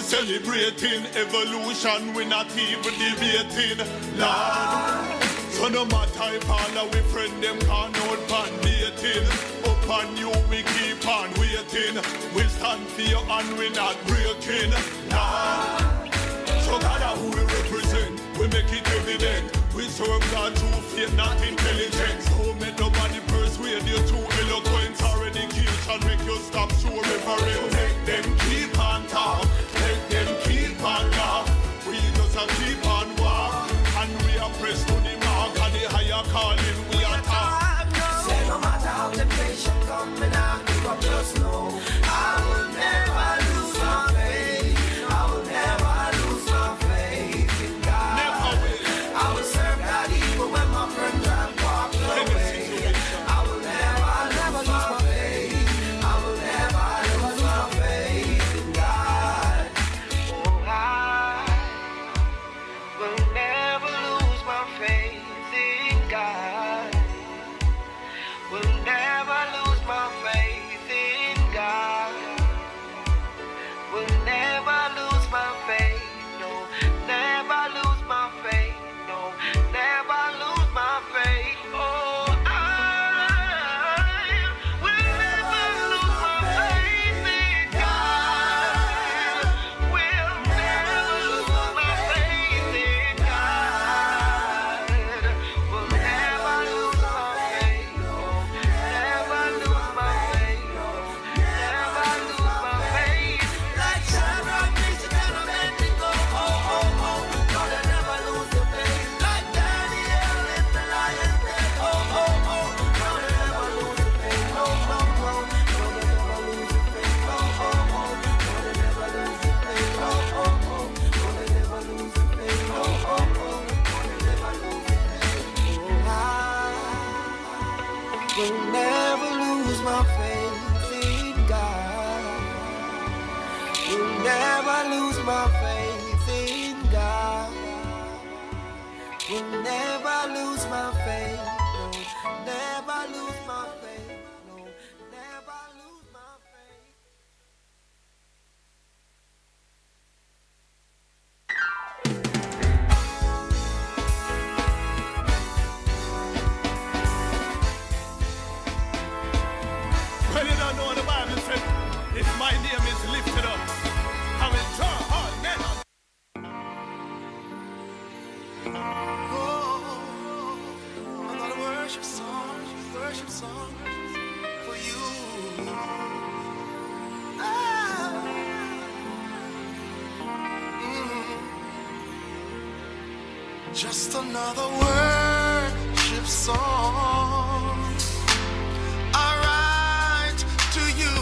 Celebrating evolution, we're not even debating, Lord. So no matter if all our friend them can't out pan dating, upon you we keep on waiting. We'll stand for you and we're not breaking, Lord. So God who we represent, we make it evident. We serve God through faith, not intelligence. So make nobody persuade you too eloquent. Or education make you stop so reverent. Make them keep on talk, make them keep on laugh. We just a keep on walk, and we are pressed to the mark. And the higher calling we are top. Say no matter how temptation come, and I give up, just know I will never lose my faith. I will never lose my faith in God. Never will. I will serve God even when my friends have walked away. I will never lose my faith. I will never lose my faith in God. Oh, I will never lose my faith in God. Will never lose my faith in God. Will never lose my faith. No, never lose my faith. No, never lose my faith. Oh, I will never lose my faith in God. Will never lose my faith in God. Will never lose my faith. No, never lose my faith. No, never lose my faith. Like Shadrach, Meshach, and Abednego. Oh, oh, oh. God, I never lose the faith. Like Daniel in the lion's den. Oh, oh, oh. God, I never lose the faith. No, no, no. God, I never lose the faith. Oh, oh, oh. God, I never lose the faith. Oh, oh, oh. God, I never lose the faith. Oh, oh, oh. God, I never lose the faith. Oh, I will never lose my faith in God. Will never lose my faith in God. Will never lose my faith. No, never lose my faith. No, never lose my faith. Well, you don't know what the Bible said. If my name is lifted up, I will draw all men. Oh, another worship song for you. Ah, Just another worship song I write to you.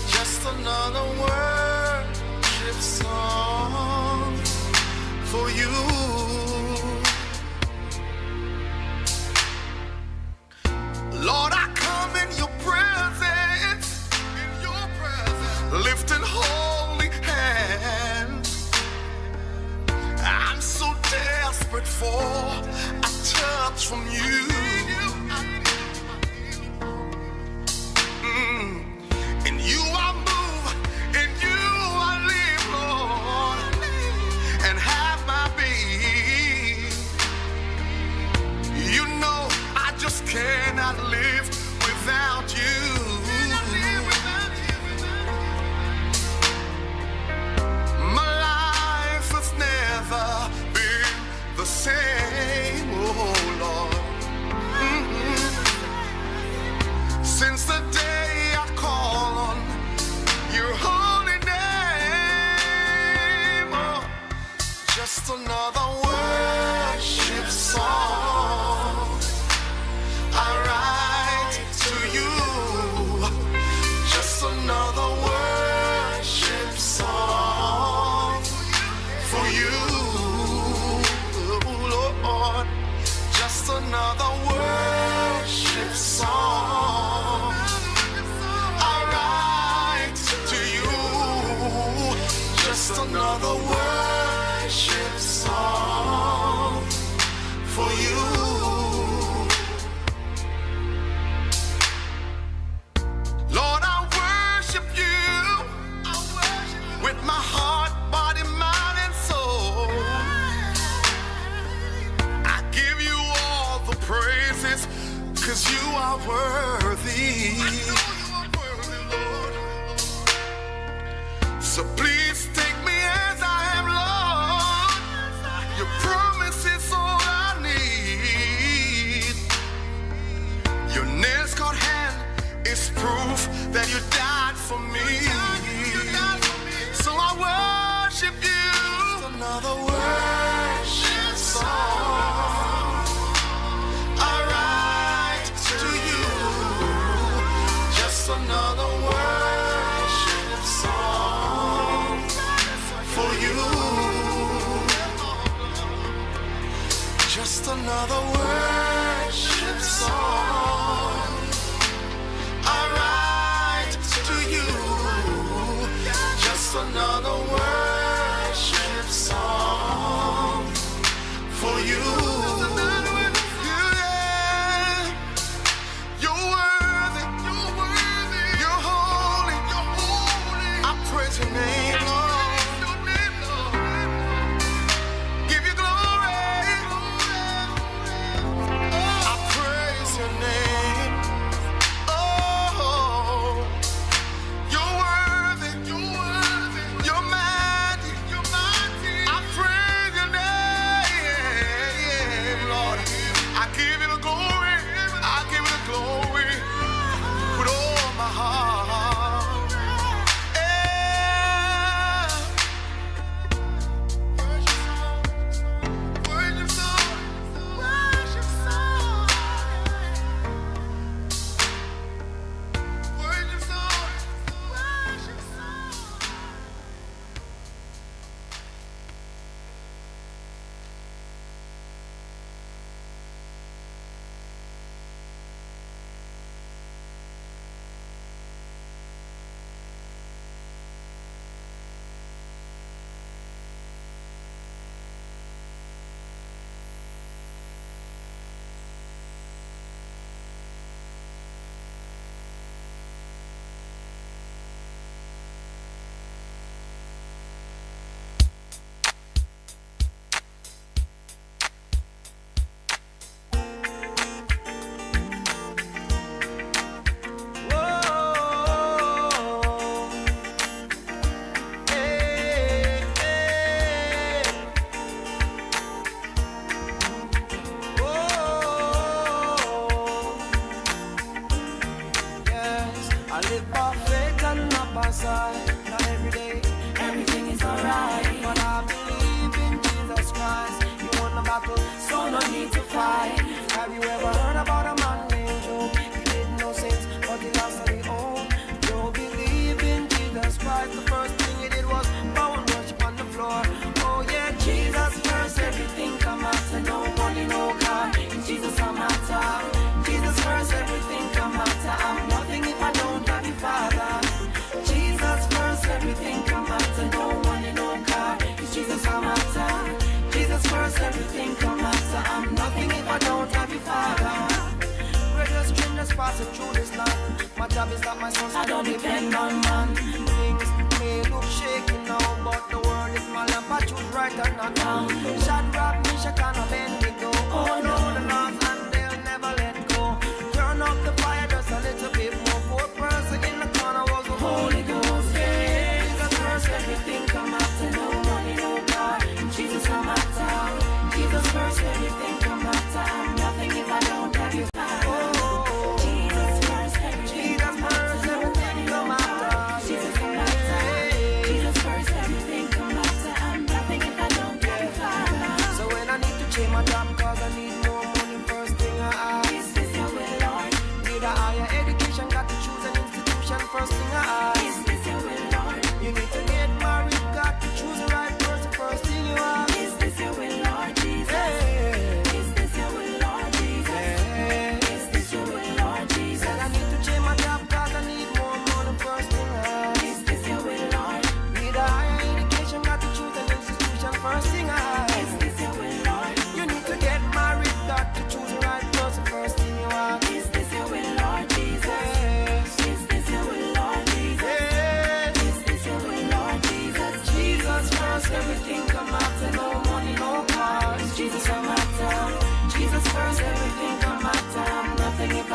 Just another worship song for you. Lord, I come in your presence, lifting holy hands. I'm so desperate for a touch from you. In you I move, in you I live, Lord, and have my being. You know I just cannot live without you. My life has never been the same, oh Lord. Since the day I call on your holy name, oh, just another worship song I write to you. Just another worship song for you, Lord. Just another worship song I write to you. Just another worship song for you. Lord, I worship you with you are worthy. So please take me as I am, Lord. Your promise is all I need. Your nail-scarred hand is proof that you died for me. So I worship you. Another worship song I write to you. Just another worship song for you. Just another worship song I write to you. Just another worship song for you. Yeah. You're worthy. You're holy. I praise your name, Lord. Give you glory. I praise your name. Oh, you're worthy. You're mighty. I praise your name, Lord. I give you the glory. I give you the glory with all my heart. Yeah. Worship song. Worship song. Worship song. Worship song. I live by faith and not by sight. Not every day, everything is alright. But I believe in Jesus Christ. You won the battle, so no need to fight. Have you ever heard about a man named Job? He did no sins, but he lost all his own. Job believed in Jesus Christ. The first thing he did was bow and worship on the floor. Oh yeah, Jesus first, everything come after. No money, no car. In Jesus I'm after. Jesus first, everything come after. I'm nothing if I don't have you, Father. Jesus first, everything come after. No money, no car. It's Jesus I'm after. Jesus first, everything come after. I'm nothing if I don't have you, Father. Greatest dream that's passing through this land. My job is not my source, I don't depend on man. Things may look shaky now, but the world is my lamp. I choose right and not wrong. Shadrach, Meshach, and Abednego. Oh no, the Lord's and they'll never let go. Turn up the fire just a little bit more. Fourth person in the corner was the Holy Ghost. Yeah, Jesus first, everything come after. No money, no car. Jesus come after. Jesus first, everything come after. I'm nothing if I don't have you. Oh, Jesus first, everything come after. Jesus come after. Jesus first, everything come after. I'm nothing if I don't have you, Father. So when I need to change my job 'cause I need more money, first thing I ask, is this your will, Lord? Need a higher education, got to choose an institution, first thing I ask, is this your will, Lord? You need to get married, got to choose the right person, first thing you ask, is this your will, Lord Jesus? Hey. Is this your will, Lord Jesus? Hey. Is this your will, Lord Jesus? Said I need to change my job 'cause I need more money, first thing I ask, is this your will, Lord? Need a higher education, got to choose an institution, first thing I ask, is this your will, Lord? You need to get married, got to choose the right person, first thing you ask, is this your will, Lord Jesus? Yes. Is this your will, Lord Jesus? Yes. Is this your will, Lord Jesus? Jesus first, everything come after. No money, no cars. Jesus come after. Jesus first, everything come after. I'm nothing if I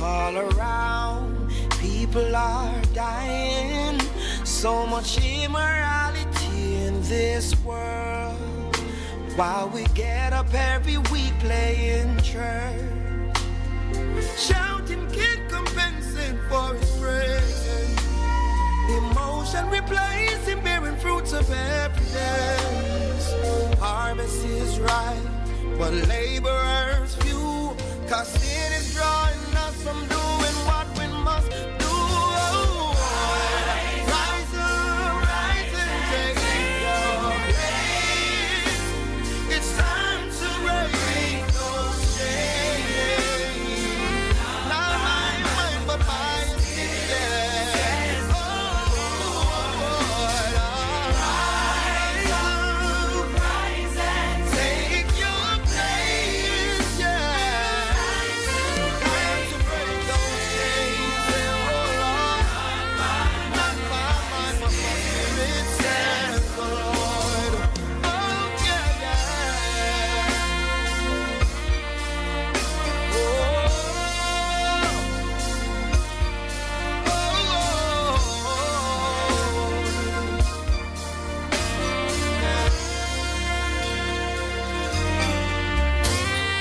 All around, people are dying. So much immorality in this world. While we get up every week playing church, shouting can't compensate for his praise. Emotion replacing bearing fruits of evidence. Harvest is ripe, but laborers few. Cause sin is drawing us from doing what we must do. Rise up, rise and take your place. It's time to break those chains. Not my mind, but my spirit. Oh, Lord, rise up, rise and take your place. Yeah. Time to break those chains. Oh, Lord, not my mind, but my spirit says the Lord. Oh, yeah, yeah.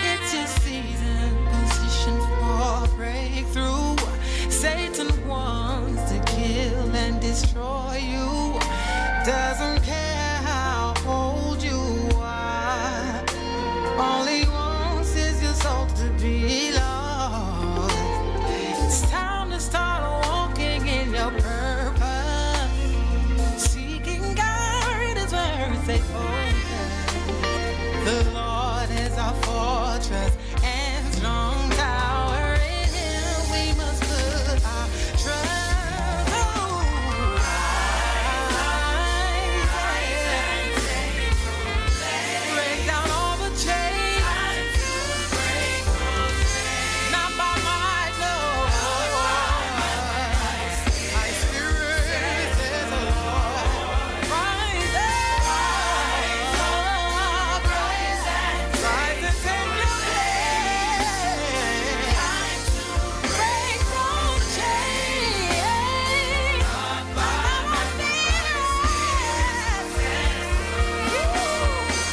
It's your season, position for breakthrough. Satan wants to kill and destroy you. Doesn't care how old you are. All he wants is your soul to be lost. It's time to start walking in your purpose. Seeking God is where it's safe. The Lord is our fortress and strong tower. In Him we must put our trust. Oh, rise and break down all the chains. Not by might, no. My spirit says the Lord. Rise up, rise and take your place. Break through the chains. By my spirit.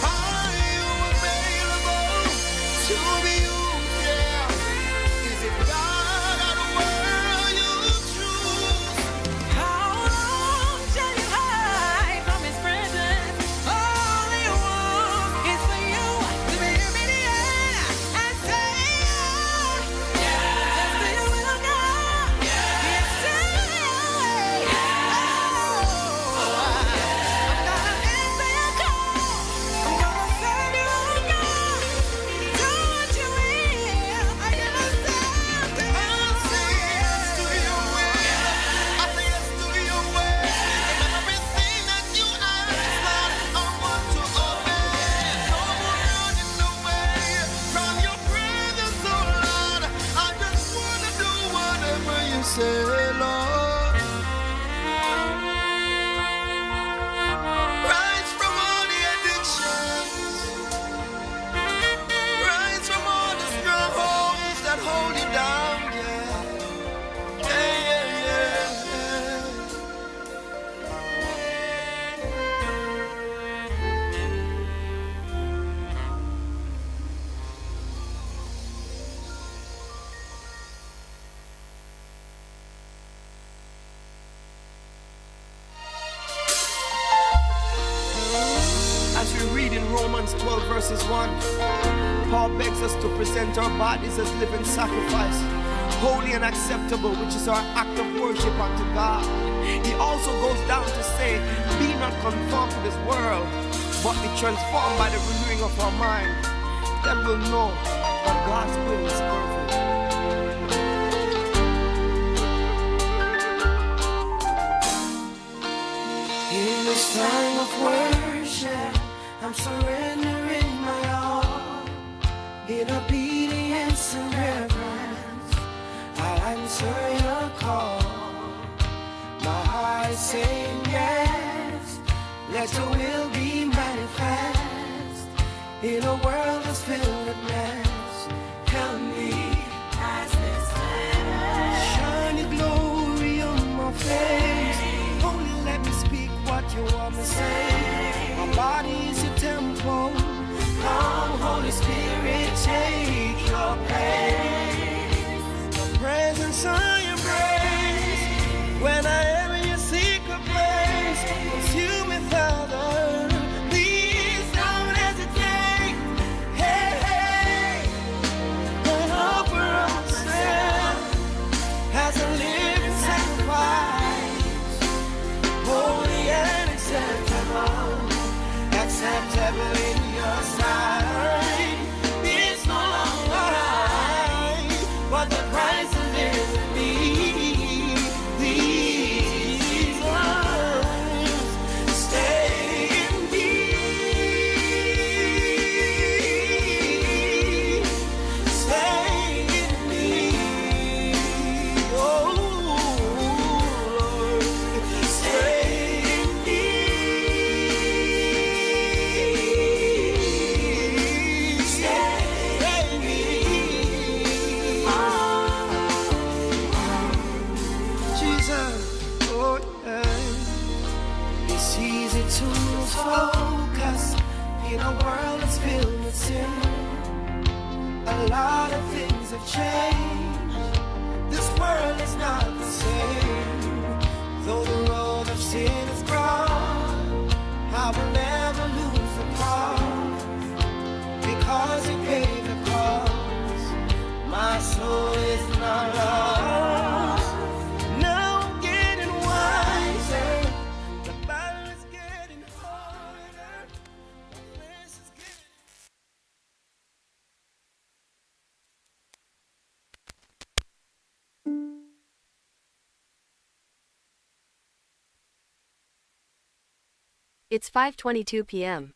Are you available to be used? Yeah. Is it God or the world you choose? How long shall you hide from His presence? All He wants is for you to be obedient and say yes to your will, God. Yes to I'm gonna answer your call. I'm gonna serve you, God. Do what you will. I'm gonna serve to I say yes to your will. I say yes to your way. And everything that you ask, Lord, I want to obey. No more running away from your presence, oh Lord. I just wanna do whatever you say, Lord. Rise from all the addictions. Rise from all the strongholds that hold you down, yeah. Yeah, yeah, yeah. As we read in Romans 12 verses 1, Paul begs us to present our bodies as living sacrifice, holy and acceptable, which is our act of worship unto God. He also goes down to say, be not conformed to this world, but be transformed by the renewing of our mind. Then we'll know that God's will is perfect. In this time of worship, I'm surrendering my all. In obedience and reverence, I answer your call. My heart is saying yes, let your will be manifest. In a world that's filled with mess, help me as this stand. you want me to say. My body is your temple. Come, Holy Spirit, take your place. Your presence I embrace. When I am in your secret place, consume me, Father. Please don't hesitate. Hey, hey. Don't offer myself as a living sacrifice, holy and acceptable in your sight. It's no longer I, but the Christ who lives in me. These words stay in me. Stay in me. Oh, Lord, stay in me. Stay in me. Jesus, oh yeah. It's easy to lose focus in a world that's filled with sin. A lot of things have changed. This world is not the same. Though the road of sin is broad, I will never lose the cause, because He paid the cost. My soul is not lost. Now I'm getting wiser. The battle is getting harder. My flesh is getting... It's 5:22 p.m.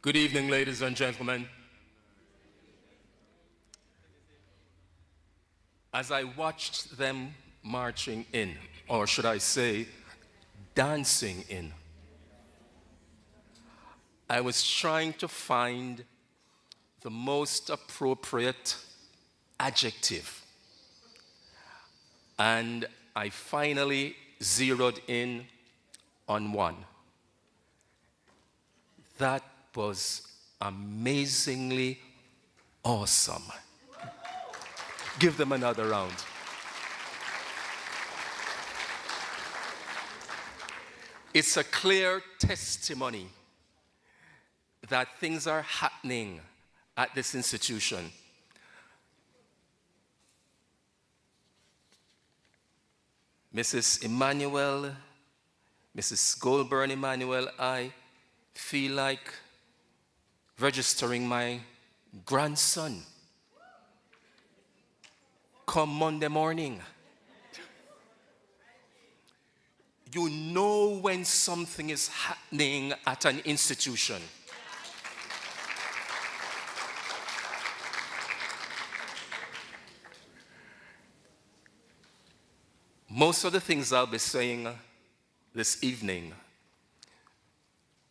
Good evening, ladies and gentlemen. As I watched them marching in, or should I say, dancing in, I was trying to find the most appropriate adjective. And I finally zeroed in on one. That was amazingly awesome. Give them another round. It's a clear testimony that things are happening at this institution. Mrs. Emmanuel, Mrs. Goldburn Emmanuel, I feel like registering my grandson come Monday morning. You know when something is happening at an institution. Most of the things I'll be saying this evening,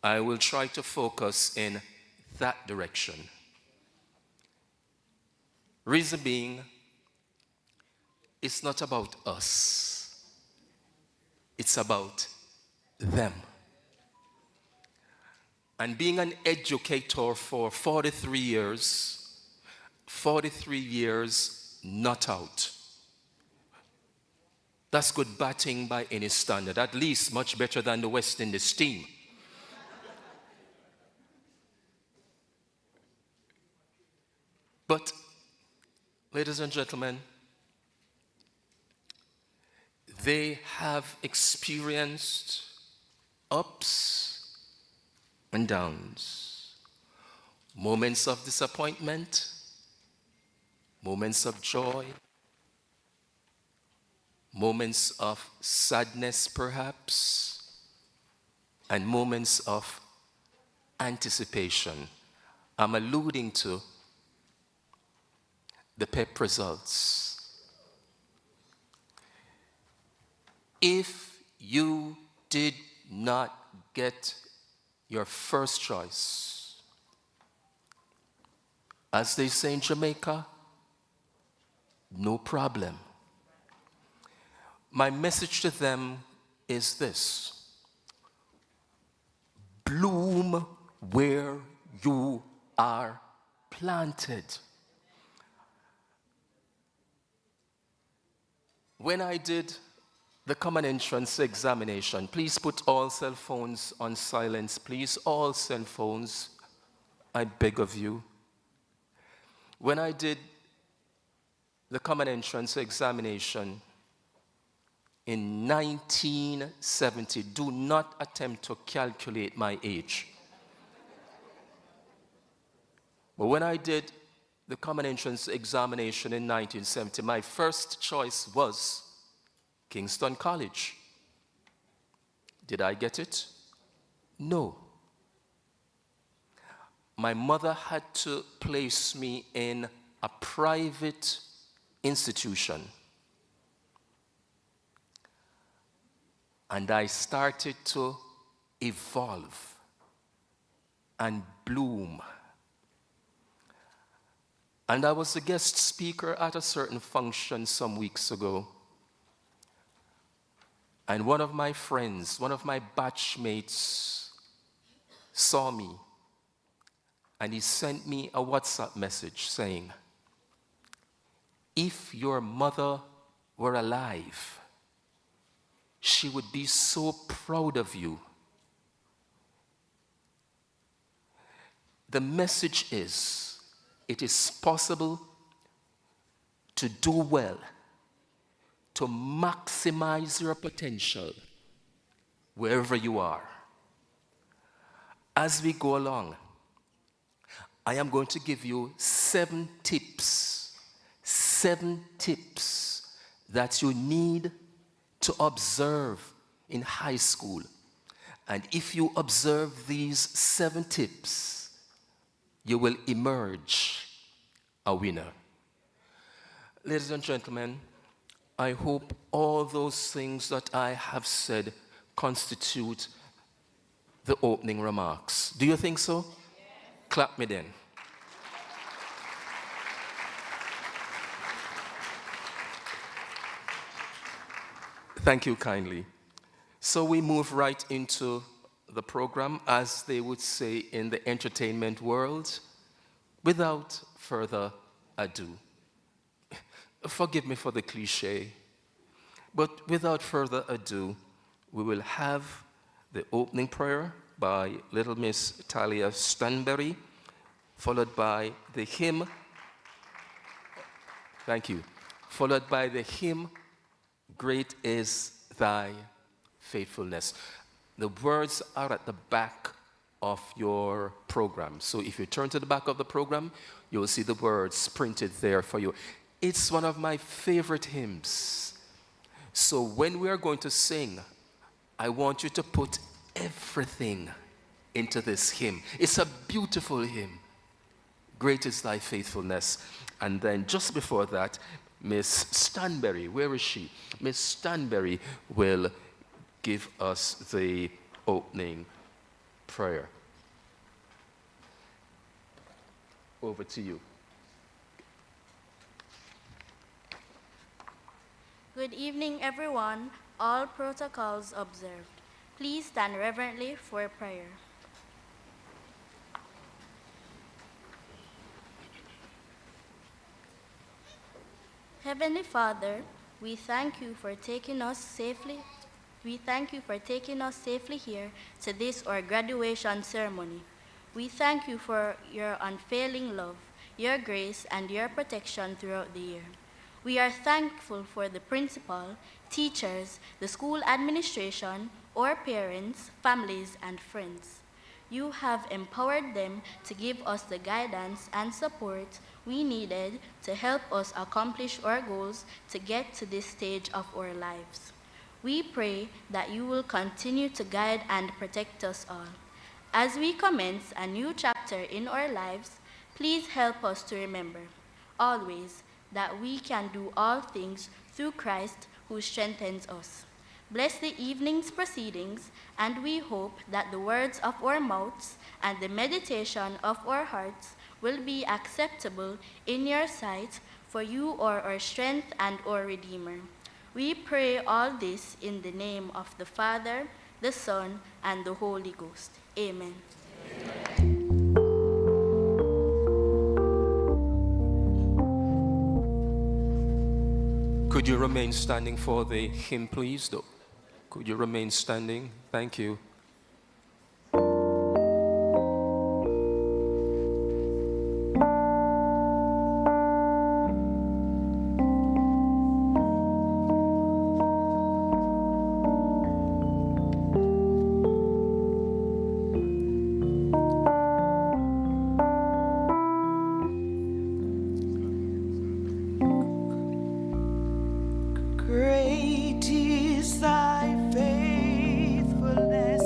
I will try to focus in that direction. Reason being, it's not about us. It's about them. And being an educator for 43 years not out. That's good batting by any standard, at least much better than the West Indies team. But, ladies and gentlemen, they have experienced ups and downs, moments of disappointment, moments of joy, moments of sadness perhaps, and moments of anticipation. I'm alluding to the PEP results. If you did not get your first choice, as they say in Jamaica, no problem. My message to them is this: bloom where you are planted. When I did the common entrance examination, please put all cell phones on silence, please, all cell phones, I beg of you. When I did the common entrance examination in 1970, do not attempt to calculate my age. But when I did the common entrance examination in 1970, my first choice was Kingston College. Did I get it? No. My mother had to place me in a private institution. And I started to evolve and bloom. And I was a guest speaker at a certain function some weeks ago. And one of my friends, one of my batchmates, saw me. And he sent me a WhatsApp message saying, if your mother were alive, she would be so proud of you. The message is, it is possible to do well, to maximize your potential wherever you are. As we go along, I am going to give you 7 tips that you need to observe in high school. And if you observe these 7 tips, you will emerge a winner. Ladies and gentlemen, I hope all those things that I have said constitute the opening remarks. Do you think so? Yes. Clap me then. Thank you kindly. So we move right into the program, as they would say in the entertainment world, without further ado. Forgive me for the cliche, but without further ado, we will have the opening prayer by Little Miss Talia Stanberry, followed by the hymn, thank you, followed by the hymn, Great is Thy Faithfulness. The words are at the back of your program. So if you turn to the back of the program, you will see the words printed there for you. It's one of my favorite hymns. So when we are going to sing, I want you to put everything into this hymn. It's a beautiful hymn. Great is Thy Faithfulness. And then just before that, Miss Stanberry, where is she? Miss Stanberry will give us the opening prayer. Over to you. Good evening, everyone. All protocols observed. Please stand reverently for prayer. Heavenly Father, we thank you for taking us safely. We thank you for taking us safely here to this our graduation ceremony. We thank you for your unfailing love, your grace, and your protection throughout the year. We are thankful for the principal, teachers, the school administration, our parents, families, and friends. You have empowered them to give us the guidance and support we needed to help us accomplish our goals to get to this stage of our lives. We pray that you will continue to guide and protect us all. As we commence a new chapter in our lives, please help us to remember always that we can do all things through Christ who strengthens us. Bless the evening's proceedings, and we hope that the words of our mouths and the meditation of our hearts will be acceptable in your sight, for you are our strength and our Redeemer. We pray all this in the name of the Father, the Son, and the Holy Ghost. Amen. Could you remain standing for the hymn, please? Could you remain standing? Thank you. Great is thy faithfulness.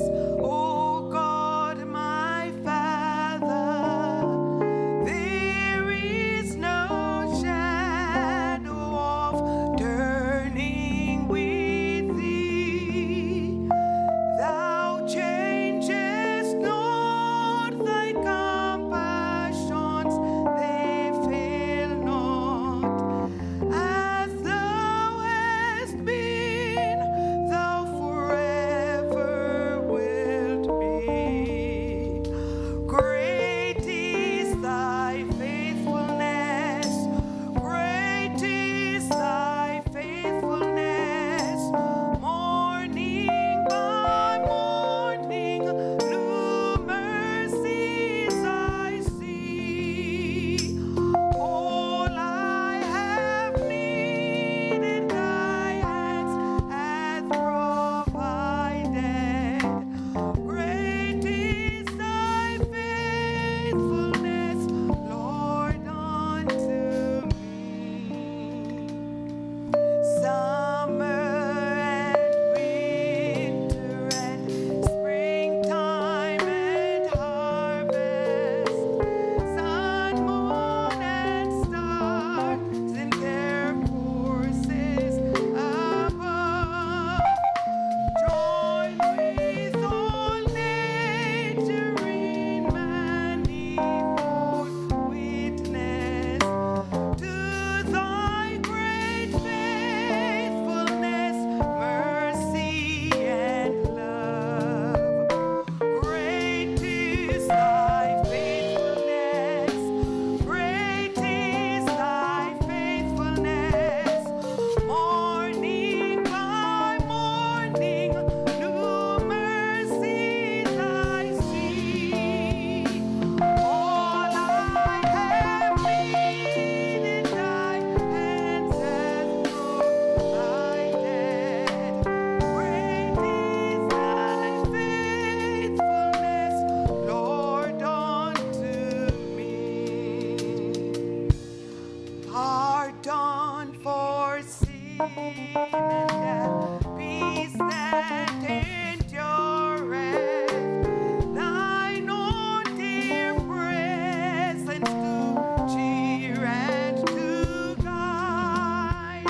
Peace that endureth, thine own dear presence to cheer and to guide,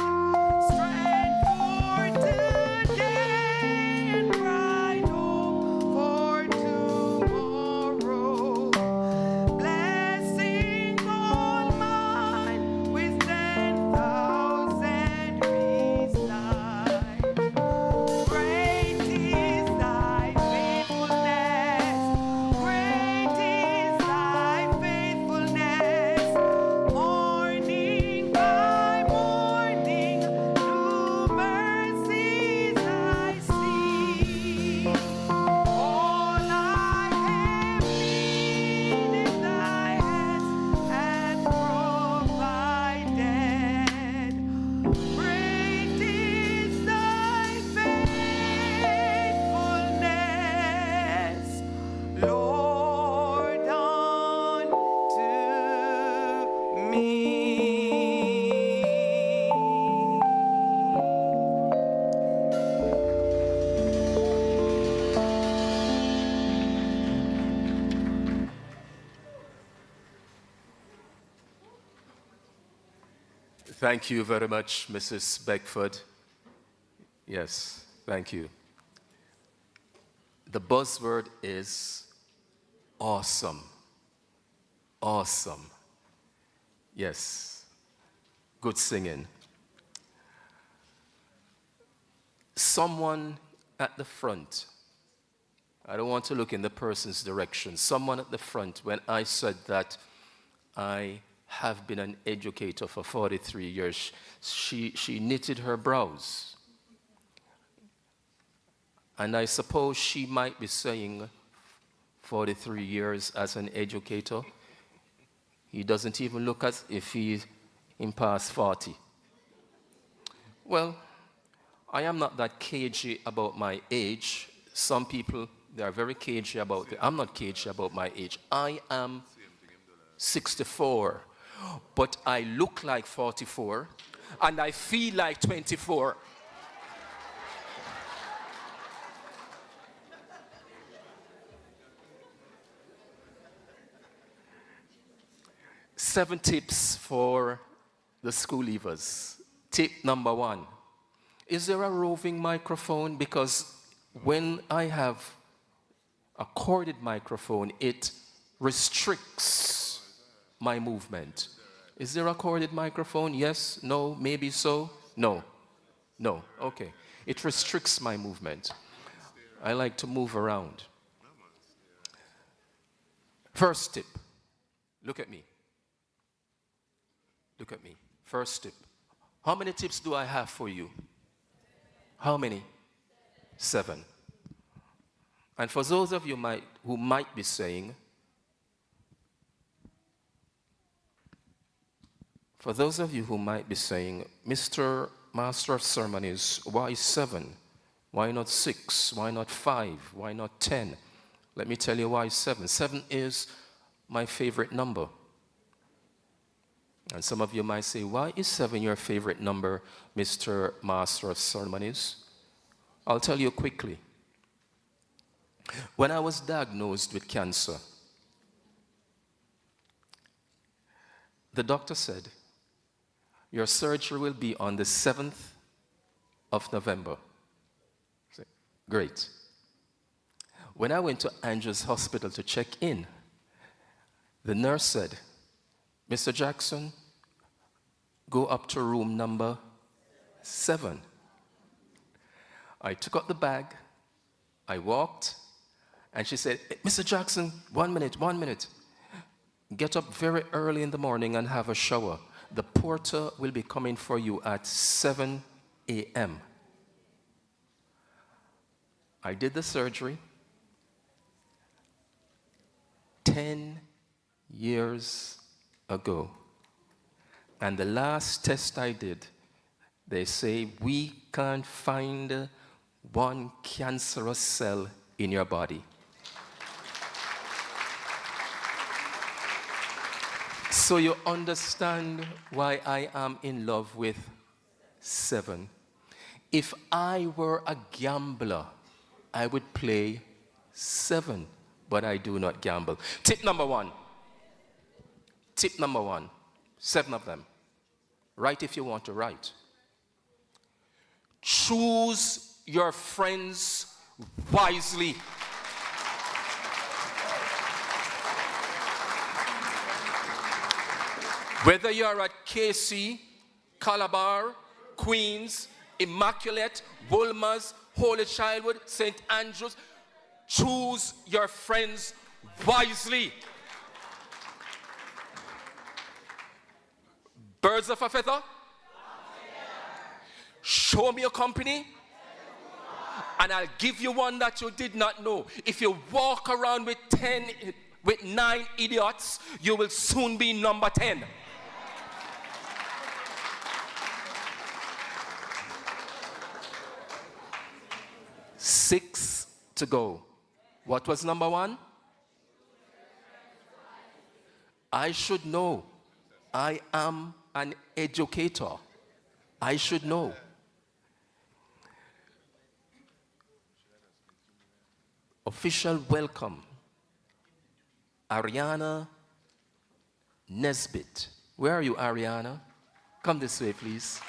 strength for today and bright hope for tomorrow. Blessings all mine with 10,000 beside. Great is thy faithfulness. Great is thy faithfulness. Morning by morning, new mercies I see. All I have needed, thy hands had provided. Great is thy faithfulness, Lord, unto me. Thank you very much, Mrs. Beckford. Yes, thank you. The buzzword is awesome. Awesome. Yes. Good singing. Someone at the front, I don't want to look in the person's direction. Someone at the front, when I said that I have been an educator for 43 years, she knitted her brows. And I suppose she might be saying 43 years as an educator. He doesn't even look as if he's in past 40. Well, I am not that cagey about my age. Some people, they are very cagey about it. I'm not cagey about my age. I am 64, but I look like 44, and I feel like 24. Seven tips for the school leavers. Tip number 1. Is there a roving microphone? Because when I have a corded microphone, it restricts my movement. Is there a corded microphone? Yes? No? Maybe so? No. No. Okay. It restricts my movement. I like to move around. First tip. Look at me. Look at me. First tip. How many tips do I have for you? How many? 7. And for those of you who might be saying, Mr. Master of Ceremonies, why 7? Why not 6? Why not 5? Why not 10? Let me tell you why 7. 7 is my favorite number. And some of you might say, why is 7 your favorite number, Mr. Master of Ceremonies? I'll tell you quickly. When I was diagnosed with cancer, the doctor said, your surgery will be on the 7th of November. I said, great. When I went to Andrews Hospital to check in, the nurse said, Mr. Jackson, go up to room number 7. I took out the bag, I walked, and she said, Mr. Jackson, 1 minute. Get up very early in the morning and have a shower. The porter will be coming for you at 7 a.m. I did the surgery. 10 years ago. And the last test I did, they say we can't find one cancerous cell in your body. So you understand why I am in love with 7. If I were a gambler, I would play 7, but I do not gamble. Tip number 1. Tip number 1. 7 of them. Write if you want to write. Choose your friends wisely. Whether you are at KC, Calabar, Queens, Immaculate, Wolmer's, Holy Childhood, St. Andrews, choose your friends wisely. Birds of a feather? Show me your company, and I'll give you one that you did not know. If you walk around with 9 idiots, you will soon be number 10. Six to go. What was number 1? I should know. I am an educator. I should know. Official welcome. Ariana Nesbitt. Where are you, Ariana? Come this way, please.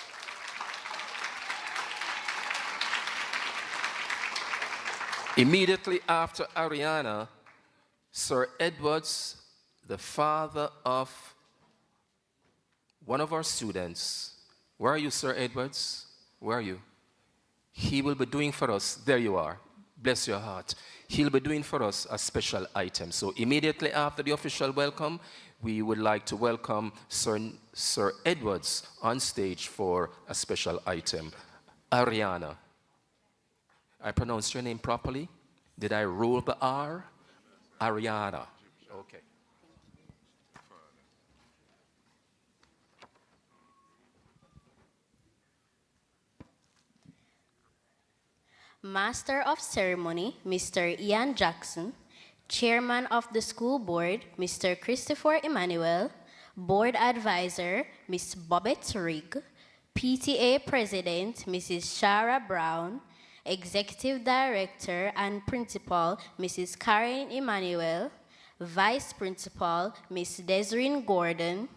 Immediately after Ariana, Sir Edwards, the father of one of our students. Where are you, Sir Edwards? Where are you? He will be doing for us, there you are, bless your heart. He'll be doing for us a special item. So immediately after the official welcome, we would like to welcome Sir Edwards on stage for a special item. Ariana. I pronounced your name properly? Did I roll the R? Ariana. Okay. Master of Ceremony, Mr. Ian Jackson, Chairman of the School Board, Mr. Christopher Emmanuel, Board Advisor, Ms. Bobette Rigg, PTA President, Mrs. Shara Brown, Executive Director and Principal, Mrs. Karen Emmanuel, Vice Principal, Ms. Desiree Gordon,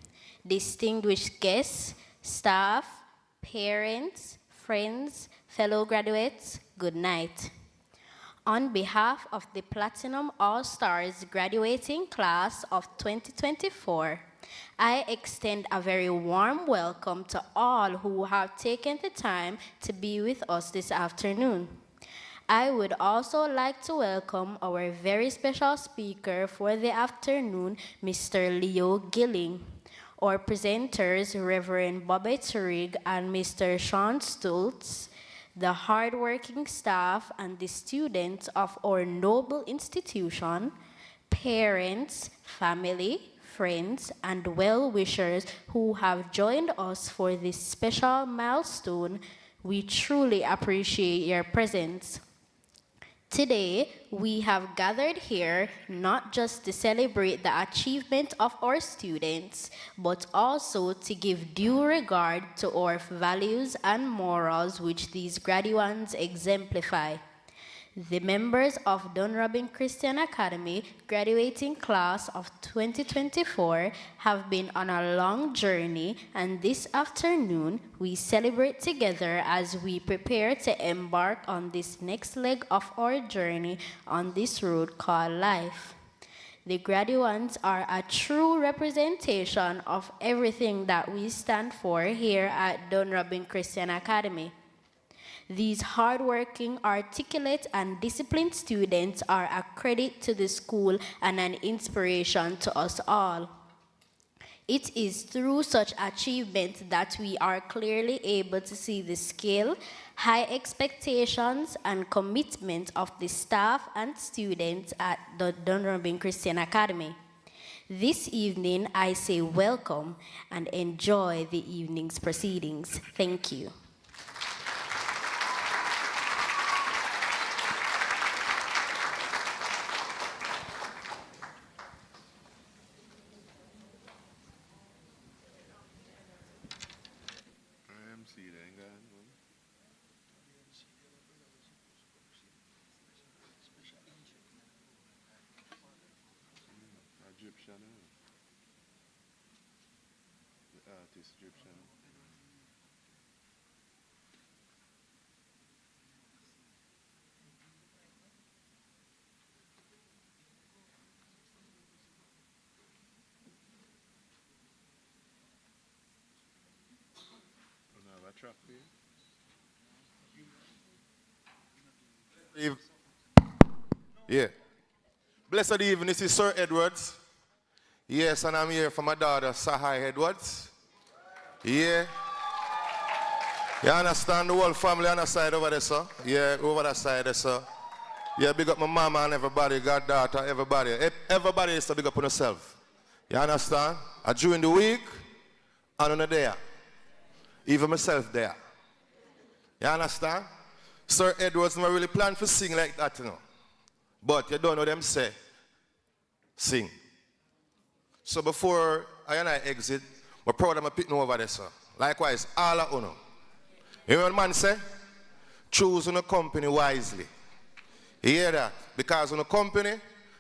distinguished guests, staff, parents, friends, fellow graduates, good night. On behalf of the Platinum All-Stars graduating class of 2024, I extend a very warm welcome to all who have taken the time to be with us this afternoon. I would also like to welcome our very special speaker for the afternoon, Mr. Leo Gilling. Our presenters, Reverend Bobette Rigg and Mr. Sean Stultz, the hardworking staff and the students of our noble institution, parents, family, friends, and well-wishers who have joined us for this special milestone, we truly appreciate your presence. Today, we have gathered here not just to celebrate the achievement of our students, but also to give due regard to our values and morals which these graduates exemplify. The members of Dunrobin Christian Academy graduating class of 2024 have been on a long journey, and this afternoon we celebrate together as we prepare to embark on this next leg of our journey on this road called life. The graduates are a true representation of everything that we stand for here at Dunrobin Christian Academy. These hardworking, articulate, and disciplined students are a credit to the school and an inspiration to us all. It is through such achievements that we are clearly able to see the skill, high expectations, and commitment of the staff and students at the Dunrobin Christian Academy. This evening, I say welcome and enjoy the evening's proceedings. Thank you. MC, they ain't got Yeah. Blessed evening, this is Sir Edwards. Yes, and I'm here for my daughter, Sahai Edwards. Yeah. You understand the whole family on the side over there, sir? Yeah, over that side there, sir. Yeah, big up my mama and everybody, goddaughter, everybody. Everybody is to big up on yourself. You understand? I during the week, and on the day. Even myself there. You understand? Sir Edwards never really planned to sing like that, you know. But you don't know them say, sing. So before I and I exit, we're proud of my picking over there, sir. Likewise, all of you. You know what man say? Choose your company wisely. You hear that? Because on a company,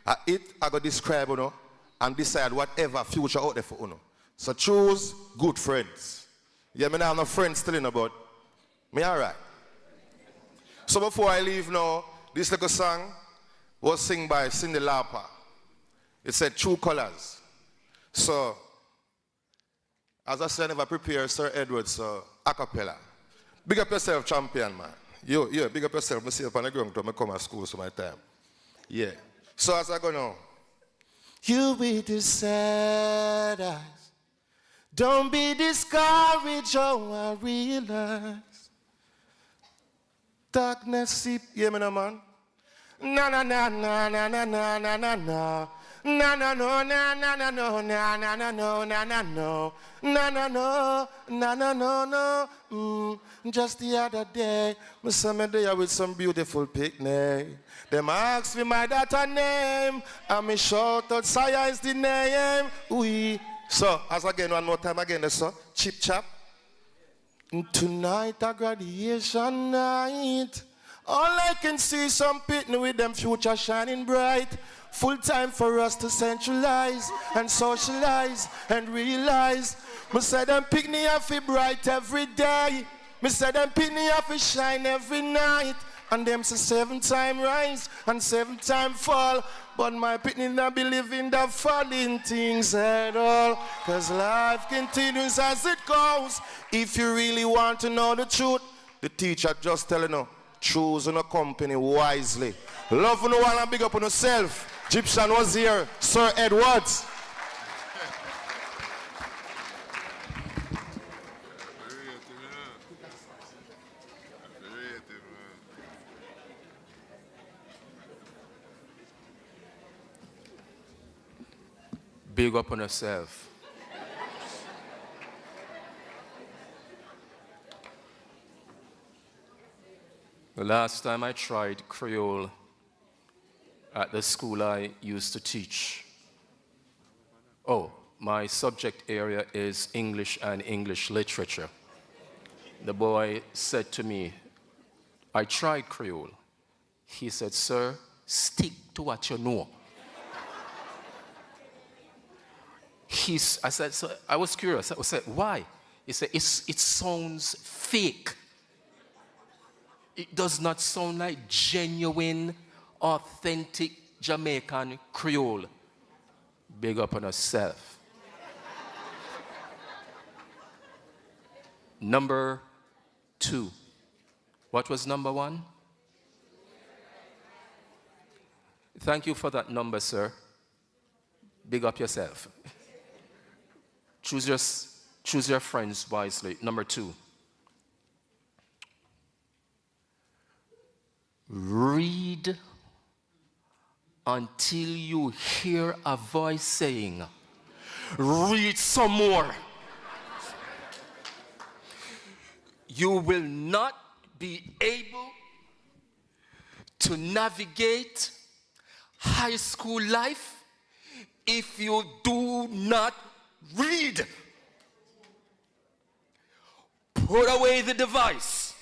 I go describe you know, and decide whatever future out there for you know. So choose good friends. Yeah, me now have no friends still in about. Me alright. So before I leave now, this little song was sung by Cindy Lauper. It said True Colors. So, as I said, I never prepare Sir Edwards a cappella. Big up yourself, champion, man. Yeah, big up yourself. I see up on the ground to come to school so my time. Yeah. So as I go now. You with the sad eyes. Don't be discouraged, oh, I realize. Darkness seep, yeah, me no man. Na na na na na na na na na na. Na na no na na na no na na na no na na no na na no na na no no. Just the other day, me saw me there with some beautiful picnic. Them asked me my daughter name, and me shout out, Saya is the name. We. So as again one more time again, so chip chap. Tonight a graduation night. All I can see is some pitney with them future shining bright. Full time for us to centralize and socialize and realize. Me say them pitney have to bright every day. Me say them pitney have to shine every night. And them say 7 time rise and 7 time fall. But my pitney not believe in the falling things at all. Cause life continues as it goes. If you really want to know the truth, the teacher just telling you, choose a company wisely. Love no one and big up on yourself. Egyptian was here, Sir Edwards. Big up on yourself. The last time I tried Creole at the school I used to teach. Oh, my subject area is English and English literature. The boy said to me, I tried Creole. He said, sir, stick to what you know. I said, so I was curious. I said, why? He said, it sounds fake. It does not sound like genuine, authentic Jamaican Creole. Big up on yourself. Number 2. What was number 1? Thank you for that number, sir. Big up yourself. Choose your friends wisely. Number 2. Read until you hear a voice saying, read some more. You will not be able to navigate high school life if you do not read. Put away the device.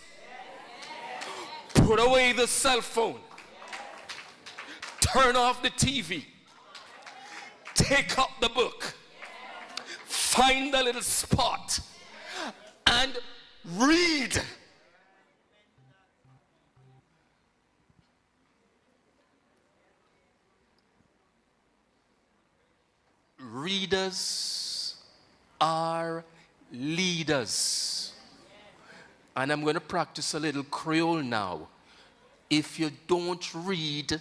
Put away the cell phone. Turn off the TV. Take up the book. Find a little spot and read. Readers are leaders. And I'm going to practice a little Creole now. If you don't read,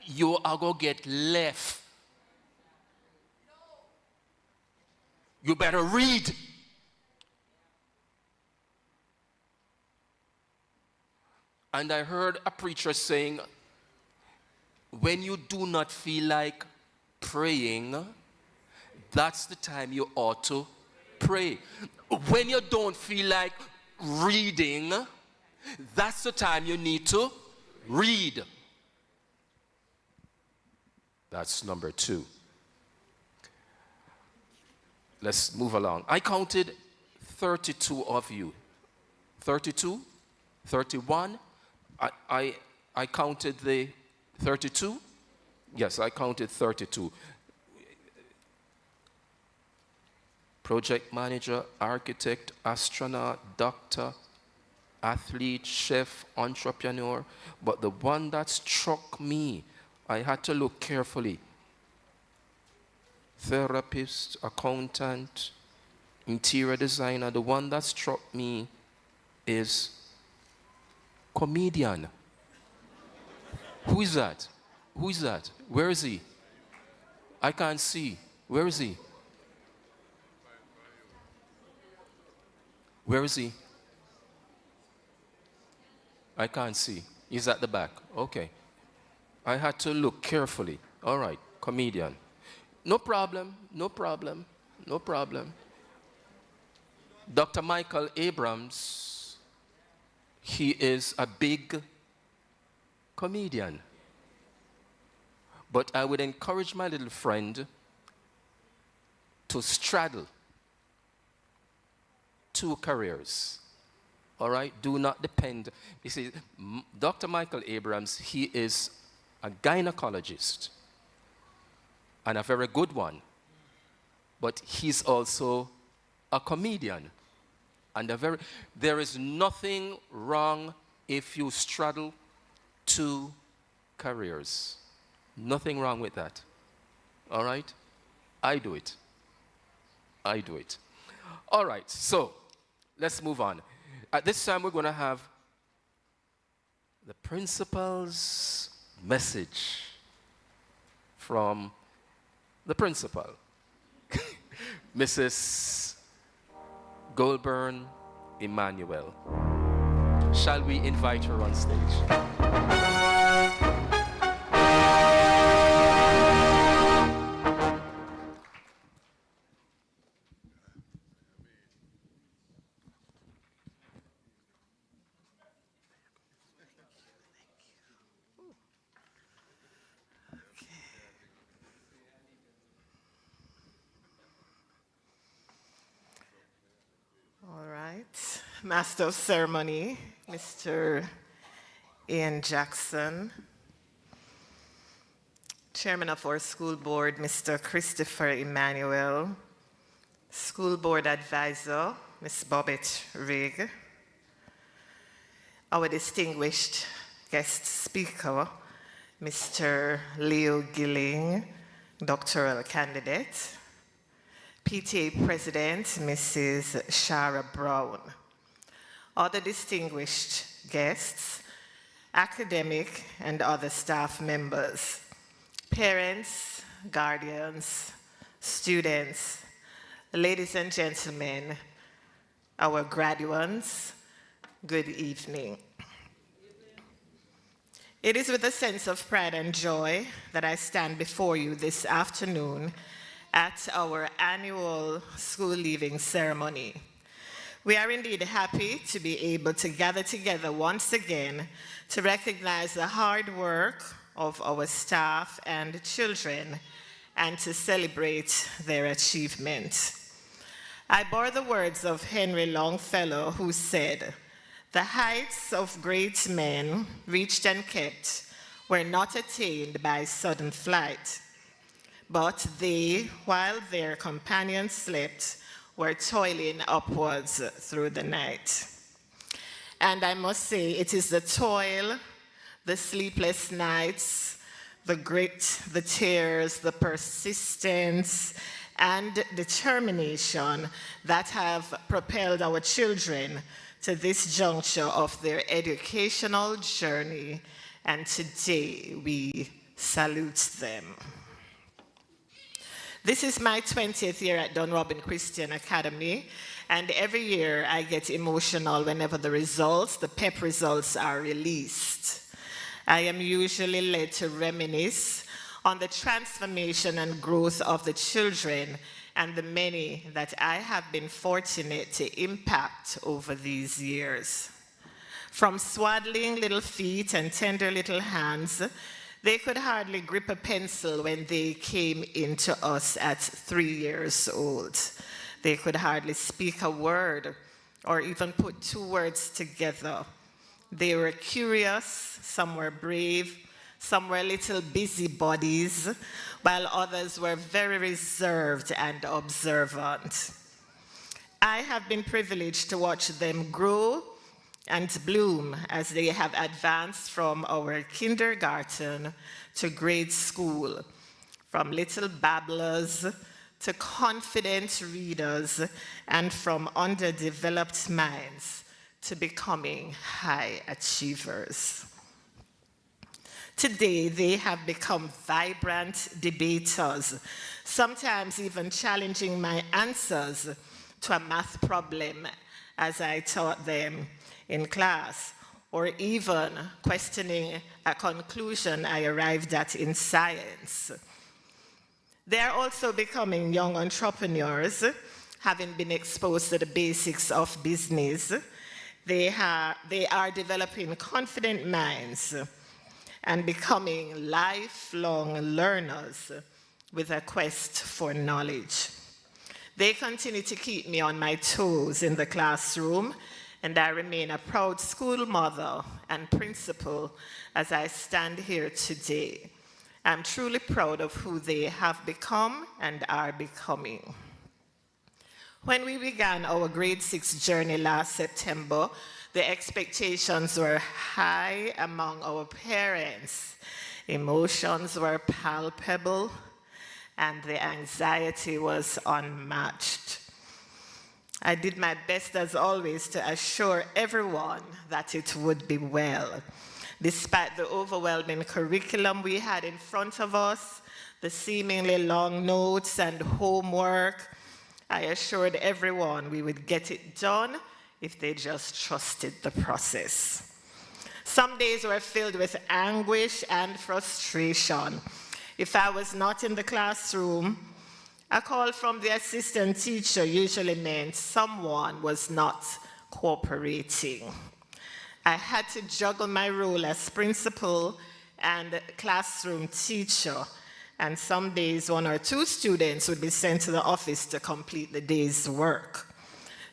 you are going to get left. You better read. And I heard a preacher saying, when you do not feel like praying, that's the time you ought to pray. When you don't feel like reading, that's the time you need to read. That's number 2. Let's move along. I counted 32 of you. 32? 31? I counted the 32? Yes, I counted 32. Project manager, architect, astronaut, doctor, athlete, chef, entrepreneur. But the one that struck me, I had to look carefully. Therapist, accountant, interior designer. The one that struck me is comedian. Who is that? Who is that? Where is he? I can't see. Where is he? Where is he? I can't see. He's at the back. Okay. I had to look carefully. All right, comedian. No problem, no problem, no problem. Dr. Michael Abrams, he is a big comedian. But I would encourage my little friend to straddle 2 careers. All right? Do not depend. You see, Dr. Michael Abrams, he is a gynecologist, and a very good one. But he's also a comedian. And there is nothing wrong if you straddle 2 careers. Nothing wrong with that. All right? I do it. I do it. All right, so let's move on. At this time, we're going to have the principal's message from the principal, Mrs. Goldburn Emmanuel. Shall we invite her on stage? Master of Ceremony, Mr. Ian Jackson, Chairman of our school board, Mr. Christopher Emmanuel, School Board Advisor, Ms. Bobbitt Rigg, our distinguished guest speaker, Mr. Leo Gilling, doctoral candidate, PTA President, Mrs. Shara Brown, other distinguished guests, academic and other staff members, parents, guardians, students, ladies and gentlemen, our graduates, good evening. It is with a sense of pride and joy that I stand before you this afternoon at our annual school leaving ceremony. We are indeed happy to be able to gather together once again to recognize the hard work of our staff and children and to celebrate their achievements. I bore the words of Henry Longfellow, who said, "The heights of great men reached and kept were not attained by sudden flight, but they, while their companions slept, were toiling upwards through the night. And I must say, it is the toil, the sleepless nights, the grit, the tears, the persistence, and determination that have propelled our children to this juncture of their educational journey, and today we salute them. This is my 20th year at Dunrobin Christian Academy, and every year I get emotional whenever the PEP results are released. I am usually led to reminisce on the transformation and growth of the children and the many that I have been fortunate to impact over these years. From swaddling little feet and tender little hands, they could hardly grip a pencil when they came into us at 3 years old. They could hardly speak a word or even put 2 words together. They were curious, some were brave, some were little busybodies, while others were very reserved and observant. I have been privileged to watch them grow and bloom as they have advanced from our kindergarten to grade school, from little babblers to confident readers, and from underdeveloped minds to becoming high achievers. Today, they have become vibrant debaters, sometimes even challenging my answers to a math problem as I taught them in class, or even questioning a conclusion I arrived at in science. They are also becoming young entrepreneurs, having been exposed to the basics of business. They are developing confident minds and becoming lifelong learners with a quest for knowledge. They continue to keep me on my toes in the classroom, and I remain a proud school mother and principal as I stand here today. I'm truly proud of who they have become and are becoming. When we began our grade 6 journey last September, the expectations were high among our parents. Emotions were palpable, and the anxiety was unmatched. I did my best, as always, to assure everyone that it would be well. Despite the overwhelming curriculum we had in front of us, the seemingly long notes and homework, I assured everyone we would get it done if they just trusted the process. Some days were filled with anguish and frustration. If I was not in the classroom, a call from the assistant teacher usually meant someone was not cooperating. I had to juggle my role as principal and classroom teacher, and some days 1 or 2 students would be sent to the office to complete the day's work.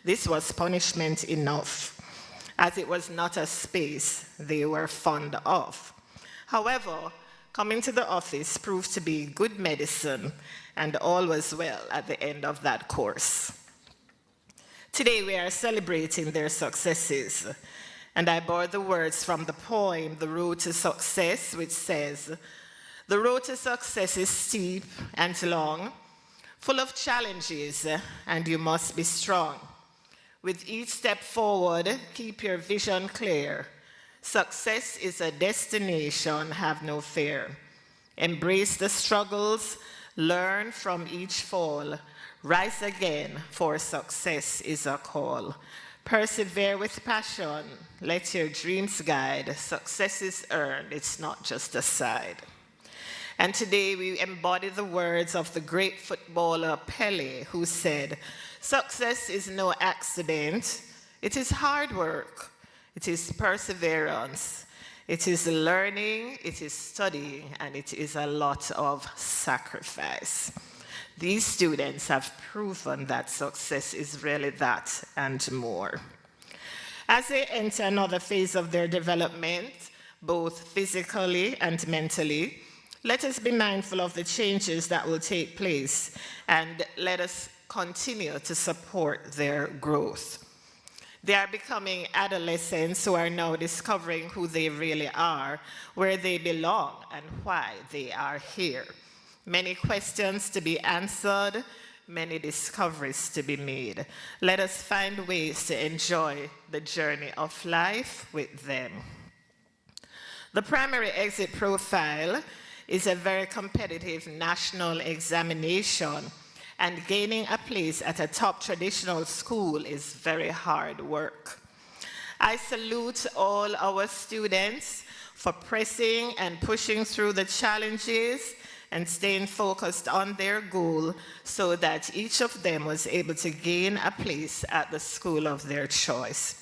This was punishment enough, as it was not a space they were fond of. However, coming to the office proved to be good medicine, and all was well at the end of that course. Today we are celebrating their successes, and I bore the words from the poem, The Road to Success, which says, "The road to success is steep and long, full of challenges, and you must be strong. With each step forward, keep your vision clear. Success is a destination, have no fear. Embrace the struggles, learn from each fall. Rise again, for success is a call. Persevere with passion, let your dreams guide. Success is earned, it's not just a side." And today we embody the words of the great footballer Pele, who said, "Success is no accident, it is hard work, it is perseverance, it is learning, it is studying, and it is a lot of sacrifice." These students have proven that success is really that and more. As they enter another phase of their development, both physically and mentally, let us be mindful of the changes that will take place, and let us continue to support their growth. They are becoming adolescents who are now discovering who they really are, where they belong, and why they are here. Many questions to be answered, many discoveries to be made. Let us find ways to enjoy the journey of life with them. The primary exit profile is a very competitive national examination, and gaining a place at a top traditional school is very hard work. I salute all our students for pressing and pushing through the challenges and staying focused on their goal so that each of them was able to gain a place at the school of their choice.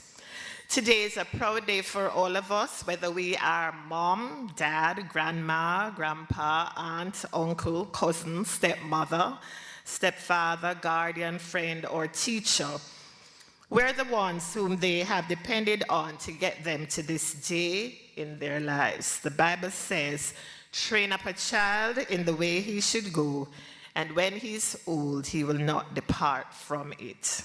Today is a proud day for all of us, whether we are mom, dad, grandma, grandpa, aunt, uncle, cousin, stepmother, stepfather, guardian, friend, or teacher. We're the ones whom they have depended on to get them to this day in their lives. The Bible says, train up a child in the way he should go, and when he's old, he will not depart from it.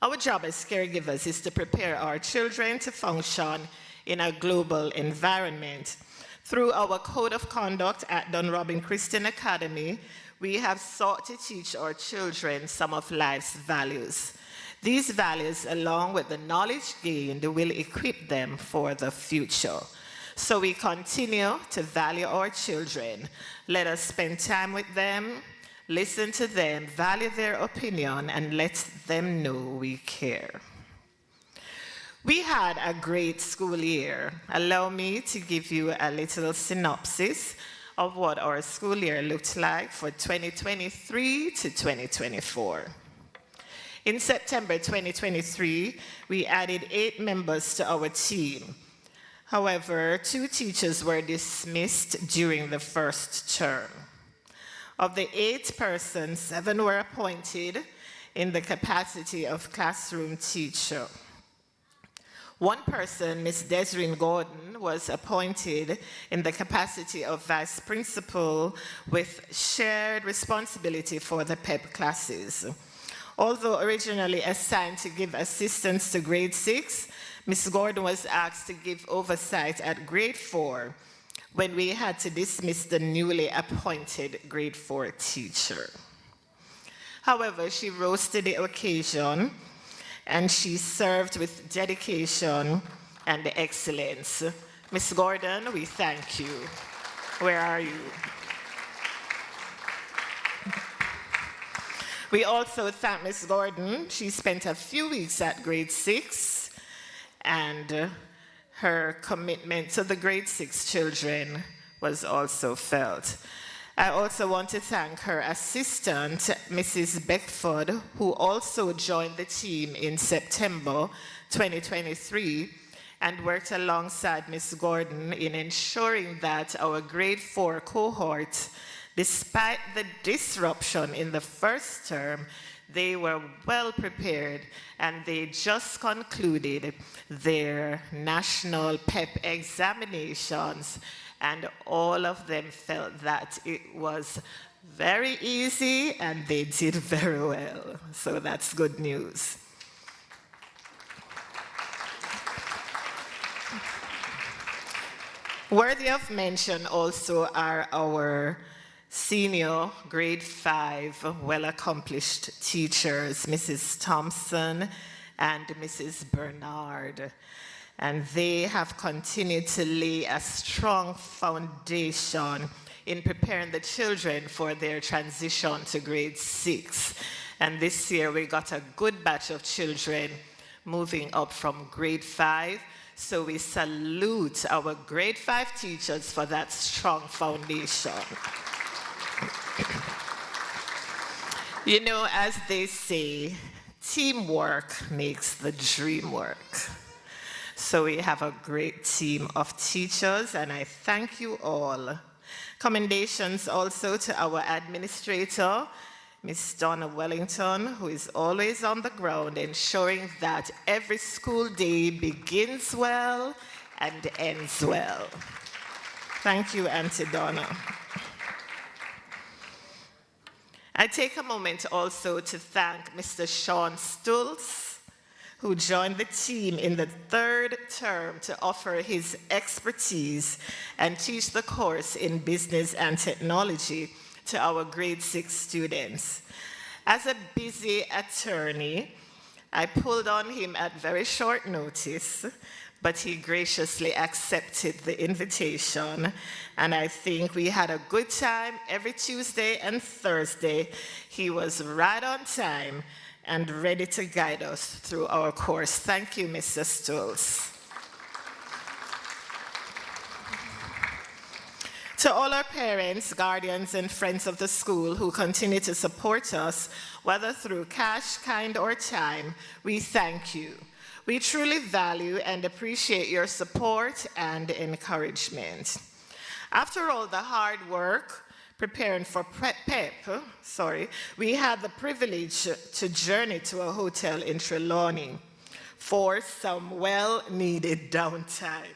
Our job as caregivers is to prepare our children to function in a global environment. Through our code of conduct at Dunrobin Christian Academy, we have sought to teach our children some of life's values. These values, along with the knowledge gained, will equip them for the future. So we continue to value our children. Let us spend time with them, listen to them, value their opinion, and let them know we care. We had a great school year. Allow me to give you a little synopsis of what our school year looked like for 2023 to 2024. In September 2023, we added 8 members to our team. However, 2 teachers were dismissed during the first term. Of the 8 persons, 7 were appointed in the capacity of classroom teacher. One person, Ms. Desiree Gordon, was appointed in the capacity of vice principal with shared responsibility for the PEP classes. Although originally assigned to give assistance to grade 6, Ms. Gordon was asked to give oversight at grade 4 when we had to dismiss the newly appointed grade 4 teacher. However, she rose to the occasion and she served with dedication and excellence. Ms. Gordon, we thank you. Where are you? We also thank Ms. Gordon. She spent a few weeks at grade 6, and her commitment to the grade 6 children was also felt. I also want to thank her assistant, Mrs. Beckford, who also joined the team in September 2023 and worked alongside Ms. Gordon in ensuring that our grade 4 cohort, despite the disruption in the first term, they were well prepared and they just concluded their national PEP examinations, and all of them felt that it was very easy and they did very well. So that's good news. Worthy of mention also are our senior grade 5 well-accomplished teachers, Mrs. Thompson and Mrs. Bernard. And they have continued to lay a strong foundation in preparing the children for their transition to grade 6. And this year we got a good batch of children moving up from grade 5. So we salute our grade 5 teachers for that strong foundation. You know, as they say, teamwork makes the dream work. So we have a great team of teachers, and I thank you all. Commendations also to our administrator, Ms. Donna Wellington, who is always on the ground, ensuring that every school day begins well and ends well. Thank you, Auntie Donna. I take a moment also to thank Mr. Sean Stultz, who joined the team in the 3rd term to offer his expertise and teach the course in business and technology to our grade 6 students. As a busy attorney, I pulled on him at very short notice, but he graciously accepted the invitation, and I think we had a good time every Tuesday and Thursday. He was right on time and ready to guide us through our course. Thank you, Mr. Stultz. To all our parents, guardians, and friends of the school who continue to support us, whether through cash, kind, or time, we thank you. We truly value and appreciate your support and encouragement. After all the hard work preparing for PEP, we had the privilege to journey to a hotel in Trelawney for some well-needed downtime.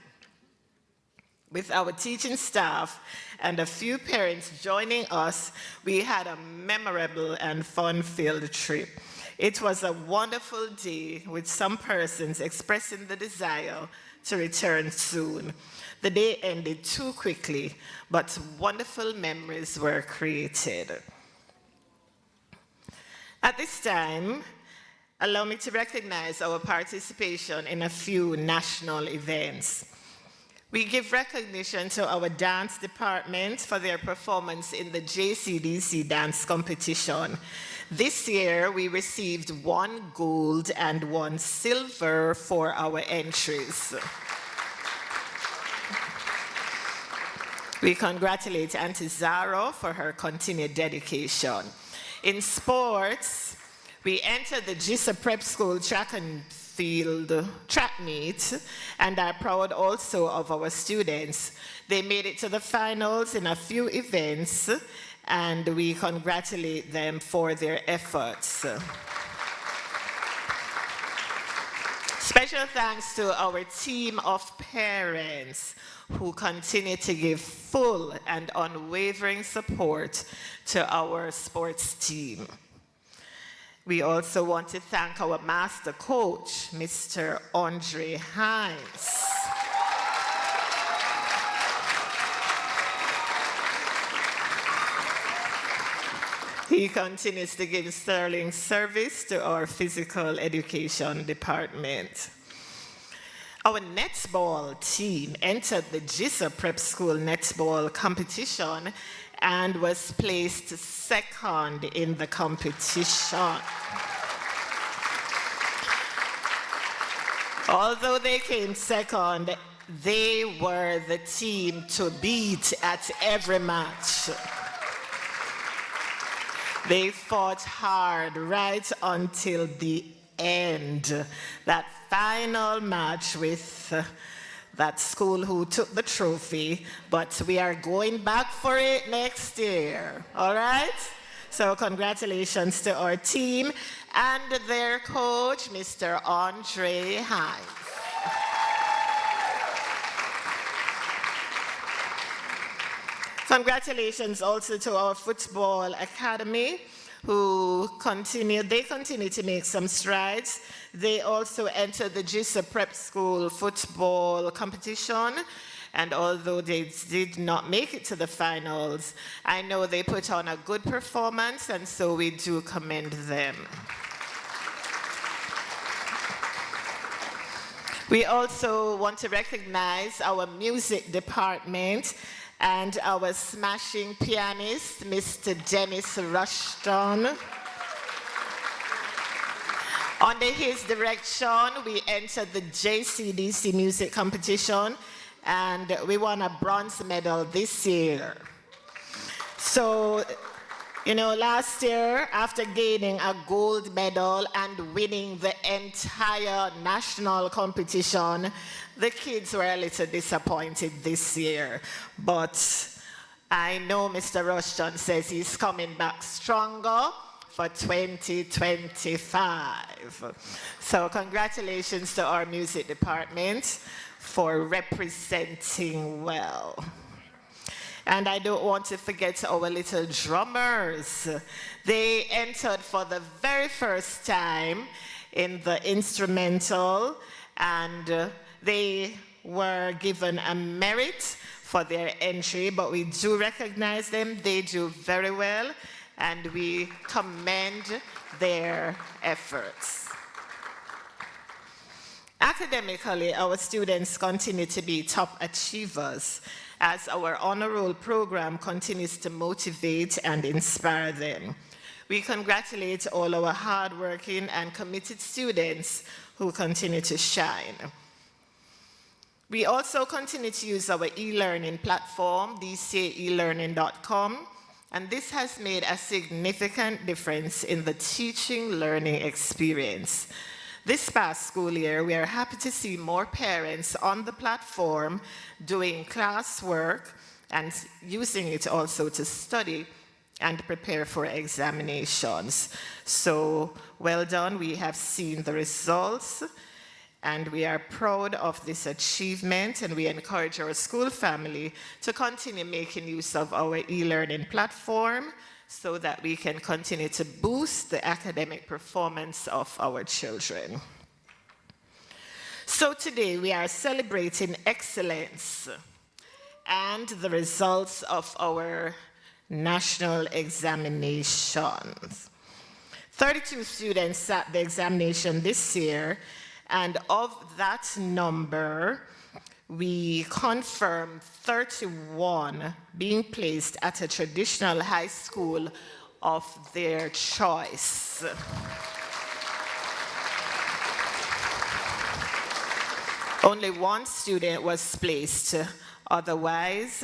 With our teaching staff and a few parents joining us, we had a memorable and fun-filled trip. It was a wonderful day, with some persons expressing the desire to return soon. The day ended too quickly, but wonderful memories were created. At this time, allow me to recognize our participation in a few national events. We give recognition to our dance department for their performance in the JCDC dance competition. This year, we received 1 gold and 1 silver for our entries. We congratulate Auntie Zaro for her continued dedication. In sports, we entered the GISA Prep School track and field track meet, and are proud also of our students. They made it to the finals in a few events, and we congratulate them for their efforts. Special thanks to our team of parents who continue to give full and unwavering support to our sports team. We also want to thank our master coach, Mr. Andre Hines. He continues to give sterling service to our physical education department. Our netball team entered the GISA Prep School netball competition and was placed 2nd in the competition. Although they came 2nd, they were the team to beat at every match. They fought hard right until the end. That final match with that school who took the trophy, but we are going back for it next year, all right? So congratulations to our team and their coach, Mr. Andre Hines. Congratulations also to our football academy, who continue to make some strides. They also entered the GISA Prep School football competition, and although they did not make it to the finals, I know they put on a good performance, and so we do commend them. We also want to recognize our music department and our smashing pianist, Mr. Dennis Rushton. Under his direction, we entered the JCDC music competition, and we won a bronze medal this year. So, you know, last year, after gaining a gold medal and winning the entire national competition, the kids were a little disappointed this year. But I know Mr. Rushton says he's coming back stronger for 2025. So congratulations to our music department for representing well. And I don't want to forget our little drummers. They entered for the very first time in the instrumental, and they were given a merit for their entry, but we do recognize them. They do very well, and we commend their efforts. Academically, our students continue to be top achievers as our honor roll program continues to motivate and inspire them. We congratulate all our hardworking and committed students who continue to shine. We also continue to use our e-learning platform, dcaelearning.com, and this has made a significant difference in the teaching learning experience. This past school year, we are happy to see more parents on the platform doing classwork and using it also to study and prepare for examinations. So well done, we have seen the results, and we are proud of this achievement, and we encourage our school family to continue making use of our e-learning platform so that we can continue to boost the academic performance of our children. So today we are celebrating excellence and the results of our national examinations. 32 students sat the examination this year, and of that number, we confirmed 31 being placed at a traditional high school of their choice. Only one student was placed otherwise,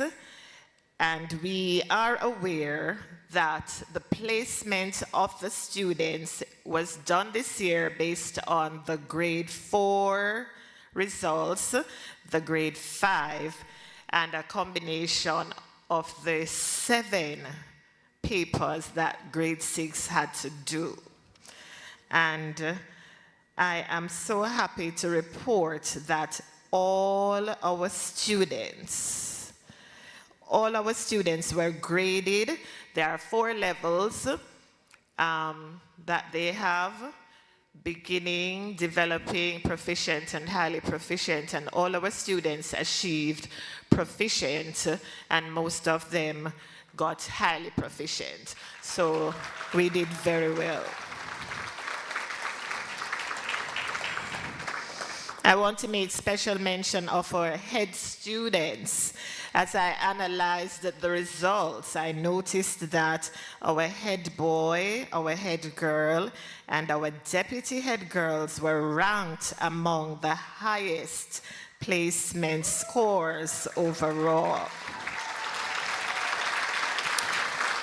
and we are aware that the placement of the students was done this year based on the grade 4 results, the grade 5, and a combination of the 7 papers that grade 6 had to do. And I am so happy to report that all our students were graded. There are 4 levels that they have: beginning, developing, proficient, and highly proficient. And all our students achieved proficient, and most of them got highly proficient. So we did very well. I want to make special mention of our head students. As I analyzed the results, I noticed that our head boy, our head girl, and our deputy head girls were ranked among the highest placement scores overall.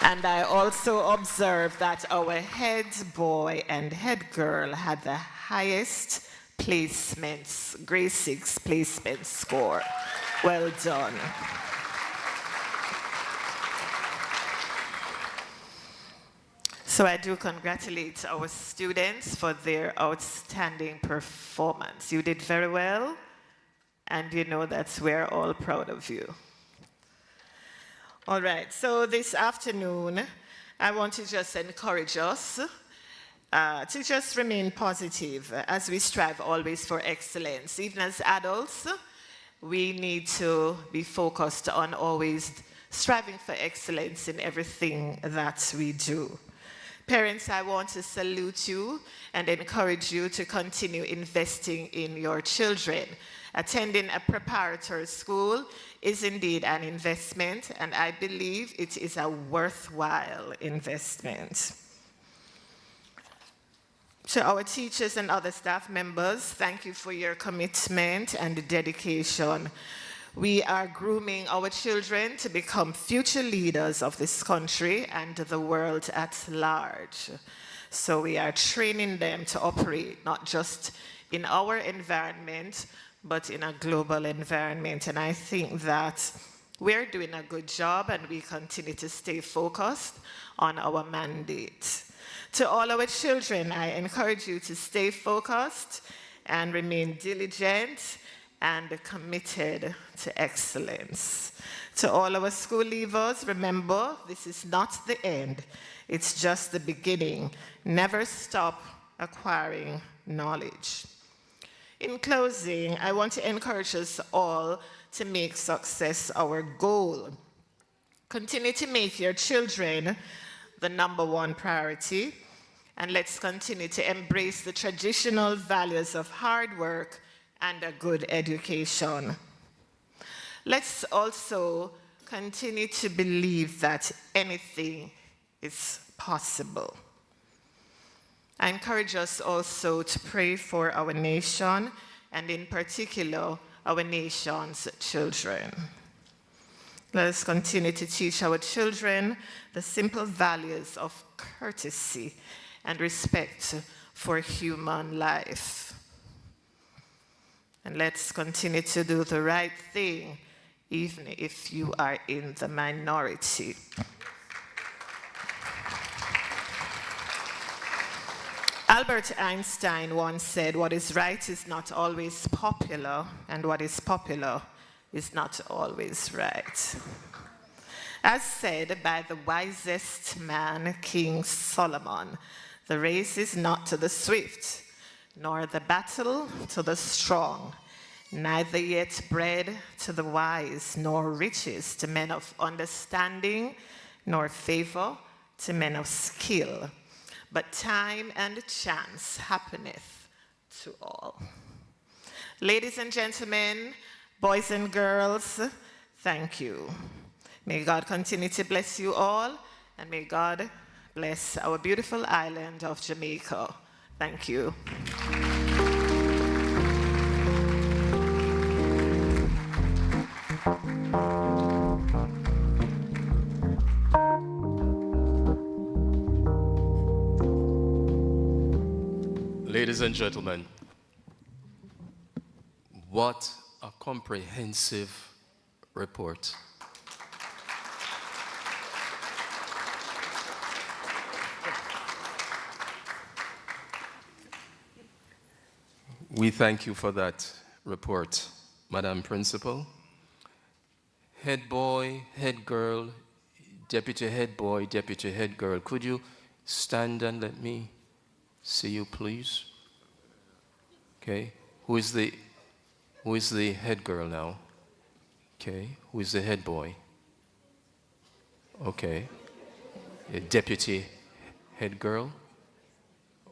And I also observed that our head boy and head girl had the highest placements, grade 6 placement score. Well done. So I do congratulate our students for their outstanding performance. You did very well, and you know that we're all proud of you. All right, so this afternoon, I want to just encourage us to just remain positive as we strive always for excellence. Even as adults, we need to be focused on always striving for excellence in everything that we do. Parents, I want to salute you and encourage you to continue investing in your children. Attending a preparatory school is indeed an investment, and I believe it is a worthwhile investment. To our teachers and other staff members, thank you for your commitment and dedication. We are grooming our children to become future leaders of this country and the world at large. So we are training them to operate not just in our environment, but in a global environment. And I think that we're doing a good job, and we continue to stay focused on our mandate. To all our children, I encourage you to stay focused and remain diligent and committed to excellence. To all our school leavers, remember, this is not the end. It's just the beginning. Never stop acquiring knowledge. In closing, I want to encourage us all to make success our goal. Continue to make your children the #1 priority, and let's continue to embrace the traditional values of hard work and a good education. Let's also continue to believe that anything is possible. I encourage us also to pray for our nation, and in particular, our nation's children. Let us continue to teach our children the simple values of courtesy and respect for human life. And let's continue to do the right thing, even if you are in the minority. Albert Einstein once said, "What is right is not always popular, and what is popular is not always right." As said by the wisest man, King Solomon, the race is not to the swift, nor the battle to the strong, neither yet bread to the wise, nor riches to men of understanding, nor favor to men of skill. But time and chance happeneth to all. Ladies and gentlemen, boys and girls, thank you. May God continue to bless you all, and may God bless our beautiful island of Jamaica. Thank you. Ladies and gentlemen, what a comprehensive report. We thank you for that report, Madam Principal. Head boy, head girl, deputy head boy, deputy head girl, could you stand and let me see you, please? Okay. Who is the head girl now? Okay. Who is the head boy? Okay. A deputy head girl?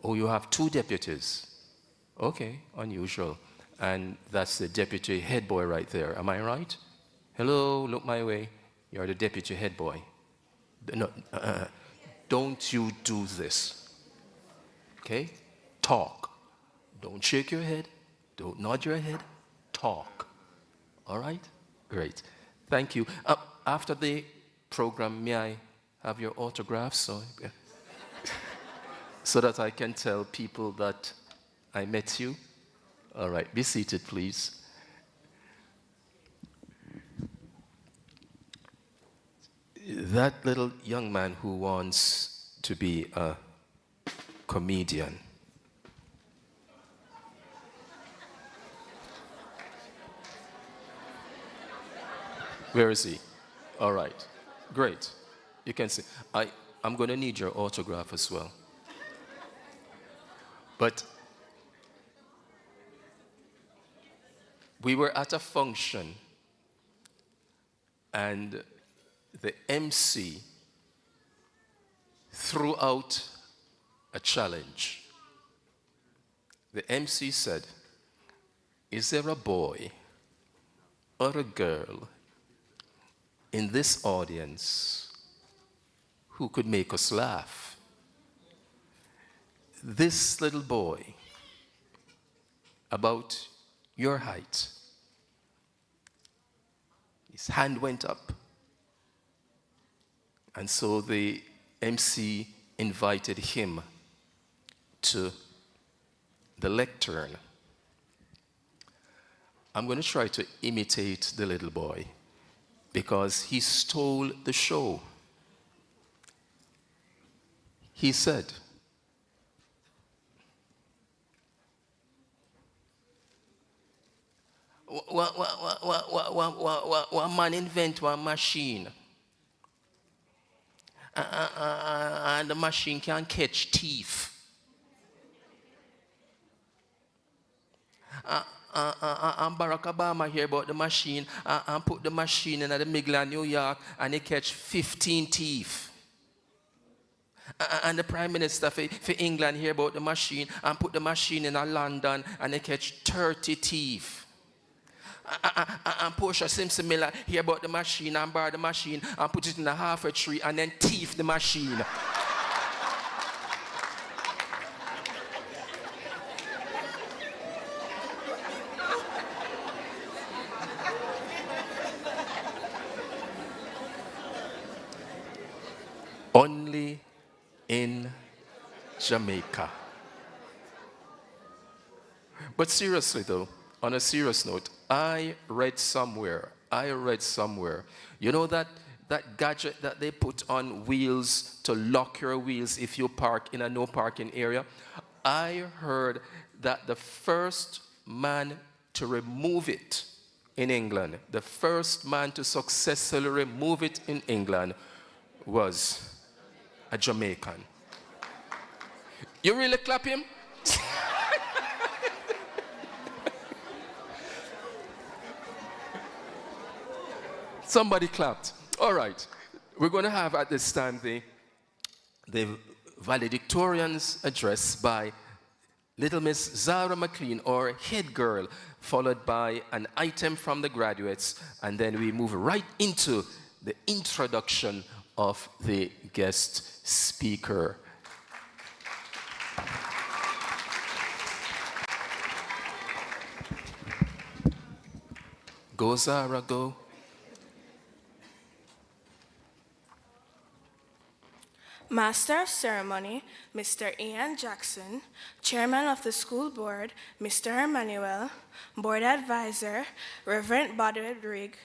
Oh, you have 2 deputies. Okay, unusual. And that's the deputy head boy right there. Am I right? Hello, look my way. You're the deputy head boy. No, don't you do this. Okay? Talk. Don't shake your head. Don't nod your head. Talk. All right? Great. Thank you. After the program, may I have your autographs so that I can tell people that I met you? All right. Be seated, please. That little young man who wants to be a comedian. Where is he? All right. Great. You can see. I'm going to need your autograph as well. But we were at a function, and the MC threw out a challenge. The MC said, "Is there a boy or a girl in this audience who could make us laugh?" This little boy, about your height, his hand went up. And so the MC invited him to the lectern. I'm going to try to imitate the little boy because he stole the show. He said, One man invent one machine. And the machine can catch thief. And Barack Obama hear about the machine and put the machine in the middle of New York and he catch 15 thief. And the Prime Minister for England hear about the machine and put the machine in London and they catch 30 thief. And Portia Simpson Miller hear about the machine and borrow the machine and put it in a half a tree and then thief the machine. Only in Jamaica. But seriously though, on a serious note, I read somewhere, you know that gadget that they put on wheels to lock your wheels if you park in a no parking area? I heard that the first man to remove it in England, the first man to successfully remove it in England was a Jamaican. You really clap him? Somebody clapped. All right. We're going to have at this time the valedictorian's address by Little Miss Zara McLean, or Head Girl, followed by an item from the graduates, and then we move right into the introduction of the guest speaker. Go, Zara, go. Master of Ceremony, Mr. Ian Jackson, Chairman of the School Board, Mr. Emmanuel, Board Advisor, Reverend Bodwell Rigg,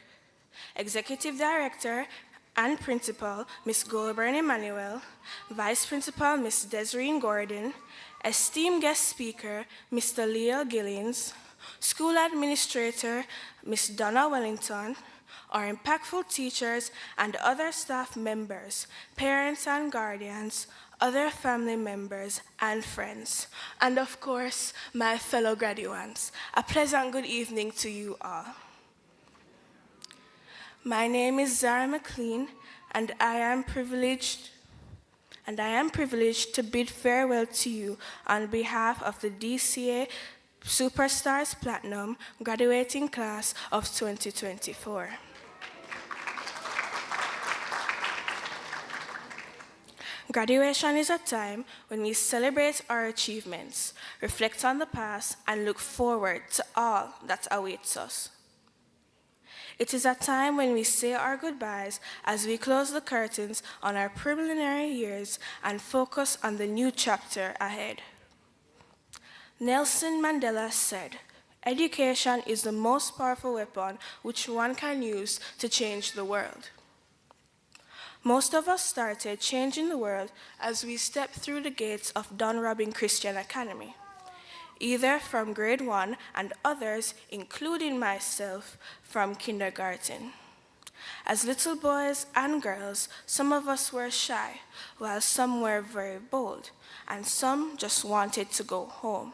Executive Director and Principal, Ms. Goldburn Emmanuel, Vice Principal, Ms. Desiree Gordon, esteemed guest speaker, Mr. Leo Gillings, School Administrator, Ms. Donna Wellington, our impactful teachers and other staff members, parents and guardians, other family members and friends, and of course, my fellow graduates. A pleasant good evening to you all. My name is Zara McLean, and I am privileged to bid farewell to you on behalf of the DCA Superstars Platinum graduating class of 2024. Graduation is a time when we celebrate our achievements, reflect on the past, and look forward to all that awaits us. It is a time when we say our goodbyes as we close the curtains on our preliminary years and focus on the new chapter ahead. Nelson Mandela said, "Education is the most powerful weapon which one can use to change the world." Most of us started changing the world as we stepped through the gates of Dunrobin Christian Academy, either from grade 1 and others, including myself, from kindergarten. As little boys and girls, some of us were shy, while some were very bold, and some just wanted to go home.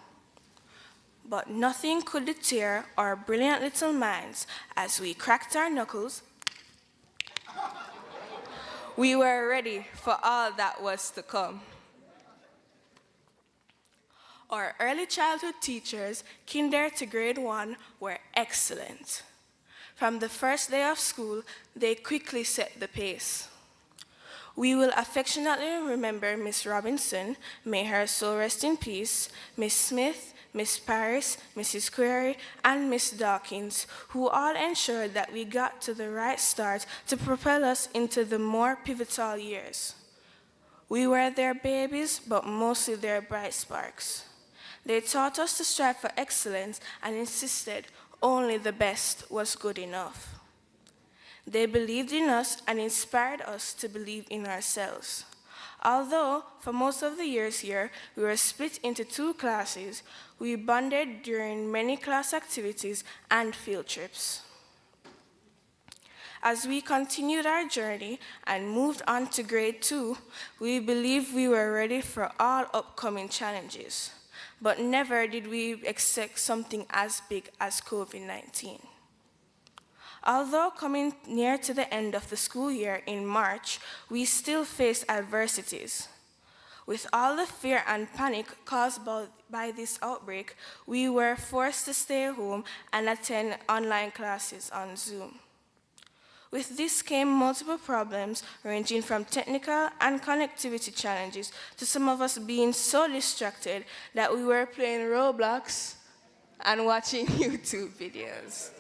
But nothing could deter our brilliant little minds as we cracked our knuckles. We were ready for all that was to come. Our early childhood teachers, kinder to grade 1, were excellent. From the first day of school, they quickly set the pace. We will affectionately remember Miss Robinson, may her soul rest in peace, Miss Smith, Miss Paris, Mrs. Query, and Miss Dawkins, who all ensured that we got to the right start to propel us into the more pivotal years. We were their babies, but mostly their bright sparks. They taught us to strive for excellence and insisted only the best was good enough. They believed in us and inspired us to believe in ourselves. Although, for most of the years here, we were split into 2 classes, we bonded during many class activities and field trips. As we continued our journey and moved on to grade 2, we believed we were ready for all upcoming challenges, but never did we expect something as big as COVID-19. Although coming near to the end of the school year in March, we still faced adversities. With all the fear and panic caused by this outbreak, we were forced to stay home and attend online classes on Zoom. With this came multiple problems, ranging from technical and connectivity challenges to some of us being so distracted that we were playing Roblox and watching YouTube videos.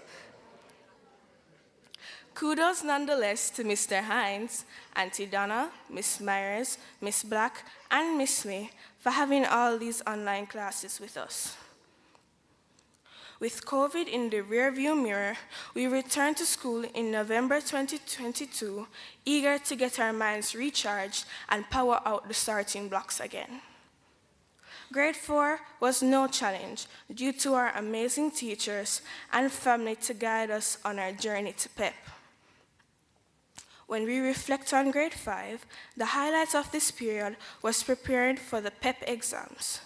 Kudos nonetheless to Mr. Hines, Auntie Donna, Miss Myers, Miss Black, and Miss May for having all these online classes with us. With COVID in the rearview mirror, we returned to school in November 2022, eager to get our minds recharged and power out the starting blocks again. Grade 4 was no challenge due to our amazing teachers and family to guide us on our journey to PEP. When we reflect on grade 5, the highlight of this period was preparing for the PEP exams.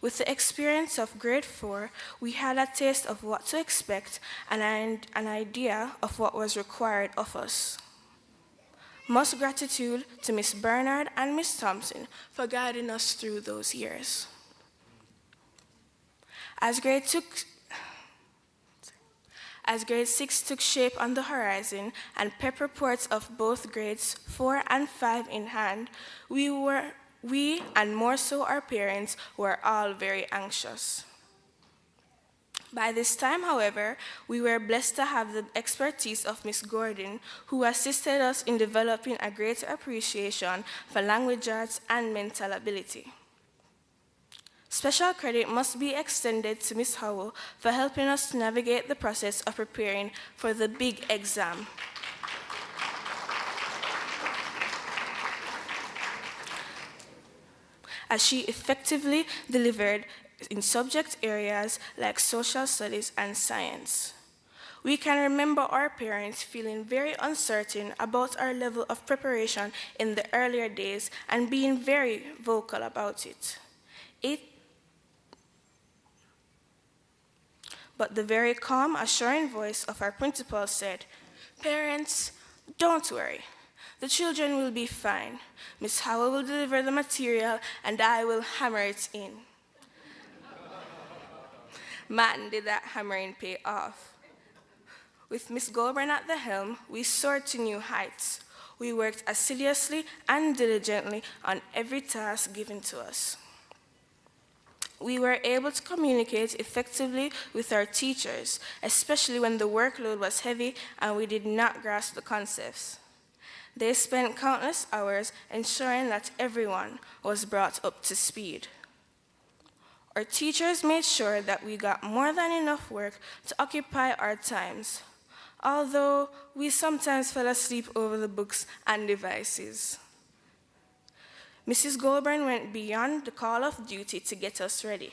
With the experience of grade 4, we had a taste of what to expect and an idea of what was required of us. Much gratitude to Miss Bernard and Miss Thompson for guiding us through those years. As grade 6 took shape on the horizon and PEP reports of both grades 4 and 5 in hand, we, and more so our parents, were all very anxious. By this time, however, we were blessed to have the expertise of Miss Gordon, who assisted us in developing a greater appreciation for language arts and mental ability. Special credit must be extended to Miss Howell for helping us to navigate the process of preparing for the big exam. As she effectively delivered in subject areas like social studies and science. We can remember our parents feeling very uncertain about our level of preparation in the earlier days and being very vocal about it. But the very calm, assuring voice of our principal said, "Parents, don't worry. The children will be fine. Miss Howell will deliver the material and I will hammer it in." Man, did that hammering pay off. With Miss Goldburn at the helm, we soared to new heights. We worked assiduously and diligently on every task given to us. We were able to communicate effectively with our teachers, especially when the workload was heavy and we did not grasp the concepts. They spent countless hours ensuring that everyone was brought up to speed. Our teachers made sure that we got more than enough work to occupy our times, although we sometimes fell asleep over the books and devices. Mrs. Goldburn went beyond the call of duty to get us ready.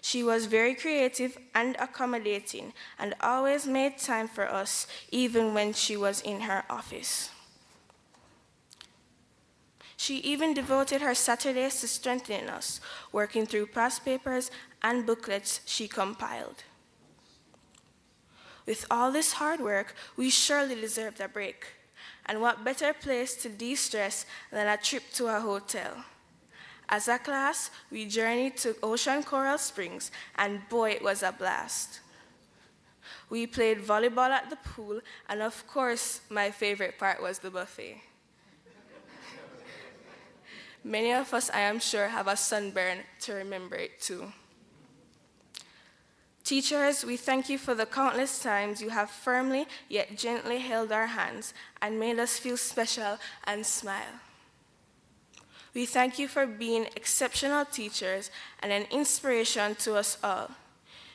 She was very creative and accommodating and always made time for us, even when she was in her office. She even devoted her Saturdays to strengthening us, working through past papers and booklets she compiled. With all this hard work, we surely deserved a break. And what better place to de-stress than a trip to a hotel? As a class, we journeyed to Ocean Coral Springs, and boy, it was a blast. We played volleyball at the pool, and of course, my favorite part was the buffet. Many of us, I am sure, have a sunburn to remember it too. Teachers, we thank you for the countless times you have firmly yet gently held our hands and made us feel special and smile. We thank you for being exceptional teachers and an inspiration to us all.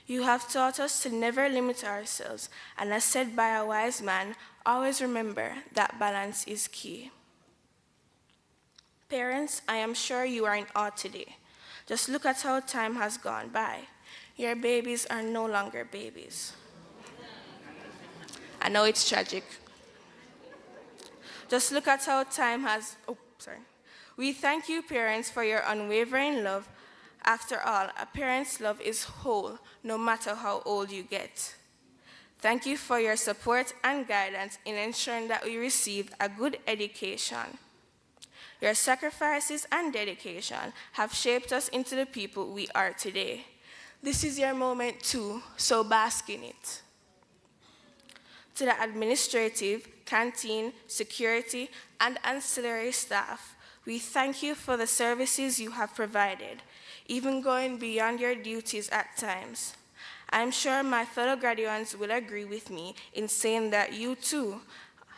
You have taught us to never limit ourselves, and as said by a wise man, always remember that balance is key. Parents, I am sure you are in awe today. Just look at how time has gone by. Your babies are no longer babies. I know it's tragic. Just look at how time has, We thank you, parents, for your unwavering love. After all, a parent's love is whole, no matter how old you get. Thank you for your support and guidance in ensuring that we received a good education. Your sacrifices and dedication have shaped us into the people we are today. This is your moment too, so bask in it. To the administrative, canteen, security, and ancillary staff, we thank you for the services you have provided, even going beyond your duties at times. I'm sure my fellow graduates will agree with me in saying that you too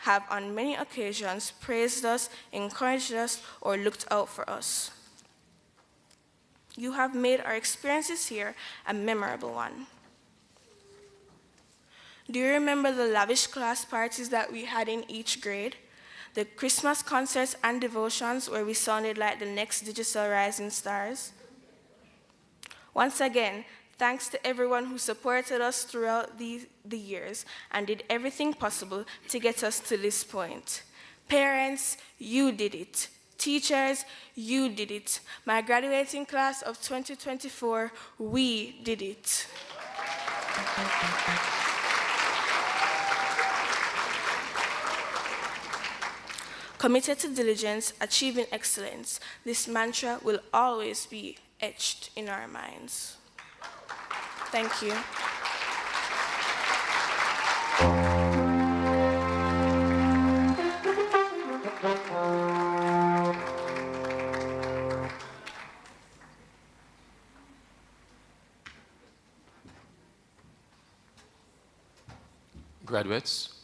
have on many occasions praised us, encouraged us, or looked out for us. You have made our experiences here a memorable one. Do you remember the lavish class parties that we had in each grade? The Christmas concerts and devotions where we sounded like the next digital rising stars? Once again, thanks to everyone who supported us throughout the years and did everything possible to get us to this point. Parents, you did it. Teachers, you did it. My graduating class of 2024, we did it. Committed to diligence, achieving excellence, this mantra will always be etched in our minds. Thank you. Graduates,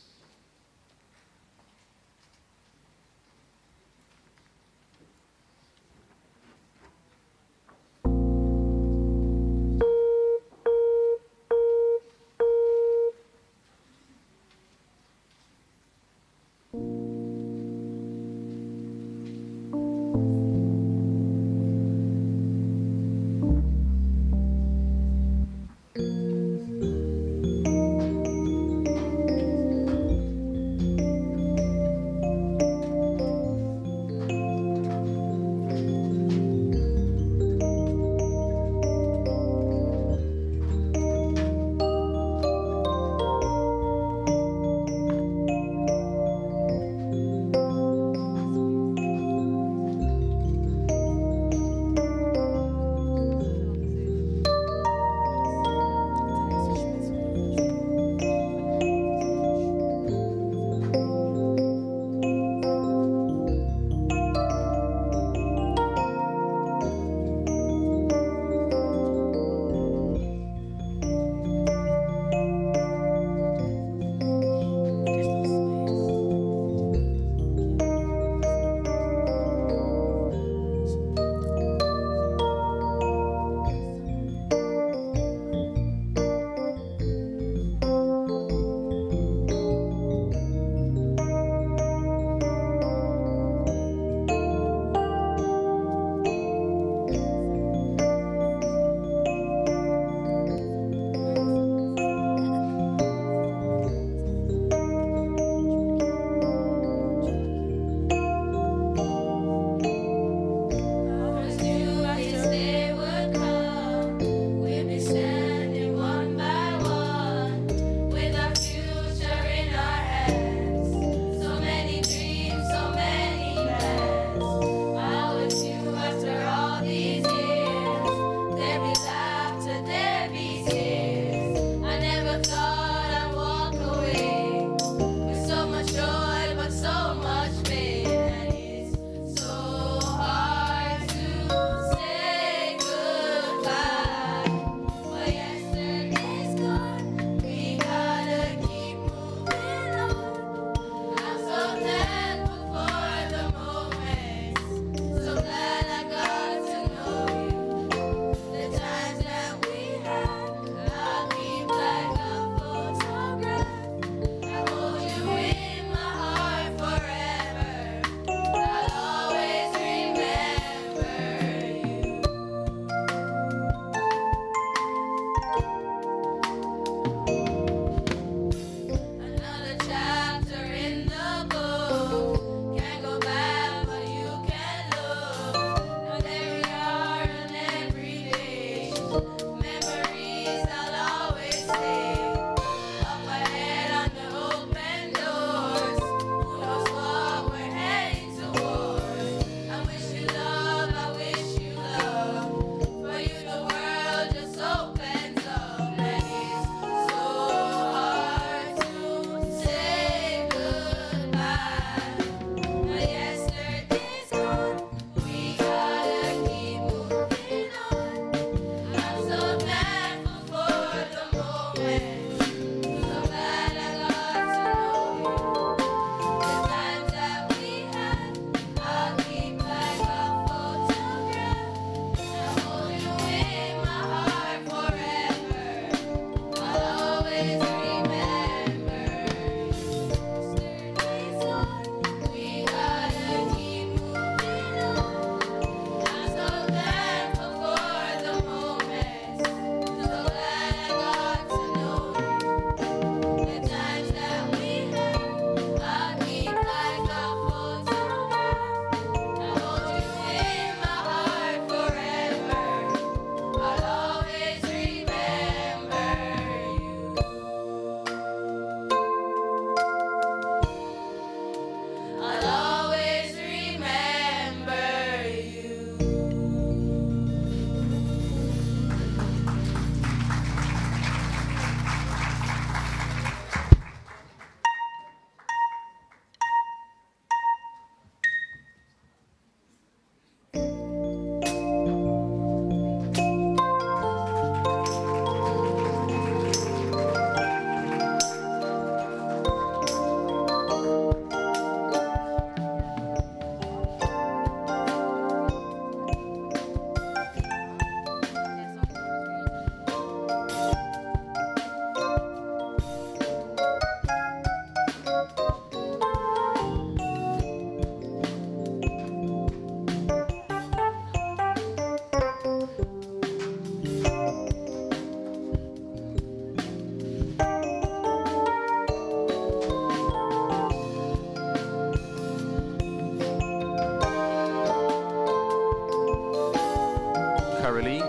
momentarily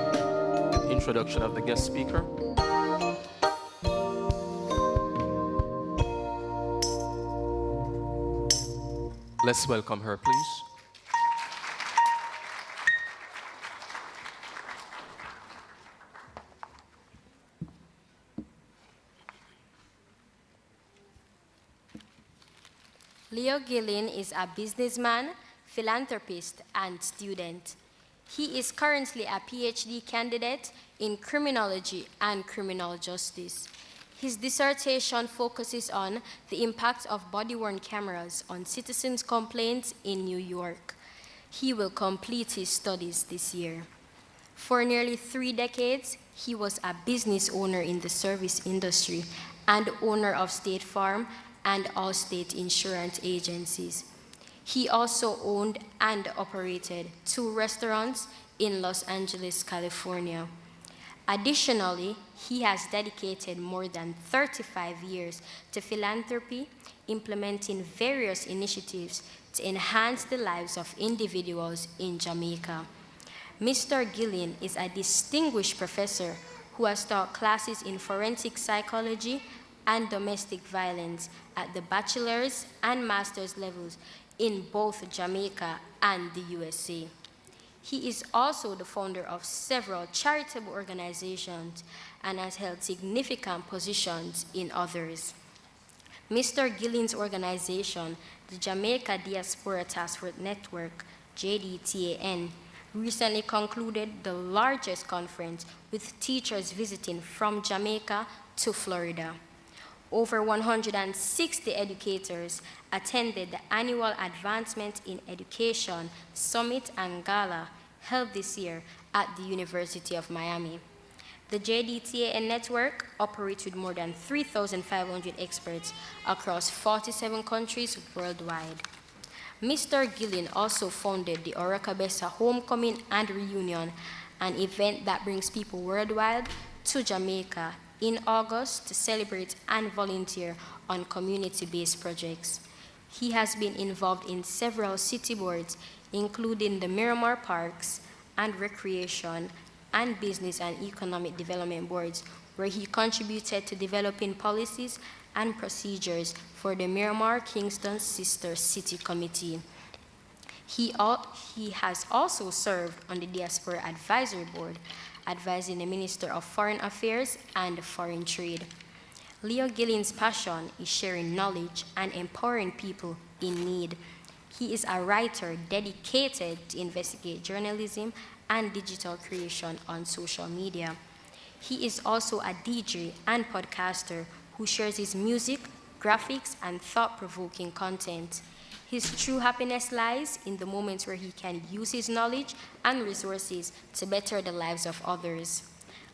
with introduction of the guest speaker. Let's welcome her, please. Leo Gillen is a businessman, philanthropist, and student. He is currently a PhD candidate in criminology and criminal justice. His dissertation focuses on the impact of body-worn cameras on citizens' complaints in New York. He will complete his studies this year. For nearly 3 decades, he was a business owner in the service industry and owner of State Farm and Allstate insurance agencies. He also owned and operated 2 restaurants in Los Angeles, California. Additionally, he has dedicated more than 35 years to philanthropy, implementing various initiatives to enhance the lives of individuals in Jamaica. Mr. Gillen is a distinguished professor who has taught classes in forensic psychology and domestic violence at the bachelor's and master's levels in both Jamaica and the USA. He is also the founder of several charitable organizations and has held significant positions in others. Mr. Gillen's organization, the Jamaica Diaspora Task Force Network, JDTAN, recently concluded the largest conference with teachers visiting from Jamaica to Florida. Over 160 educators attended the annual Advancement in Education Summit and Gala held this year at the University of Miami. The JDTAN network operates with more than 3,500 experts across 47 countries worldwide. Mr. Gillen also founded the Oracabessa Homecoming and Reunion, an event that brings people worldwide to Jamaica in August to celebrate and volunteer on community-based projects. He has been involved in several city boards, including the Miramar Parks and Recreation and Business and Economic Development boards, where he contributed to developing policies and procedures for the Miramar Kingston Sister City Committee. He has also served on the Diaspora Advisory Board, advising the Minister of Foreign Affairs and Foreign Trade. Leo Gillen's passion is sharing knowledge and empowering people in need. He is a writer dedicated to investigate journalism and digital creation on social media. He is also a DJ and podcaster who shares his music, graphics, and thought-provoking content. His true happiness lies in the moments where he can use his knowledge and resources to better the lives of others.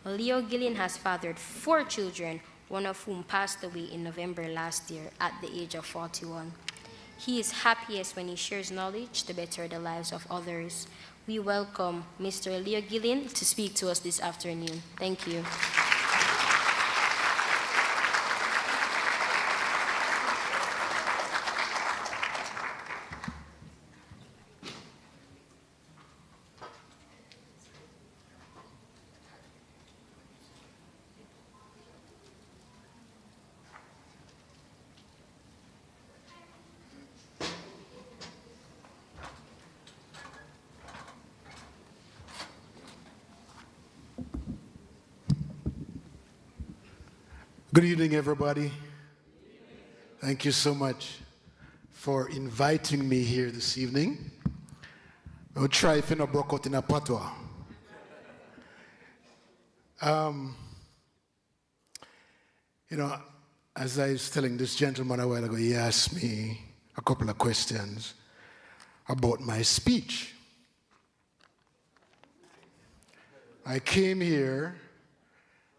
Leo Gillen has fathered 4 children, one of whom passed away in November last year at the age of 41. He is happiest when he shares knowledge to better the lives of others. We welcome Mr. Leo Gillen to speak to us this afternoon. Thank you. Good evening, everybody. Thank you so much for inviting me here this evening. I'll try if you know broke out in a patois. As I was telling this gentleman a while ago, he asked me a couple of questions about my speech. I came here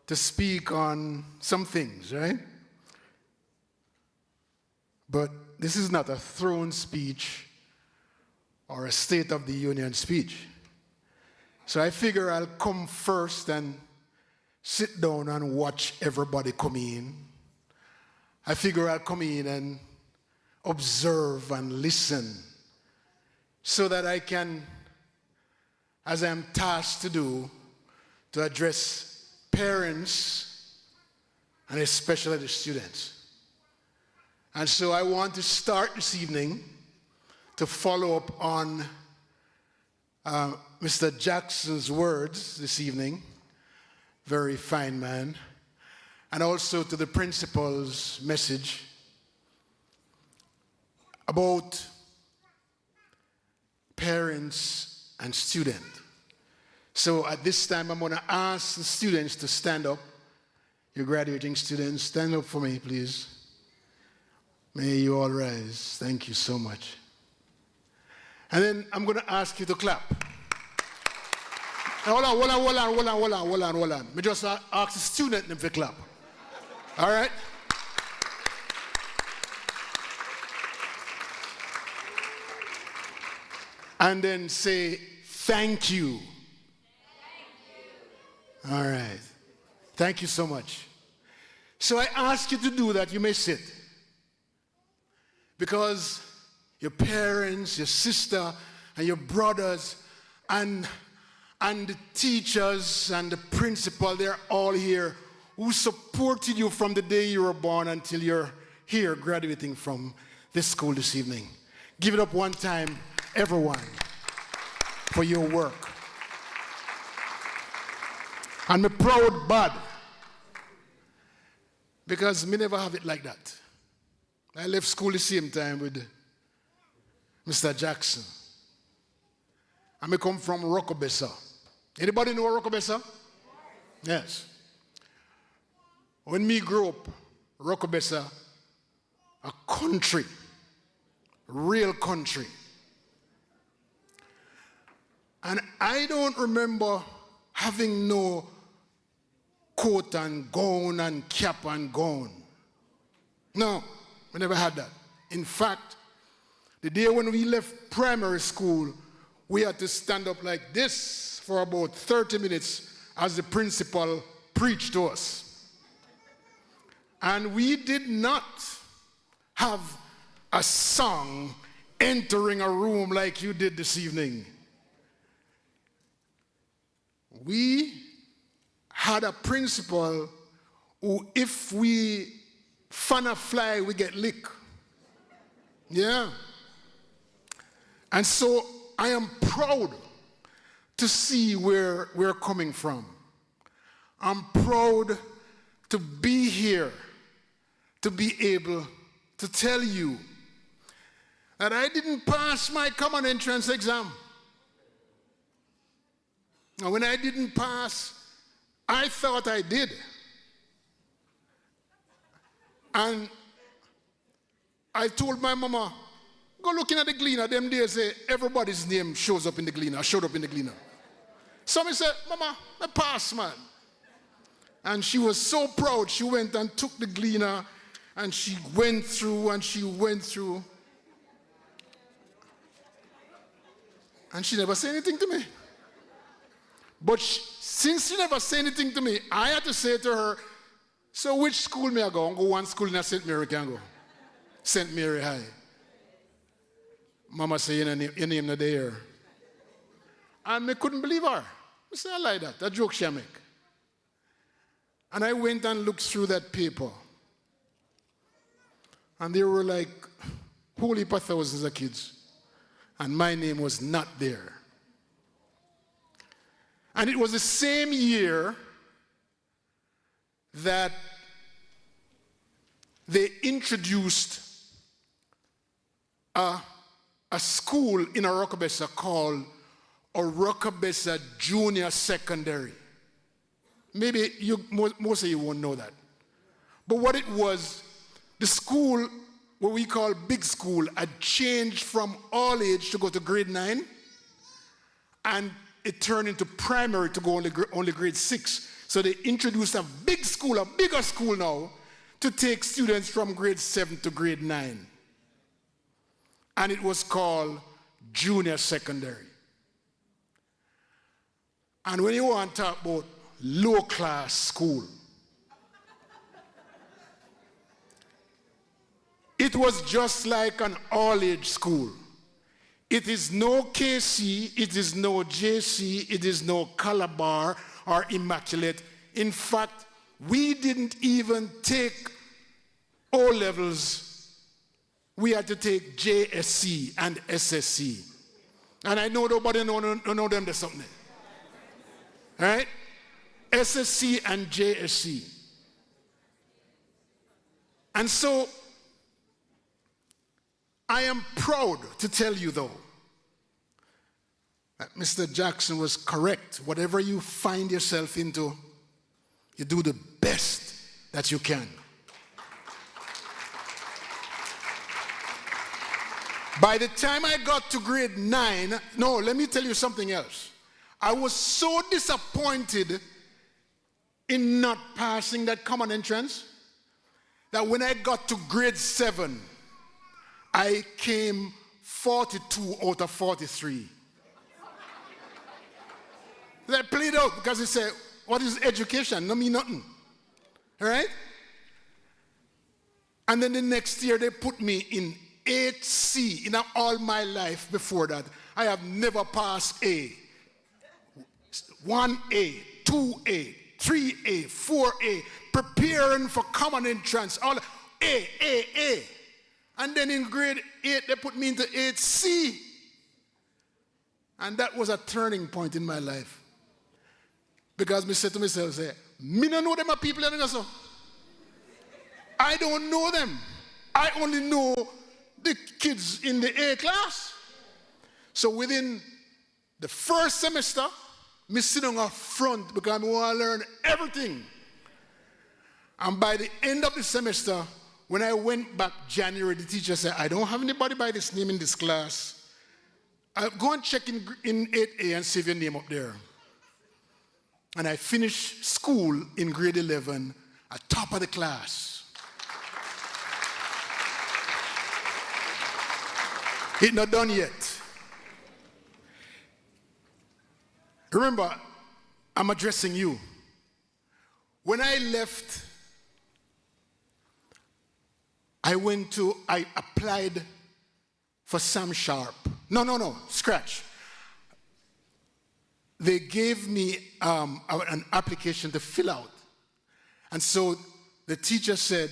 to speak on some things, right? But this is not a throne speech or a State of the Union speech. So I figure I'll come first and sit down and watch everybody come in. I figure I'll come in and observe and listen so that I can, as I am tasked to do, to address parents and especially the students. And so I want to start this evening to follow up on Mr. Jackson's words this evening, very fine man, and also to the principal's message about parents and students. So at this time, I'm going to ask the students to stand up. Your graduating students, stand up for me, please. May you all rise. Thank you so much. And then I'm going to ask you to clap. Now, hold on. Me just ask the student them to clap. All right? And then say, thank you. All right. Thank you so much. So I ask you to do that. You may sit. Because your parents, your sister, and your brothers, and the teachers, and the principal, they're all here who supported you from the day you were born until you're here graduating from this school this evening. Give it up one time, everyone, for your work. And me proud bad, because me never have it like that. I left school the same time with Mr. Jackson. And I come from Rockobessa. Anybody know Rockobessa? Yes. When me grew up, Rockobessa, a country, real country. And I don't remember having no coat and gown and cap and gown. No, we never had that. In fact, the day when we left primary school, we had to stand up like this for about 30 minutes as the principal preached to us. And we did not have a song entering a room like you did this evening. We had a principal who, if we fan a fly, we get lick. Yeah. And so I am proud to see where we're coming from. I'm proud to be here, to be able to tell you that I didn't pass my common entrance exam. And when I didn't pass, I thought I did. And I told my mama, go looking at the Gleaner. Them days, everybody's name shows up in the Gleaner, showed up in the Gleaner. Somebody said, Mama, I passed, man. And she was so proud. She went and took the Gleaner, and she went through, and she went through. And she never said anything to me. But since she never said anything to me, I had to say to her, so which school may I go? I'll go one school in St. Mary can go. St. Mary High. Mama said, your name not there. And I couldn't believe her. I said, I like that. That joke she make. And I went and looked through that paper. And there were like whole heap of thousands of kids. And my name was not there. And it was the same year that they introduced a school in Rockobessa called Rockobessa Junior Secondary. Maybe most of you won't know that. But what it was, the school, what we call big school, had changed from all age to go to grade 9. And it turned into primary to go only grade 6. So they introduced a big school, a bigger school now, to take students from grade 7 to grade 9. And it was called Junior Secondary. And when you want to talk about low-class school, it was just like an all-age school. It is no KC, it is no JC, it is no Calabar or immaculate. In fact, we didn't even take O levels. We had to take JSC and SSC. And I know nobody know them, there's something. All right? SSC and JSC. And so, I am proud to tell you, though, that Mr. Jackson was correct. Whatever you find yourself into, you do the best that you can. By the time I got to grade 9, no, let me tell you something else. I was so disappointed in not passing that common entrance that when I got to grade 7, I came 42 out of 43. I played out because he said, what is education? No mean nothing. All right? And then the next year they put me in 8C. In all my life before that, I have never passed A. 1A, 2A, 3A, 4A, preparing for common entrance. All A. And then in grade 8, they put me into 8C. And that was a turning point in my life. Because I said to myself, me don't know them are people, so I don't know them. I only know the kids in the A class. So within the first semester, me sit on up front because I want to learn everything. And by the end of the semester, when I went back January, the teacher said, I don't have anybody by this name in this class. I'll go and check in 8A and see if your name up there. And I finished school in grade 11 at top of the class. It's not done yet. Remember, I'm addressing you. When I left, I applied for Sam Sharp. No, scratch. They gave me an application to fill out. And so the teacher said,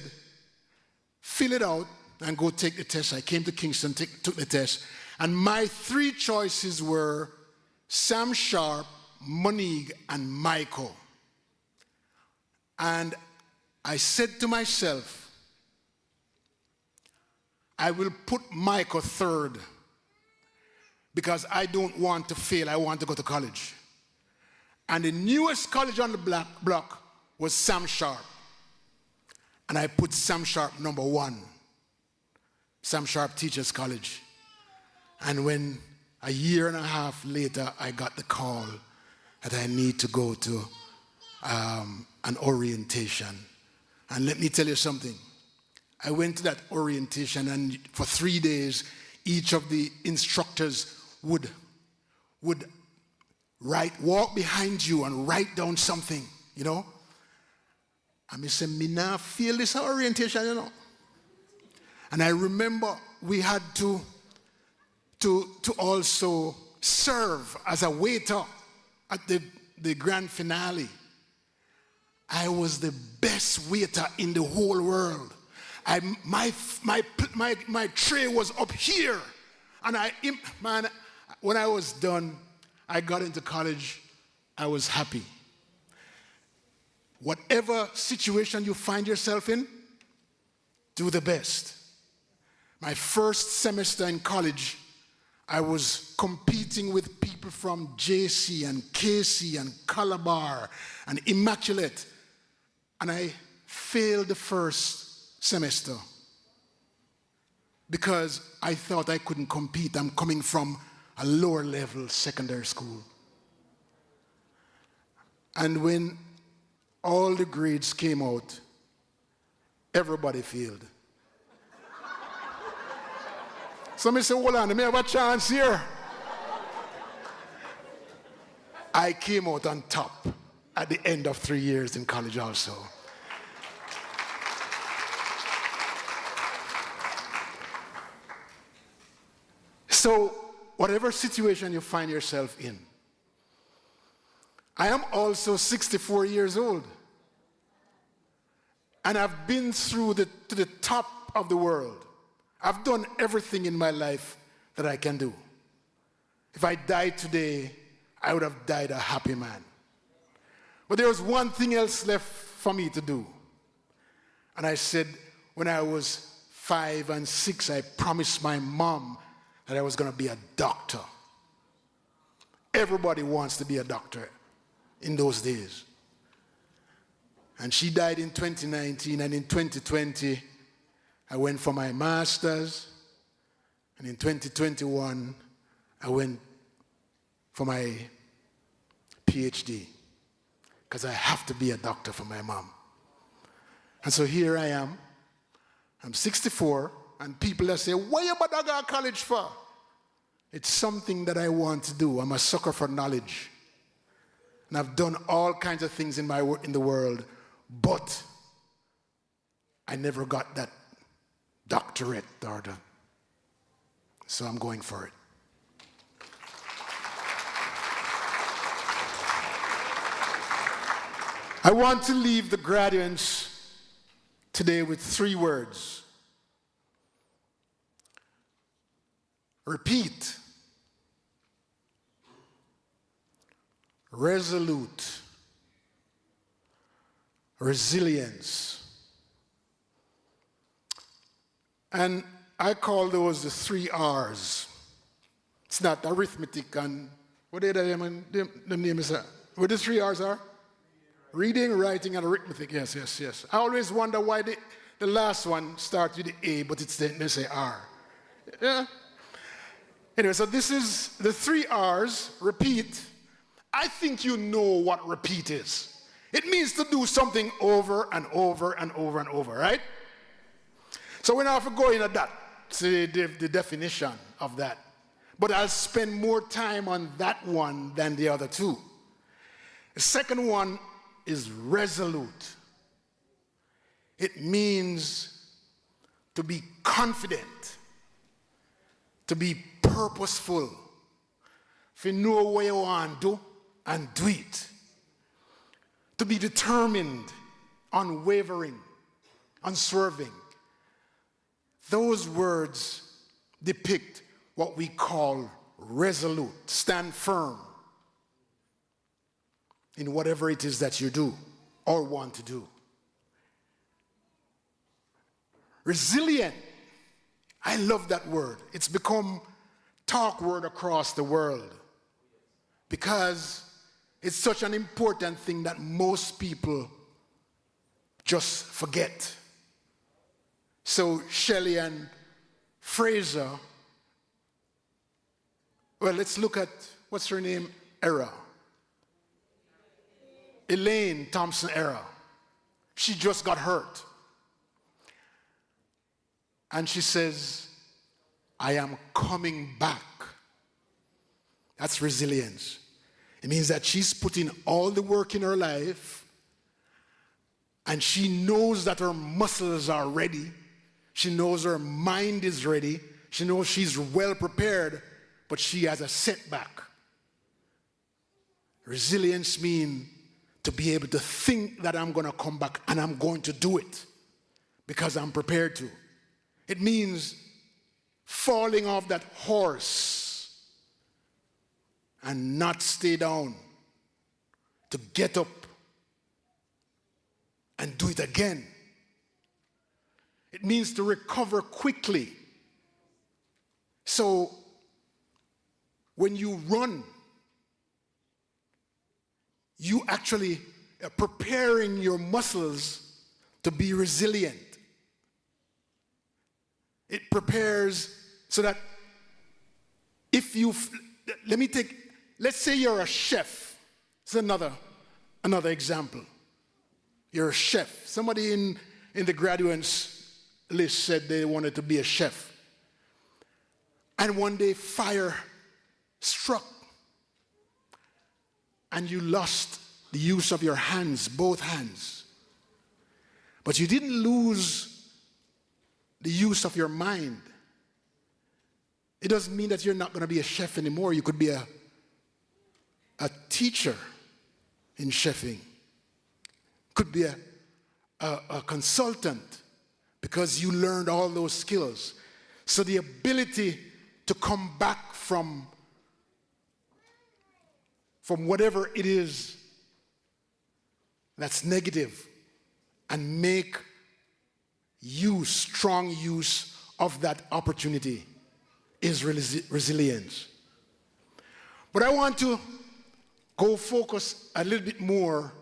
fill it out and go take the test. I came to Kingston, took the test. And my 3 choices were Sam Sharp, Monique, and Michael. And I said to myself, I will put Michael third because I don't want to fail. I want to go to college. And the newest college on the block was Sam Sharp. And I put Sam Sharp number 1, Sam Sharp Teachers College. And when a year and a half later, I got the call that I need to go to an orientation. And let me tell you something. I went to that orientation, and for 3 days, each of the instructors would walk behind you and write down something, you know. And I said, me now feel this orientation, you know. And I remember we had to also serve as a waiter at the grand finale. I was the best waiter in the whole world. My tray was up here. And when I was done, I got into college, I was happy. Whatever situation you find yourself in, do the best. My first semester in college, I was competing with people from JC and KC and Calabar and Immaculate. And I failed the first semester because I thought I couldn't compete. I'm coming from a lower level secondary school. And when all the grades came out, everybody failed. Somebody said, hold on, let me have a chance here. I came out on top at the end of 3 years in college also. So, whatever situation you find yourself in, I am also 64 years old. And I've been through to the top of the world. I've done everything in my life that I can do. If I died today, I would have died a happy man. But there was one thing else left for me to do. And I said, when I was 5 and 6, I promised my mom that I was going to be a doctor. Everybody wants to be a doctor in those days. And she died in 2019, and in 2020, I went for my master's, and in 2021, I went for my PhD, because I have to be a doctor for my mom. And so here I am. I'm 64, and people that say, "Why you bother go to college for?" It's something that I want to do. I'm a sucker for knowledge. And I've done all kinds of things in the world, but I never got that doctorate so I'm going for it. I want to leave the graduates today with 3 words. Repeat. Resolute. Resilience. And I call those the 3 R's. It's not arithmetic and what are the name is that? What the 3 R's are? Reading, writing, and arithmetic. Yes. I always wonder why the last one starts with the A, but they say R. Yeah. Anyway, so this is the 3 R's. Repeat. I think you know what repeat is. It means to do something over and over and over and over, right? So we're not going into that, see the definition of that. But I'll spend more time on that one than the other 2. The second one is resolute. It means to be confident, to be purposeful, if you know what you want to do, and do it. To be determined, unwavering, unswerving. Those words depict what we call resolute. Stand firm in whatever it is that you do or want to do. Resilient. I love that word. It's become talk word across the world because it's such an important thing that most people just forget. So Shelley and Fraser, well, let's look at, what's her name? Elaine Thompson Era. She just got hurt. And she says, I am coming back. That's resilience. It means that she's putting all the work in her life and she knows that her muscles are ready. She knows her mind is ready. She knows she's well prepared, but she has a setback. Resilience means to be able to think that I'm going to come back and I'm going to do it because I'm prepared to. It means falling off that horse and not stay down, to get up and do it again. It means to recover quickly. So when you run, you actually are preparing your muscles to be resilient. It prepares so that if you, let's say you're a chef. It's another example. You're a chef. Somebody in the graduates list said they wanted to be a chef. And one day fire struck and you lost the use of your hands, both hands. But you didn't lose the use of your mind. It doesn't mean that you're not going to be a chef anymore. You could be a teacher. in chefing. Could be a consultant because you learned all those skills. So the ability to come back from whatever it is that's negative and make strong use of that opportunity is resilience. But I want to go focus a little bit more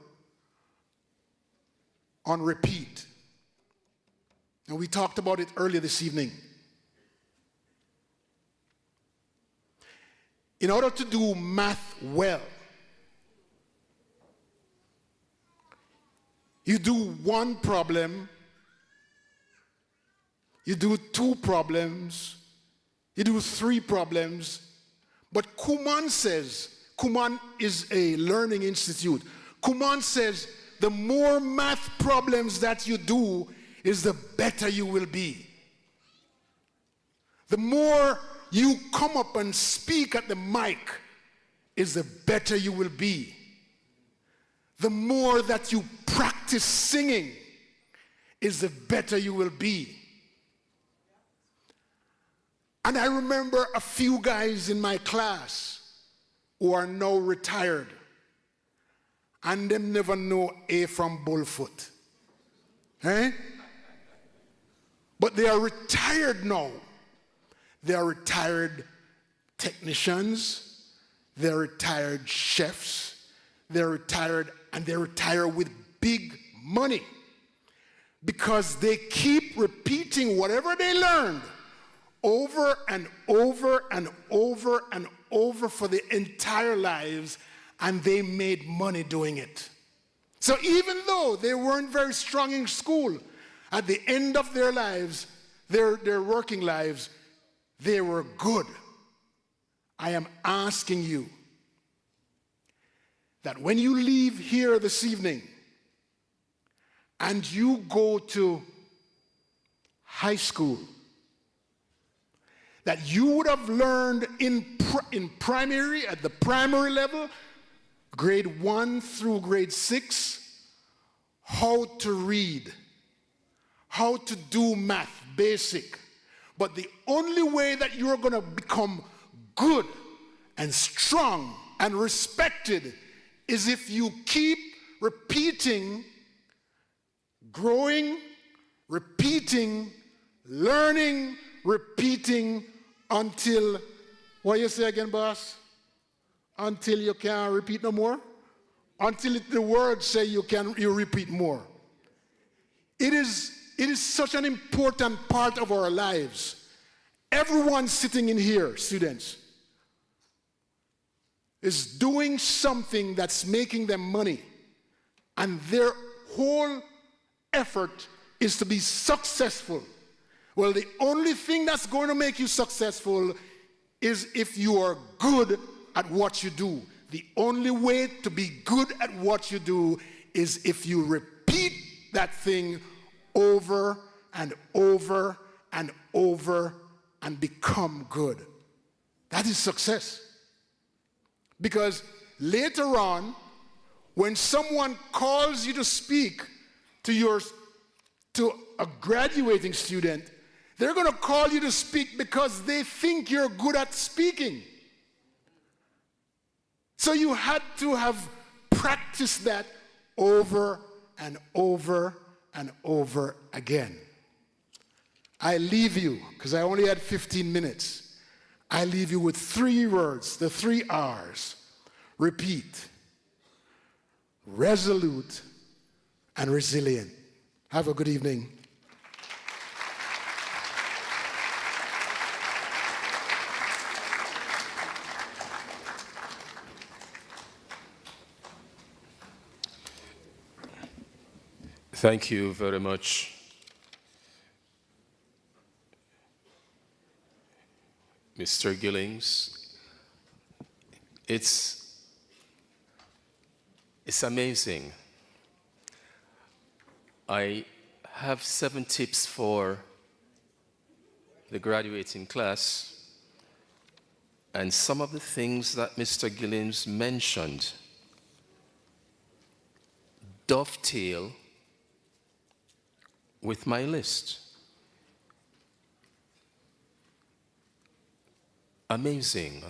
on repeat. And we talked about it earlier this evening. In order to do math well, you do one problem, you do two problems, you do three problems, but Kuman is a learning institute. Kuman says the more math problems that you do is the better you will be. The more you come up and speak at the mic is the better you will be. The more that you practice singing is the better you will be. And I remember a few guys in my class who are now retired, and them never know A from Bullfoot. Eh? But they are retired now. They are retired technicians, they're retired chefs, they're retired, and they retire with big money because they keep repeating whatever they learned over and over and over and over for their entire lives, and they made money doing it. So even though they weren't very strong in school, at the end of their lives, their working lives, they were good. I am asking you that when you leave here this evening and you go to high school, that you would have learned in primary, at the primary level, grade 1 through grade 6, how to read, how to do math, basic. But the only way that you're going to become good and strong and respected is if you keep repeating, growing, repeating, learning, repeating until, what you say again, boss? Until you can't repeat no more? Until the words say you repeat more. It is such an important part of our lives. Everyone sitting in here, students, is doing something that's making them money. And their whole effort is to be successful. Well, the only thing that's going to make you successful is if you are good at what you do. The only way to be good at what you do is if you repeat that thing over and over and over and become good. That is success. Because later on, when someone calls you to speak to a graduating student, they're going to call you to speak because they think you're good at speaking. So you had to have practiced that over and over and over again. I leave you, because I only had 15 minutes, I leave you with 3 words, the 3 R's. Repeat, resolute, and resilient. Have a good evening. Thank you very much, Mr. Gillings. It's amazing. I have 7 tips for the graduating class, and some of the things that Mr. Gillings mentioned dovetail with my list. Amazing.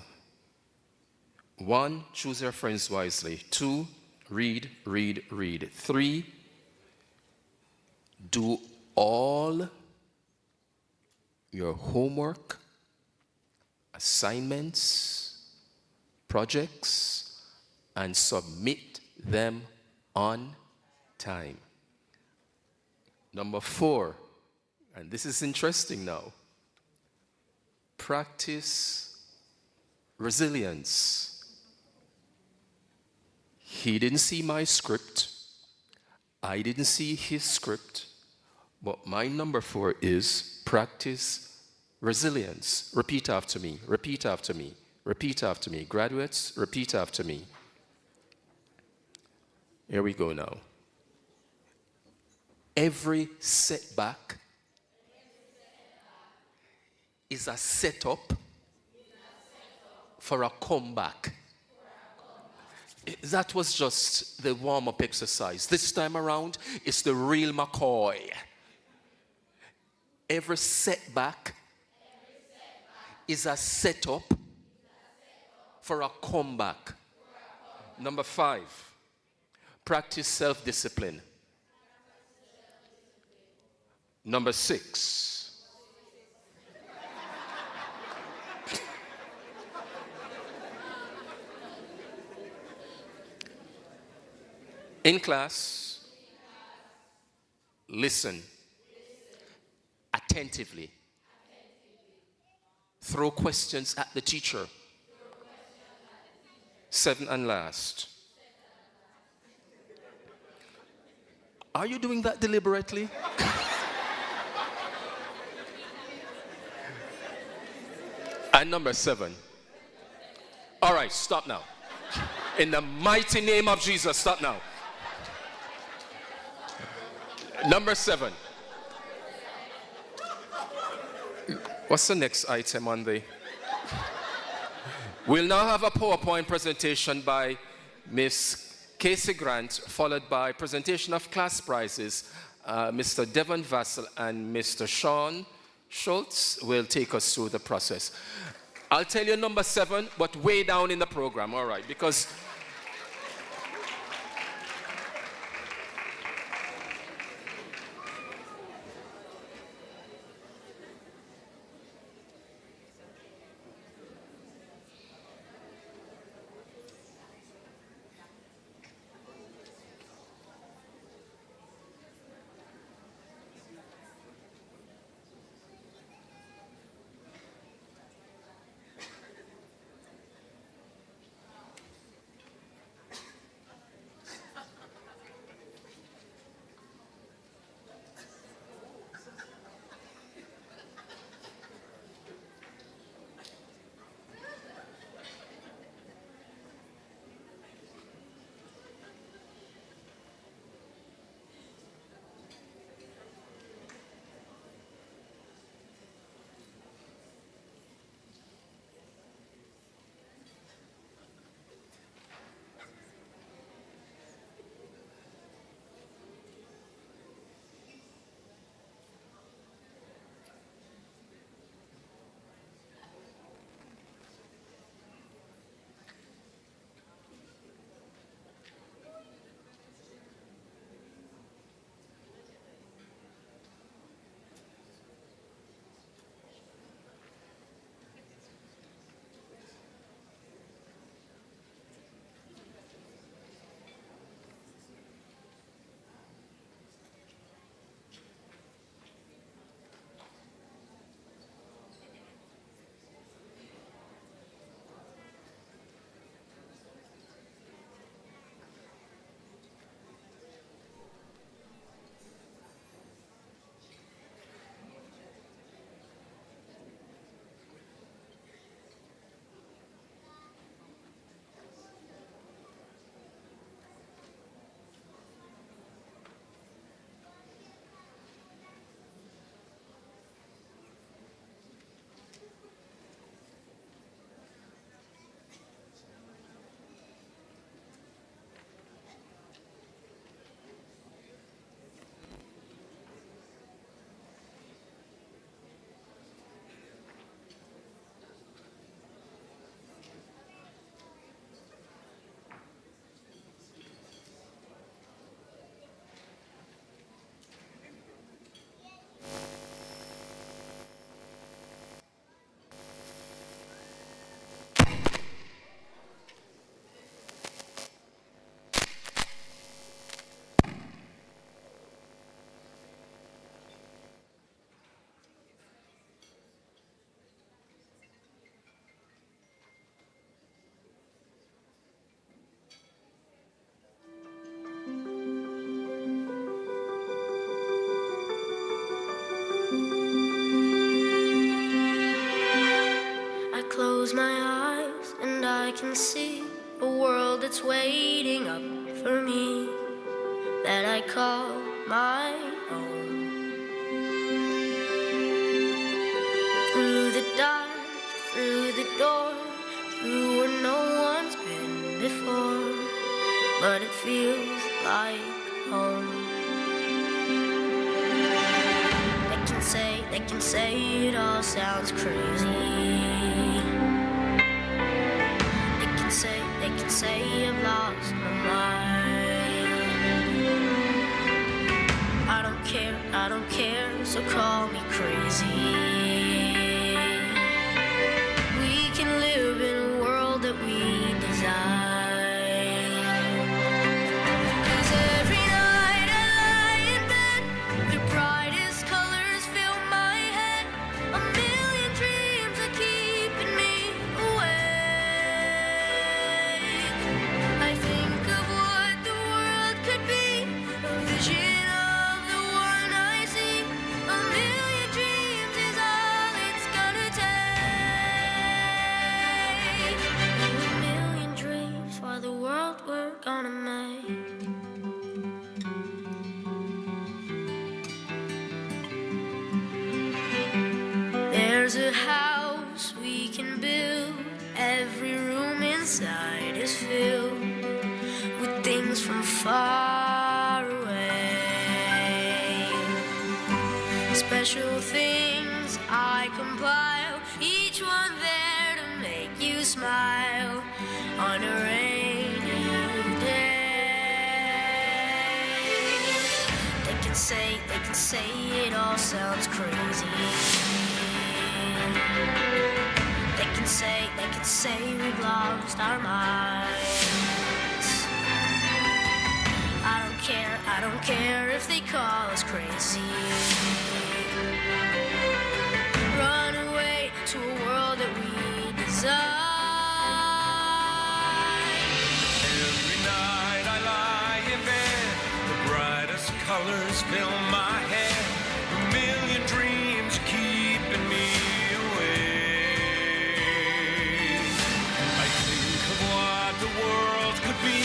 1, choose your friends wisely. 2, read, read, read. 3, do all your homework, assignments, projects, and submit them on time. Number 4, and this is interesting now, practice resilience. He didn't see my script. I didn't see his script. But my number 4 is practice resilience. Repeat after me. Repeat after me. Repeat after me. Graduates, repeat after me. Here we go now. Every setback is a setup for a comeback. That was just the warm-up exercise. This time around, it's the real McCoy. Every setback is a setup for a comeback. Number 5, practice self-discipline. Number 6, in class, listen attentively. Throw questions at the teacher. 7 and last. Are you doing that deliberately? And number 7. All right, stop now. In the mighty name of Jesus, stop now. Number 7. What's the next item on the... We'll now have a PowerPoint presentation by Miss Casey Grant, followed by presentation of class prizes. Mr. Devon Vassell and Mr. Sean Schultz will take us through the process. I'll tell you number 7, but way down in the program, all right, because... I can see a world that's waiting up for me, that I call my own. Through the dark, through the door, through where no one's been before, but it feels like home. They can say it all sounds crazy. They can say I've lost my mind. I don't care, so call me crazy. We can live in a world that we design. 'Cause every night I lie in bed, the brightest colors fill my head. A million dreams are keeping me awake. I think of what the world could be, a vision of the one I see. A million dreams is all it's gonna take. A million dreams for the world we're gonna make. There's a house we can build. Every room inside is filled with things from far away. Special things I compile, each one there to make you smile on a rainy day. They can say it all sounds crazy. They can say we've lost our minds. I don't care if they call us crazy. Run away to a world that we design. Every night I lie in bed, the brightest colors fill my head. A million dreams keeping me awake. I think of what the world could be,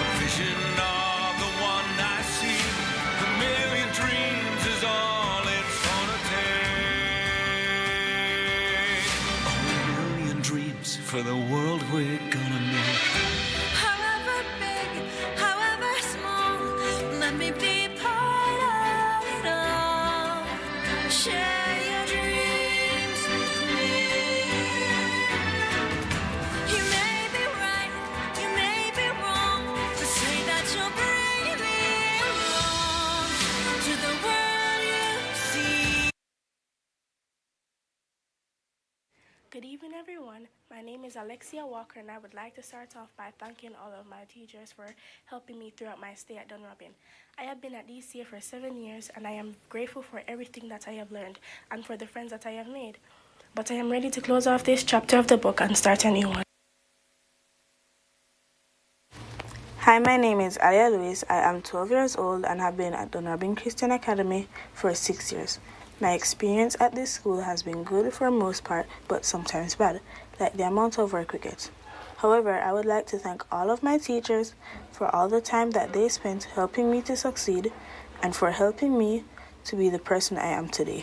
a vision of the one I see. A million dreams is all it's gonna take. A million dreams for the world we're gonna make. However big, however small, let me be part of it all. Share your dreams with me. You may be right, you may be wrong, but say that you'll bring me along to the world you see. Good evening, everyone. My name is Alexia Walker, and I would like to start off by thanking all of my teachers for helping me throughout my stay at Dunrobin. I have been at DCA for 7 years, and I am grateful for everything that I have learned and for the friends that I have made. But I am ready to close off this chapter of the book and start a new one. Hi, my name is Alia Lewis. I am 12 years old and have been at Dunrobin Christian Academy for 6 years. My experience at this school has been good for the most part, but sometimes bad, like the amount of work we get. However, I would like to thank all of my teachers for all the time that they spent helping me to succeed and for helping me to be the person I am today.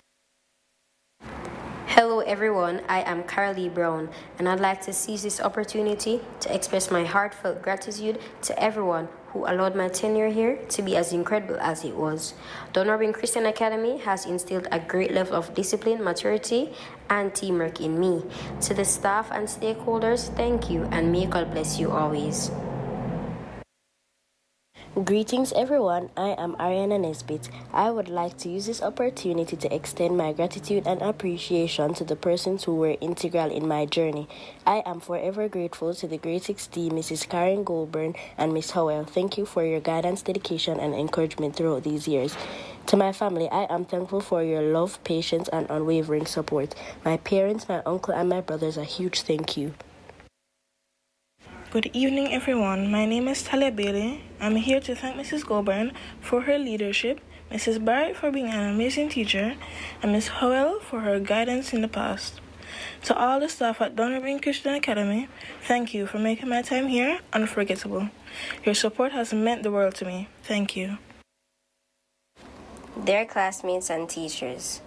Hello everyone, I am Carly Brown, and I'd like to seize this opportunity to express my heartfelt gratitude to everyone who allowed my tenure here to be as incredible as it was. Dunrobin Christian Academy has instilled a great level of discipline, maturity, and teamwork in me. To the staff and stakeholders, thank you, and may God bless you always. Greetings everyone, I am Ariana Nesbitt. I would like to use this opportunity to extend my gratitude and appreciation to the persons who were integral in my journey. I am forever grateful to the grade 6D, Mrs. Karen Goldburn and Miss Howell. Thank you for your guidance, dedication, and encouragement throughout these years. To my family, I am thankful for your love, patience, and unwavering support. My parents, my uncle, and my brothers, a huge thank you. Good evening, everyone. My name is Talia Bailey. I'm here to thank Mrs. Goburn for her leadership, Mrs. Barrett for being an amazing teacher, and Ms. Howell for her guidance in the past. To all the staff at Dunrobin Christian Academy, thank you for making my time here unforgettable. Your support has meant the world to me. Thank you. Dear classmates and teachers,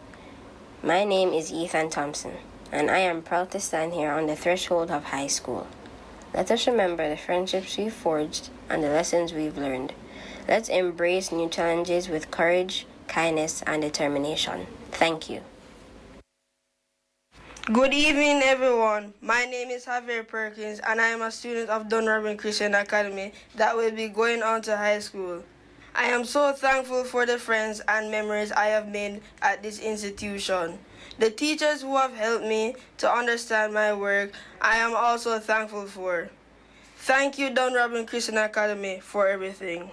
my name is Ethan Thompson, and I am proud to stand here on the threshold of high school. Let us remember the friendships we've forged and the lessons we've learned. Let's embrace new challenges with courage, kindness, and determination. Thank you. Good evening, everyone. My name is Javier Perkins, and I am a student of Dunrobin Christian Academy that will be going on to high school. I am so thankful for the friends and memories I have made at this institution. The teachers who have helped me to understand my work, I am also thankful for. Thank you, Dunrobin Christian Academy, for everything.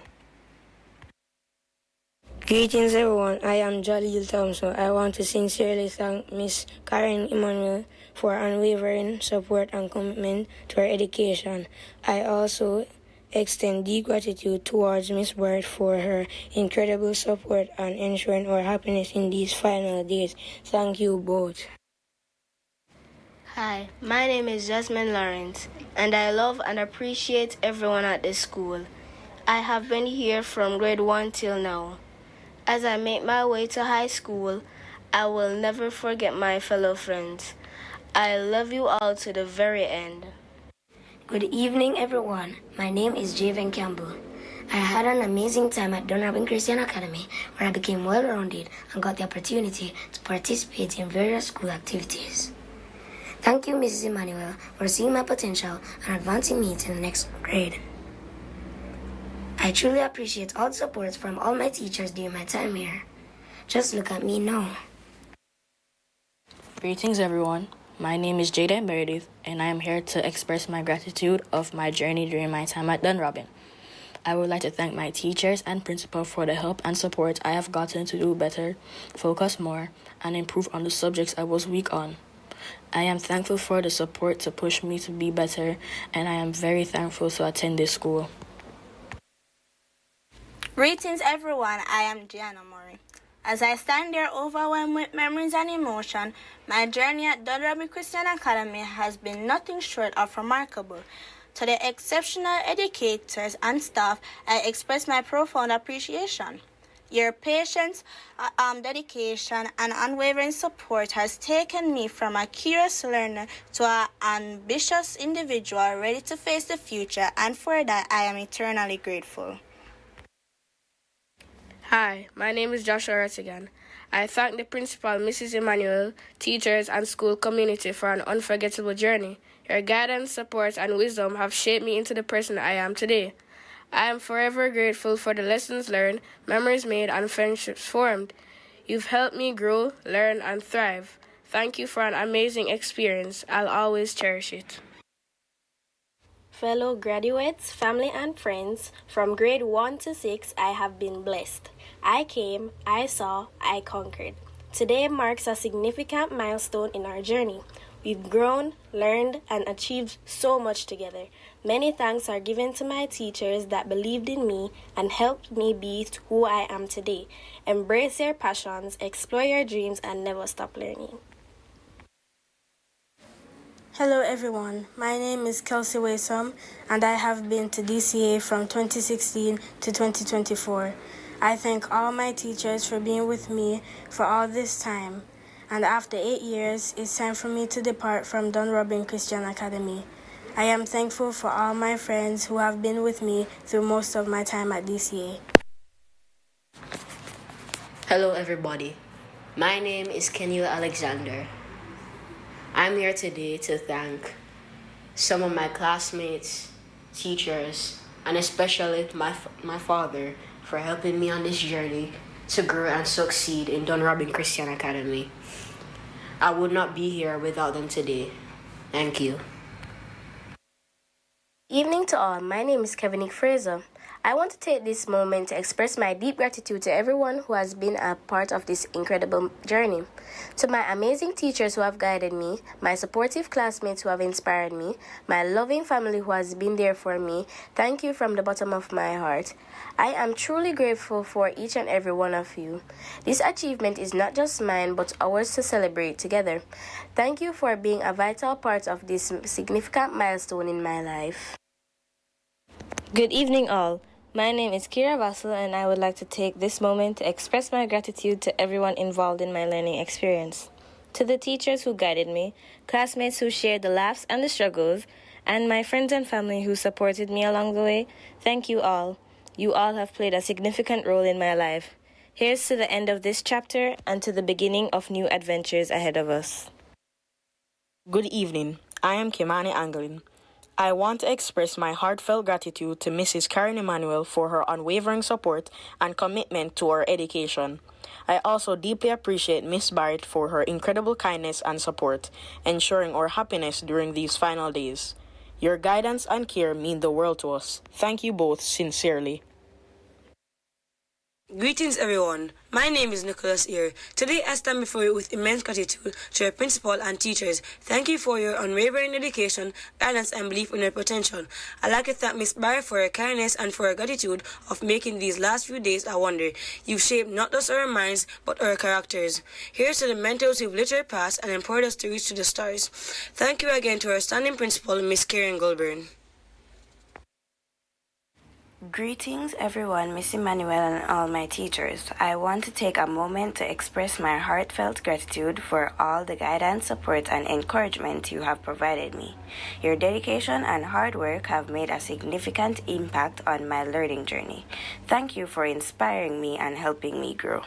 Greetings, everyone. I am Jalil Thompson. I want to sincerely thank Miss Karen Emmanuel for unwavering support and commitment to our education. I also extend deep gratitude towards Miss Bird for her incredible support and ensuring our happiness in these final days. Thank you both. Hi, my name is Jasmine Lawrence, and I love and appreciate everyone at this school. I have been here from grade 1 till now. As I make my way to high school, I will never forget my fellow friends. I love you all to the very end. Good evening, everyone. My name is Javen Campbell. I had an amazing time at Dunrobin Christian Academy, where I became well-rounded and got the opportunity to participate in various school activities. Thank you, Mrs. Emmanuel, for seeing my potential and advancing me to the next grade. I truly appreciate all the support from all my teachers during my time here. Just look at me now. Greetings, everyone. My name is Jada Meredith, and I am here to express my gratitude of my journey during my time at Dunrobin. I would like to thank my teachers and principal for the help and support I have gotten to do better, focus more, and improve on the subjects I was weak on. I am thankful for the support to push me to be better, and I am very thankful to attend this school. Greetings, everyone. I am Gianna Murray. As I stand there overwhelmed with memories and emotion, my journey at Dunrobin Christian Academy has been nothing short of remarkable. To the exceptional educators and staff, I express my profound appreciation. Your patience, dedication, and unwavering support has taken me from a curious learner to an ambitious individual ready to face the future, and for that I am eternally grateful. Hi, my name is Joshua Rettigan. I thank the principal, Mrs. Emmanuel, teachers, and school community for an unforgettable journey. Your guidance, support, and wisdom have shaped me into the person I am today. I am forever grateful for the lessons learned, memories made, and friendships formed. You've helped me grow, learn, and thrive. Thank you for an amazing experience. I'll always cherish it. Fellow graduates, family, and friends, from grade 1 to 6, I have been blessed. I came, I saw, I conquered. Today marks a significant milestone in our journey. We've grown, learned, and achieved so much together. Many thanks are given to my teachers that believed in me and helped me be who I am today. Embrace your passions, explore your dreams, and never stop learning. Hello everyone, my name is Kelsey Waysome and I have been to DCA from 2016 to 2024. I thank all my teachers for being with me for all this time. And after 8 years, it's time for me to depart from Dunrobin Christian Academy. I am thankful for all my friends who have been with me through most of my time at DCA. Hello everybody, my name is Kenil Alexander. I'm here today to thank some of my classmates, teachers, and especially my father for helping me on this journey to grow and succeed in Dunrobin Christian Academy. I would not be here without them today. Thank you. Evening to all, my name is Kevin Fraser. I want to take this moment to express my deep gratitude to everyone who has been a part of this incredible journey. To my amazing teachers who have guided me, my supportive classmates who have inspired me, my loving family who has been there for me, thank you from the bottom of my heart. I am truly grateful for each and every one of you. This achievement is not just mine but ours to celebrate together. Thank you for being a vital part of this significant milestone in my life. Good evening, all. My name is Kira Vassal, and I would like to take this moment to express my gratitude to everyone involved in my learning experience. To the teachers who guided me, classmates who shared the laughs and the struggles, and my friends and family who supported me along the way, thank you all. You all have played a significant role in my life. Here's to the end of this chapter and to the beginning of new adventures ahead of us. Good evening. I am Kimani Anglin. I want to express my heartfelt gratitude to Mrs. Karen Emanuel for her unwavering support and commitment to our education. I also deeply appreciate Miss Barrett for her incredible kindness and support, ensuring our happiness during these final days. Your guidance and care mean the world to us. Thank you both sincerely. Greetings, everyone. My name is Nicholas Ear. Today, I stand before you with immense gratitude to your principal and teachers. Thank you for your unwavering dedication, guidance, and belief in your potential. I'd like to thank Miss Barry for her kindness and for her gratitude of making these last few days a wonder. You've shaped not just our minds, but our characters. Here's to the mentors who've lit our paths and empowered us to reach to the stars. Thank you again to our standing principal, Miss Karen Goldburn. Greetings everyone, Miss Emmanuel and all my teachers. I want to take a moment to express my heartfelt gratitude for all the guidance, support, and encouragement you have provided me. Your dedication and hard work have made a significant impact on my learning journey. Thank you for inspiring me and helping me grow.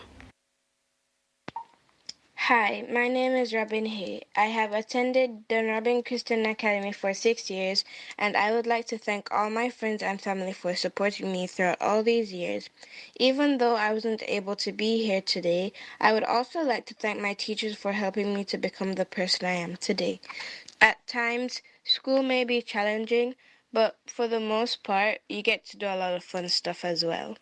Hi, my name is Robin Hay. I have attended Dunrobin Christian Academy for 6 years, and I would like to thank all my friends and family for supporting me throughout all these years. Even though I wasn't able to be here today, I would also like to thank my teachers for helping me to become the person I am today. At times, school may be challenging, but for the most part, you get to do a lot of fun stuff as well.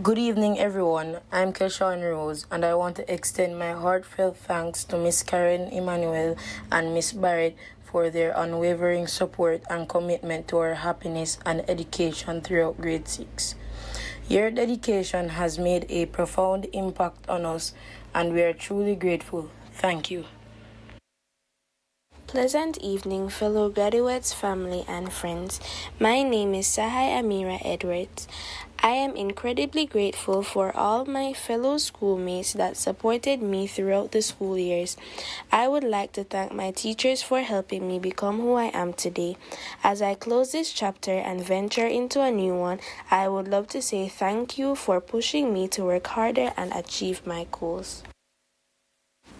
Good evening, everyone. I'm Keshawn Rose, and I want to extend my heartfelt thanks to Miss Karen Emanuel and Miss Barrett for their unwavering support and commitment to our happiness and education throughout grade 6. Your dedication has made a profound impact on us, and we are truly grateful. Thank you. Pleasant evening, fellow graduates, family, and friends. My name is Sahai Amira Edwards. I am incredibly grateful for all my fellow schoolmates that supported me throughout the school years. I would like to thank my teachers for helping me become who I am today. As I close this chapter and venture into a new one, I would love to say thank you for pushing me to work harder and achieve my goals.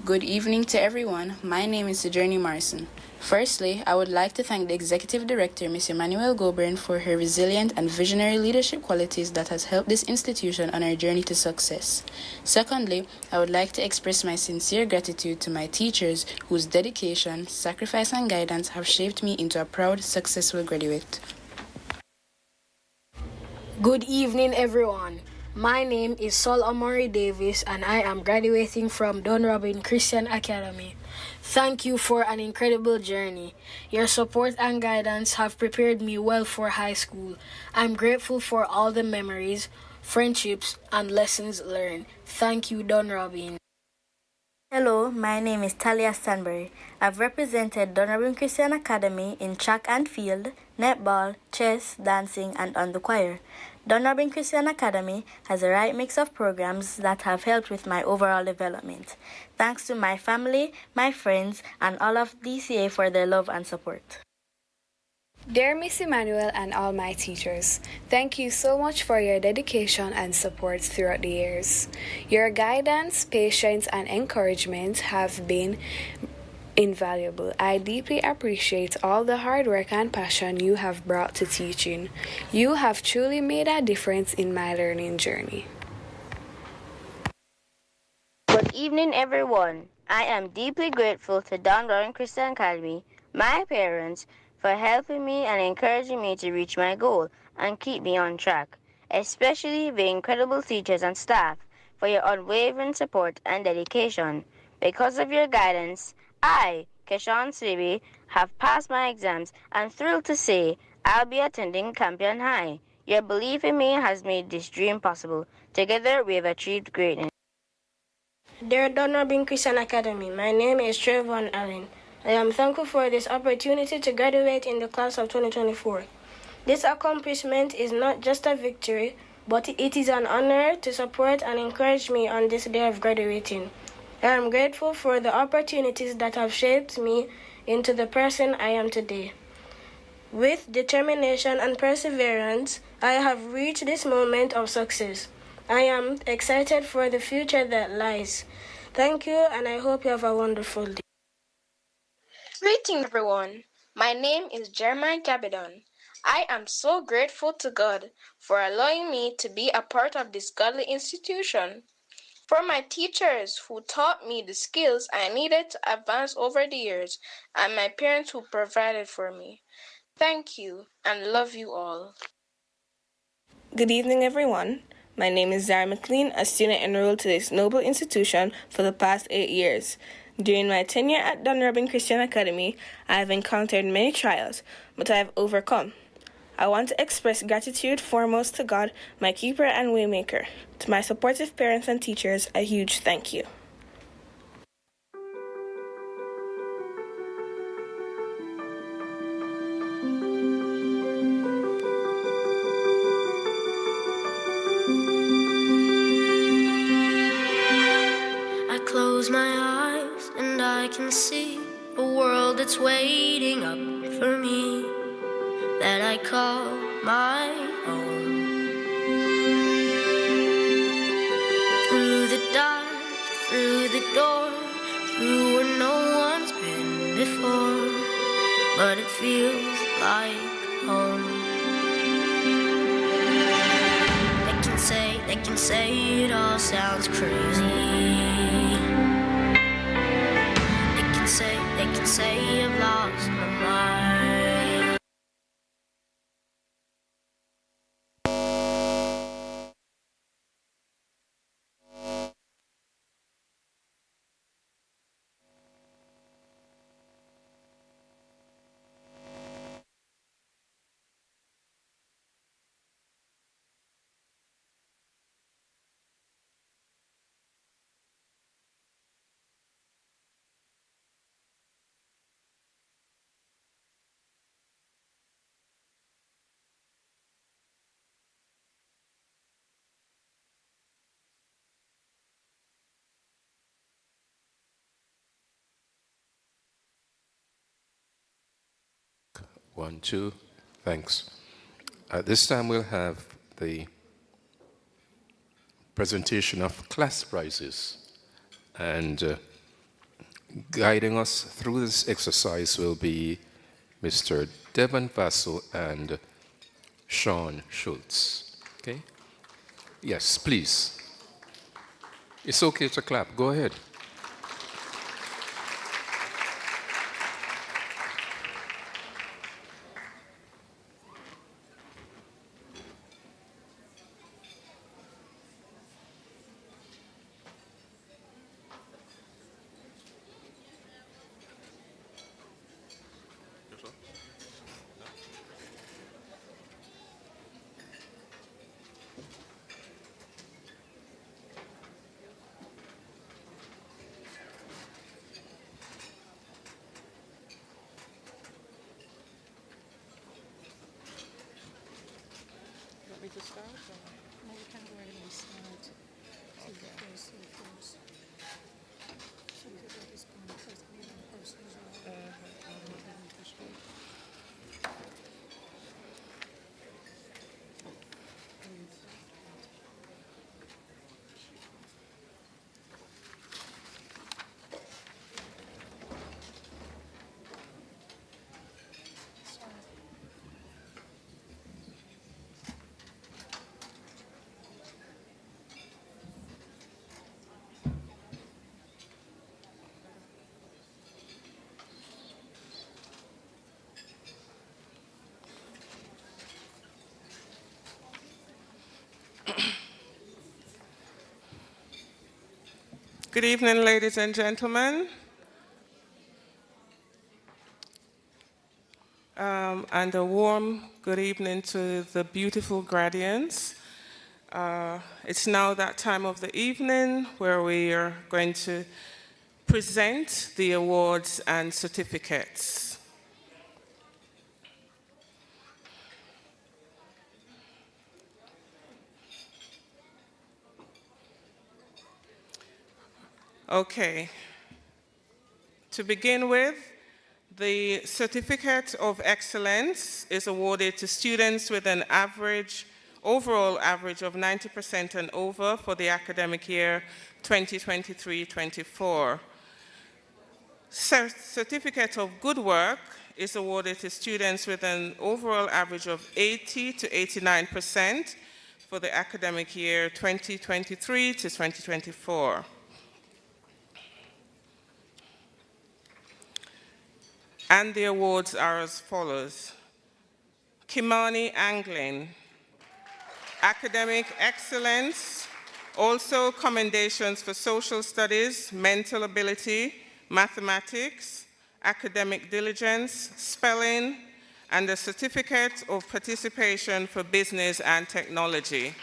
Good evening to everyone. My name is Sojourner Morrison. Firstly, I would like to thank the Executive Director, Ms. Emmanuel Goburn, for her resilient and visionary leadership qualities that has helped this institution on our journey to success. Secondly, I would like to express my sincere gratitude to my teachers whose dedication, sacrifice, and guidance have shaped me into a proud, successful graduate. Good evening, everyone. My name is Sol Amori Davis, and I am graduating from Dunrobin Christian Academy. Thank you for an incredible journey. Your support and guidance have prepared me well for high school. I'm grateful for all the memories, friendships, and lessons learned. Thank you, Dunrobin. Hello, my name is Talia Stanbury. I've represented Dunrobin Christian Academy in track and field, netball, chess, dancing, and on the choir. Dunrobin Christian Academy has a right mix of programs that have helped with my overall development. Thanks to my family, my friends, and all of DCA for their love and support. Dear Miss Emmanuel and all my teachers, thank you so much for your dedication and support throughout the years. Your guidance, patience, and encouragement have been invaluable. I deeply appreciate all the hard work and passion you have brought to teaching. You have truly made a difference in my learning journey. Good evening, everyone. I am deeply grateful to Dunrobin Christian Academy, my parents, for helping me and encouraging me to reach my goal and keep me on track, especially the incredible teachers and staff for your unwavering support and dedication. Because of your guidance, I, Keshawn Sribi, have passed my exams and thrilled to say I'll be attending Campion High. Your belief in me has made this dream possible. Together, we have achieved greatness. Dear Dunrobin Christian Academy, my name is Trayvon Allen. I am thankful for this opportunity to graduate in the class of 2024. This accomplishment is not just a victory, but it is an honor to support and encourage me on this day of graduating. I am grateful for the opportunities that have shaped me into the person I am today. With determination and perseverance, I have reached this moment of success. I am excited for the future that lies. Thank you, and I hope you have a wonderful day. Greetings, everyone. My name is Jeremiah Gabidon. I am so grateful to God for allowing me to be a part of this godly institution. For my teachers who taught me the skills I needed to advance over the years, and my parents who provided for me. Thank you and love you all. Good evening, everyone. My name is Zara McLean, a student enrolled to this noble institution for the past 8 years. During my tenure at Dunrobin Christian Academy, I have encountered many trials, but I have overcome. I want to express gratitude foremost to God, my keeper and waymaker. To my supportive parents and teachers, a huge thank you. I close my eyes and I can see a world that's waiting up for me, that I call my own. Through the dark, through the door, through where no one's been before, but it feels like home. They can say it all sounds crazy. They can say I've lost my mind. One, two, thanks. At this time, we'll have the presentation of class prizes. And guiding us through this exercise will be Mr. Devon Vassell and Sean Schultz. Okay? Yes, please. It's okay to clap. Go ahead. Good evening, ladies and gentlemen. And a warm good evening to the beautiful Gradients. It's now that time of the evening where we are going to present the awards and certificates. Okay. To begin with, the Certificate of Excellence is awarded to students with an overall average of 90% and over for the academic year 2023-24. Certificate of Good Work is awarded to students with an overall average of 80 to 89% for the academic year 2023 to 2024. And the awards are as follows. Kimani Anglin, Academic Excellence, also commendations for Social Studies, Mental Ability, Mathematics, Academic Diligence, Spelling, and a Certificate of Participation for Business and Technology.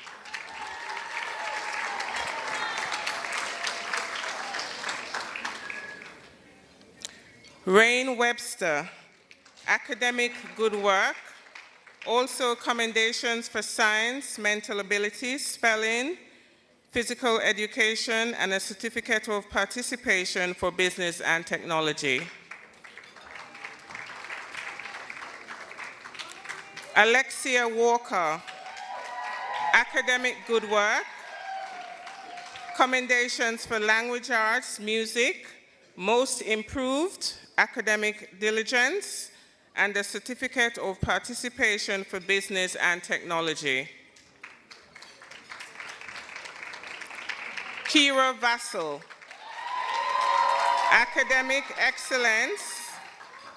Rain Webster, Academic Good Work, also commendations for Science, Mental Ability, Spelling, Physical Education, and a Certificate of Participation for Business and Technology. Alexia Walker, Academic Good Work, commendations for Language Arts, Music, Most Improved, Academic Diligence, and a Certificate of Participation for Business and Technology. Kira Vassell, Academic Excellence,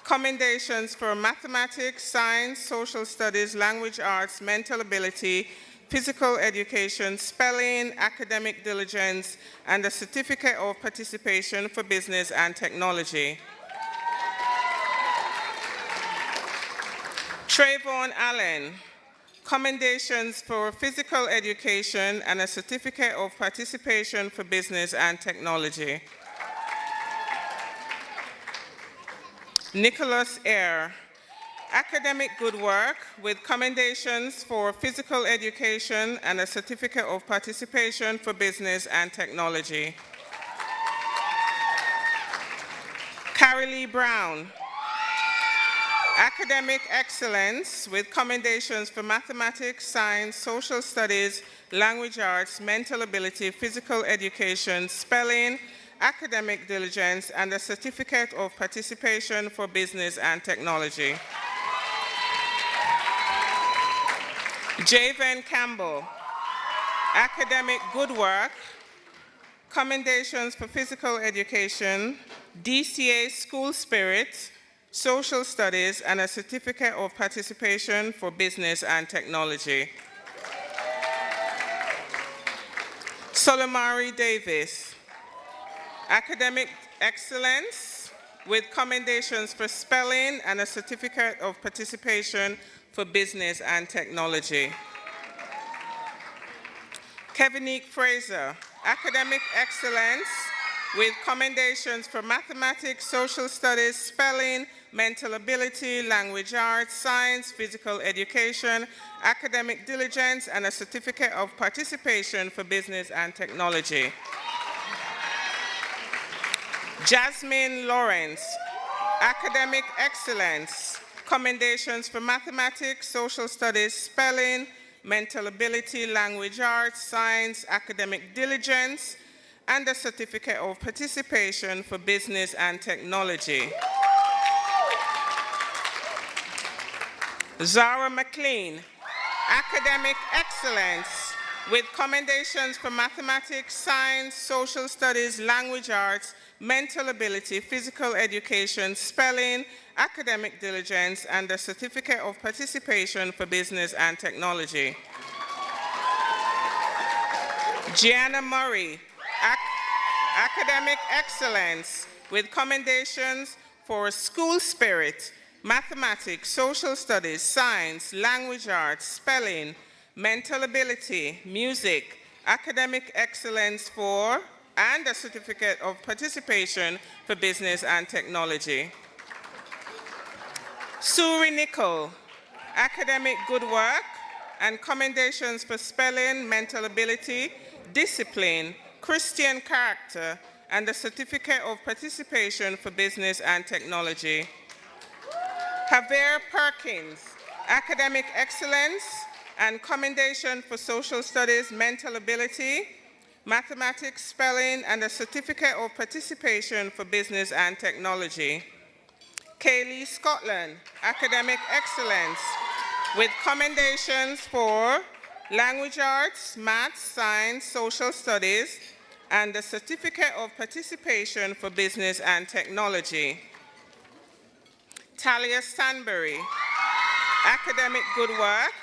commendations for Mathematics, Science, Social Studies, Language Arts, Mental Ability, Physical Education, Spelling, Academic Diligence, and a Certificate of Participation for Business and Technology. Trayvon Allen, commendations for Physical Education and a Certificate of Participation for Business and Technology. Nicholas Eyre, Academic Good Work with commendations for Physical Education and a Certificate of Participation for Business and Technology. Carrie Lee Brown, Academic Excellence with commendations for Mathematics, Science, Social Studies, Language Arts, Mental Ability, Physical Education, Spelling, Academic Diligence, and a Certificate of Participation for Business and Technology. Javen Campbell, Academic Good Work, commendations for Physical Education, DCA School Spirit, Social Studies, and a Certificate of Participation for Business and Technology. Solomari Davis, Academic Excellence with commendations for Spelling and a Certificate of Participation for Business and Technology. Kevinique Fraser, Academic Excellence with commendations for Mathematics, Social Studies, Spelling, Mental Ability, Language Arts, Science, Physical Education, Academic Diligence, and a Certificate of Participation for Business and Technology. Jasmine Lawrence, Academic Excellence, commendations for Mathematics, Social Studies, Spelling, Mental Ability, Language Arts, Science, Academic Diligence, and a Certificate of Participation for Business and Technology. Zara McLean, Academic Excellence, with commendations for Mathematics, Science, Social Studies, Language Arts, Mental Ability, Physical Education, Spelling, Academic Diligence, and a Certificate of Participation for Business and Technology. Gianna Murray, Academic academic excellence with commendations for school spirit, mathematics, social studies, science, language arts, spelling, mental ability, music, academic excellence for, and a certificate of participation for business and technology. Suri Nicol, academic good work and commendations for spelling, mental ability, discipline, Christian character, and the certificate of participation for business and technology. Javier Perkins, academic excellence and commendation for social studies, mental ability, mathematics, spelling, and a certificate of participation for business and technology. Kaylee Scotland, academic excellence with commendations for language arts, maths, science, social studies, and the certificate of participation for business and technology. Talia Stanbury, academic good work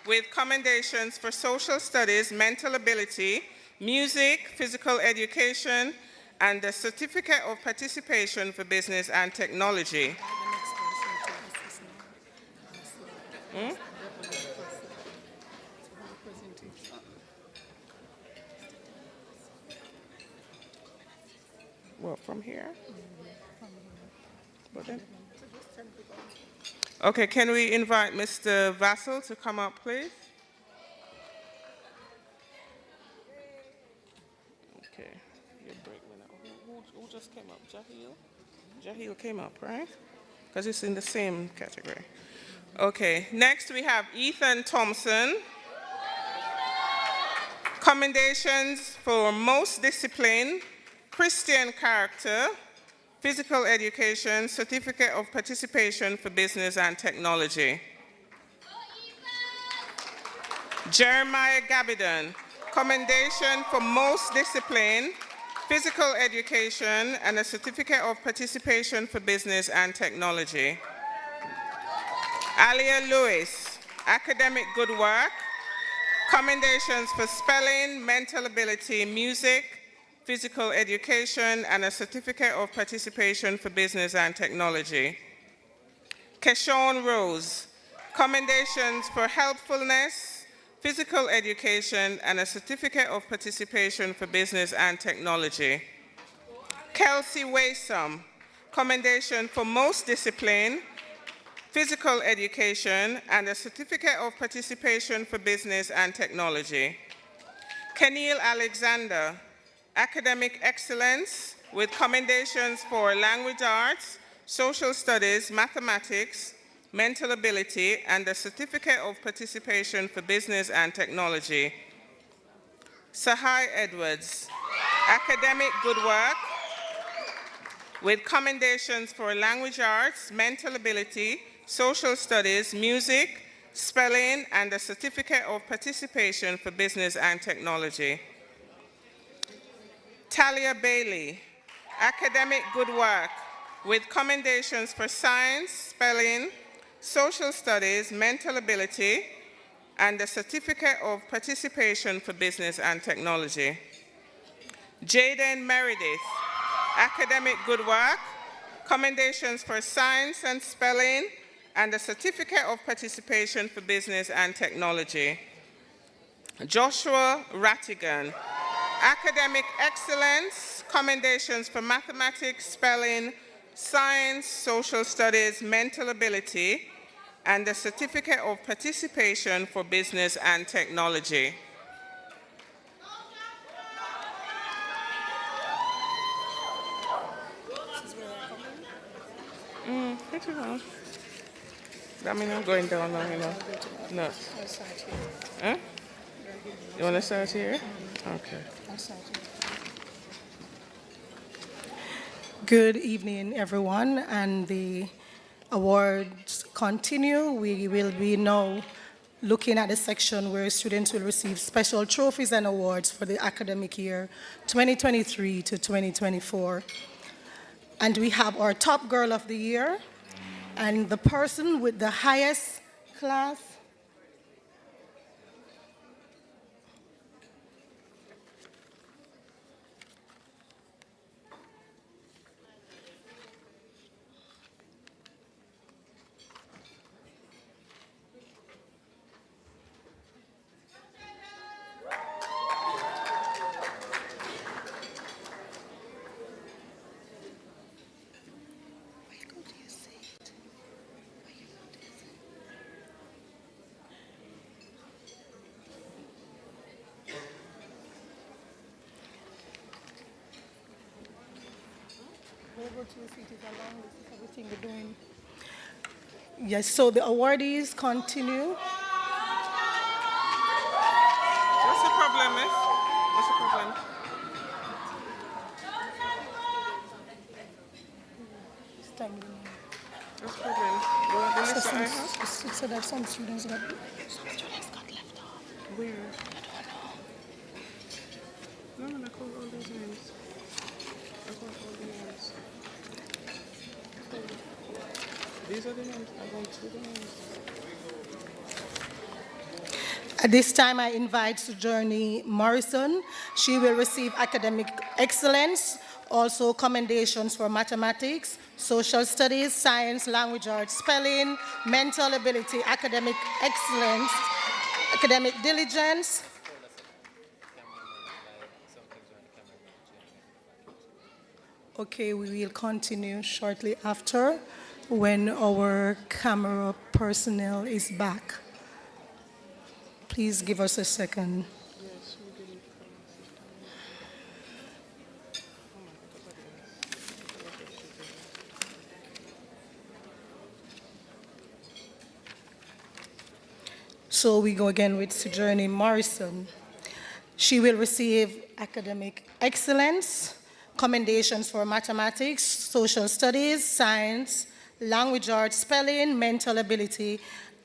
with commendations for social studies, mental ability, music, physical education, and the certificate of participation for business and technology. Well, from here? Okay, can we invite Mr. Vassal to come up, please? Okay, your break went out. Who just came up? Jahil? Jahil came up, right? Because it's in the same category. Okay, next we have Ethan Thompson. Commendations for most discipline, Christian character, physical education, certificate of participation for business and technology. Jeremiah Gabidon, commendation for most discipline, physical education, and a certificate of participation for business and technology. Alia Lewis, academic good work, commendations for spelling, mental ability, music, physical education, and a certificate of participation for business and technology. Keshawn Rose, commendations for helpfulness, physical education, and a certificate of participation for business and technology. Kelsey Waysome, commendation for most discipline, physical education, and a certificate of participation for business and technology. Kenil Alexander, academic excellence with commendations for language arts, social studies, mathematics, mental ability, and a certificate of participation for business and technology. Sahai Edwards, academic good work with commendations for language arts, mental ability, social studies, music, spelling, and a certificate of participation for business and technology. Talia Bailey, academic good work with commendations for science, spelling, social studies, mental ability, and a certificate of participation for business and technology. Jaden Meredith, academic good work, commendations for science and spelling, and a certificate of participation for business and technology. Joshua Rattigan, academic excellence, commendations for mathematics, spelling, science, social studies, mental ability, and a certificate of participation for business and technology. I mean, I'm going down now, you know. No. Huh? You want to start here? Okay. Good evening, everyone, and the awards continue. We will be now looking at the section where students will receive special trophies and awards for the academic year 2023 to 2024. And we have our top girl of the year, and the person with the highest class Yes, so the awardees continue. What's the problem, miss? What's the problem? What's the problem? You want the list that I have? It said that some students got left off. Where? I don't know. No, I called all those names. I called all the names. These are the names. I went through the names. At this time, I invite Sojourner Morrison. She will receive academic excellence, also commendations for mathematics, social studies, science, language arts, spelling, mental ability, academic excellence, academic diligence. Okay, we will continue shortly after when our camera personnel is back. Please give us a second. So we go again with Sojourner Morrison. She will receive academic excellence, commendations for mathematics, social studies, science, language arts, spelling, mental ability,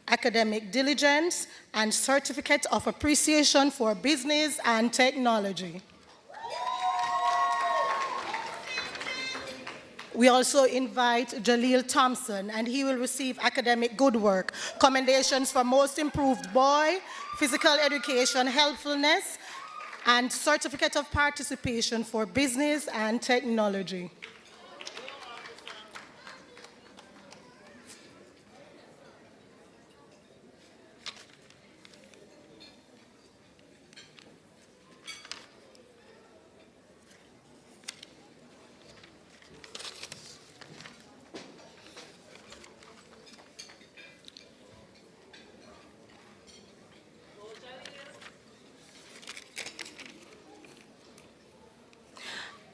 academic diligence, and certificate of appreciation for business and technology. We also invite Jaleel Thompson, and he will receive academic good work, commendations for most improved boy, physical education, helpfulness, and certificate of participation for business and technology.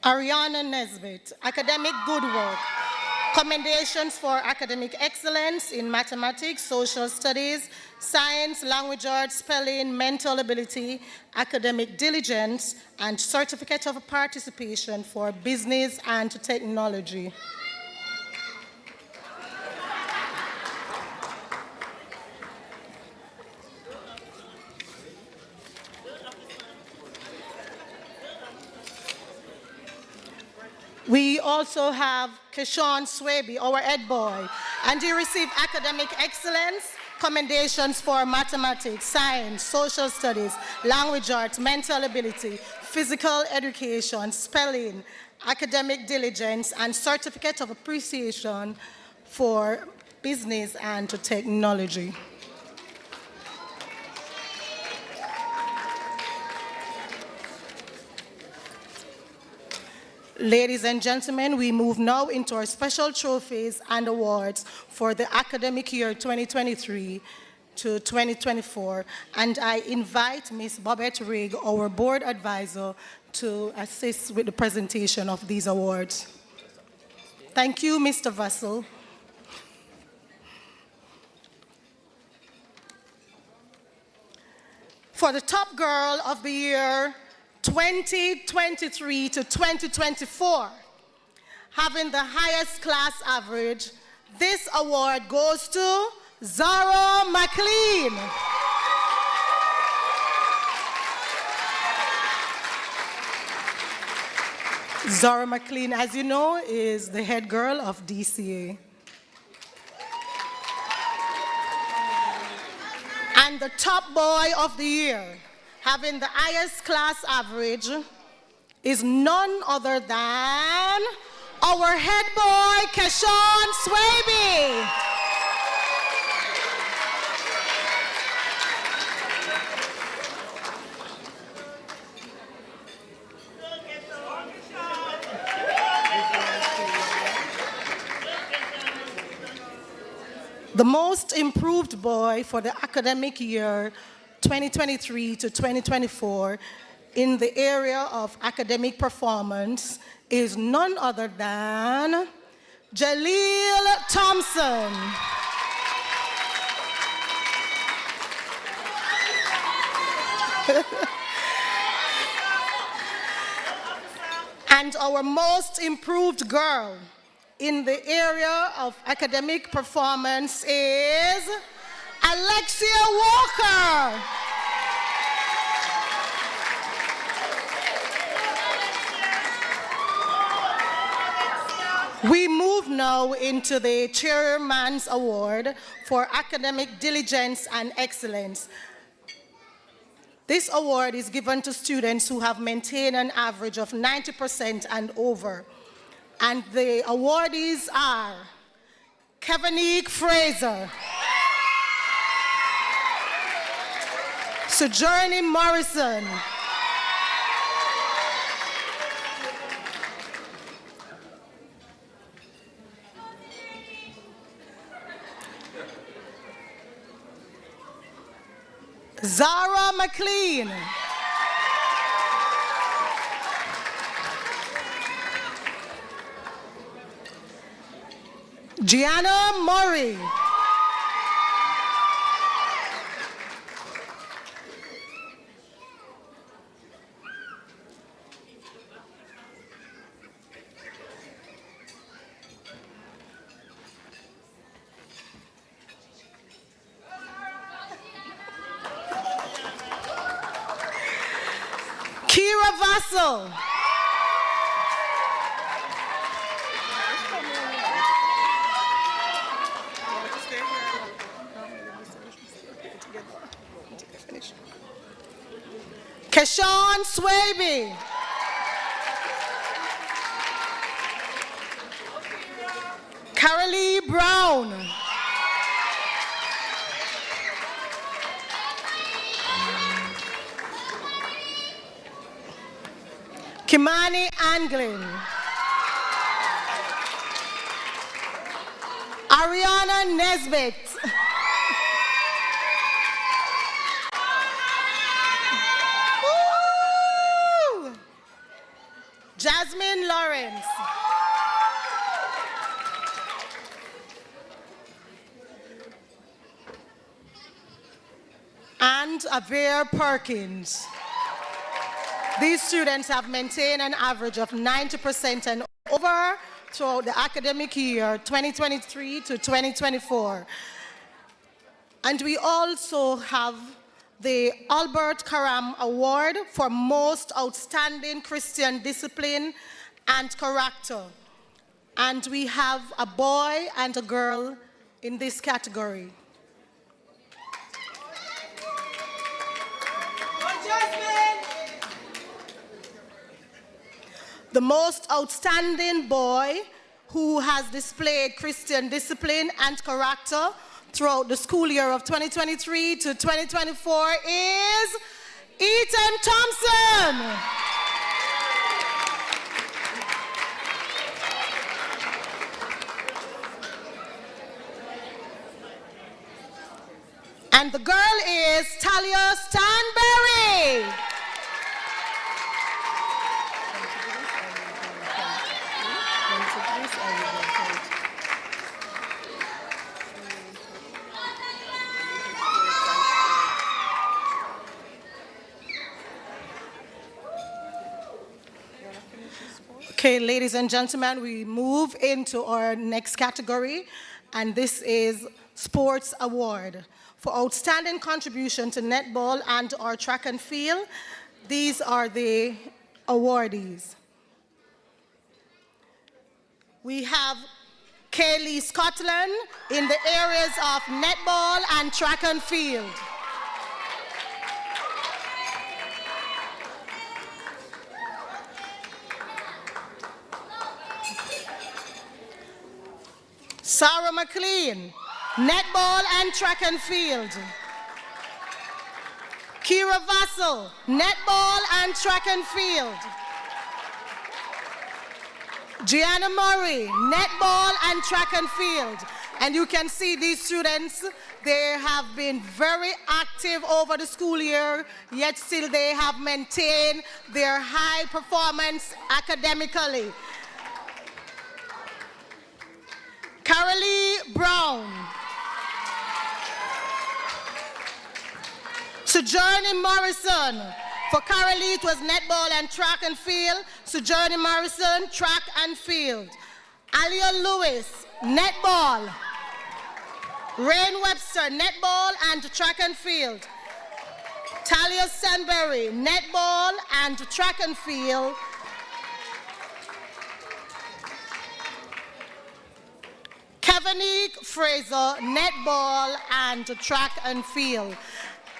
Ariana Nesbitt, academic good work, commendations for academic excellence in mathematics, social studies, science, language arts, spelling, mental ability, academic diligence, and certificate of participation for business and technology. We also have Keshawn Swaby, our ed boy, and he received academic excellence, commendations for mathematics, science, social studies, language arts, mental ability, physical education, spelling, academic diligence, and certificate of appreciation for business and technology. Ladies and gentlemen, we move now into our special trophies and awards for the academic year 2023 to 2024. And I invite Ms. Bobette Rigg, our board advisor, to assist with the presentation of these awards. Thank you, Mr. Vassell. For the top girl of the year 2023 to 2024, having the highest class average, this award goes to Zara McLean. Zara McLean, as you know, is the head girl of DCA. And the top boy of the year, having the highest class average, is none other than our head boy, Keshawn Swaby. The most improved boy for the academic year 2023 to 2024 in the area of academic performance is none other than Jaleel Thompson. And our most improved girl in the area of academic performance is Alexia Walker. We move now into the Chairman's Award for Academic Diligence and Excellence. This award is given to students who have maintained an average of 90% and over. And the awardees are Kevinique Fraser, Sojourner Morrison, Zara McLean, Gianna Murray, Kira Vassell, Keshawn Swaby, Carolee Brown, Kimani Anglin, Ariana Nesbitt, Woo! Jasmine Lawrence, and Avere Perkins. These students have maintained an average of 90% and over throughout the academic year 2023 to 2024. And we also have the Albert Karam Award for Most Outstanding Christian Discipline and Character. And we have a boy and a girl in this category. The most outstanding boy who has displayed Christian discipline and character throughout the school year of 2023 to 2024 is Ethan Thompson. And the girl is Talia Stanberry. Okay, ladies and gentlemen, we move into our next category, and this is Sports Award. For outstanding contribution to netball and or track and field, these are the awardees. We have Kaylee Scotland in the areas of netball and track and field. Sarah McLean, netball and track and field. Kira Vassell, netball and track and field. Gianna Murray, netball and track and field. And you can see these students, they have been very active over the school year, yet still they have maintained their high performance academically. Carolee Brown. Sojourner Morrison. For Carolee, it was netball and track and field. Sojourner Morrison, track and field. Alia Lewis, netball. Rain Webster, netball and track and field. Talia Stanberry, netball and track and field. Kevinique Fraser, netball and track and field.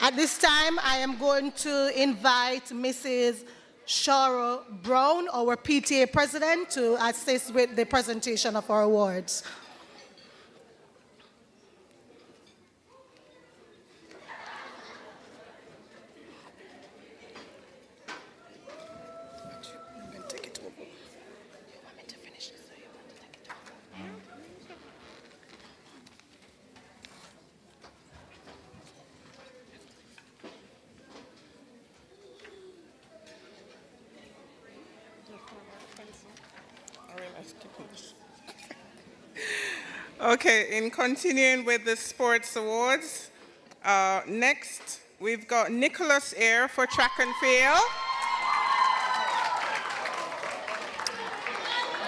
At this time, I am going to invite Mrs. Shara Brown, our PTA president, to assist with the presentation of our awards. Okay, in continuing with the sports awards, next we've got Nicholas Eyre for track and field.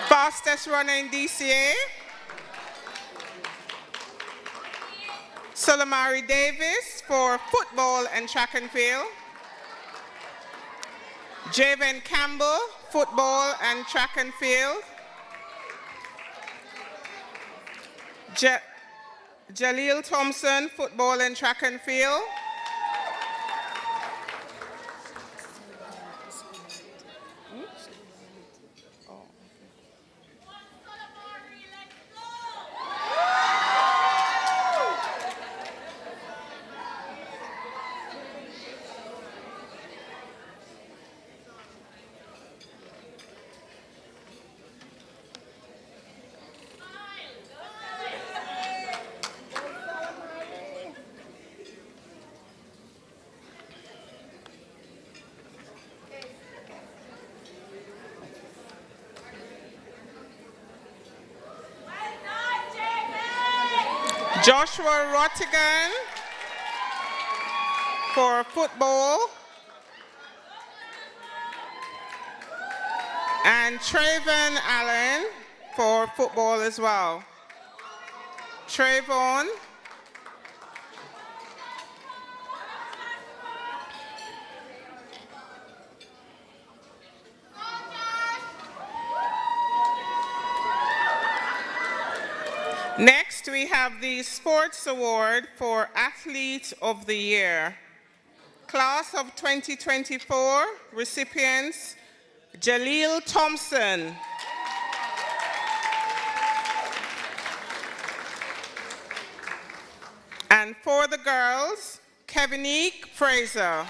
Fastest runner in DCA. Solomari Davis for football and track and field. Javen Campbell, football and track and field. Jaleel Thompson, football and track and field. Joshua Rottigan for football. And Trayvon Allen for football as well. Trayvon. Next, we have the Sports Award for Athlete of the Year. Class of 2024 recipients, Jaleel Thompson. And for the girls, Kevinique Fraser.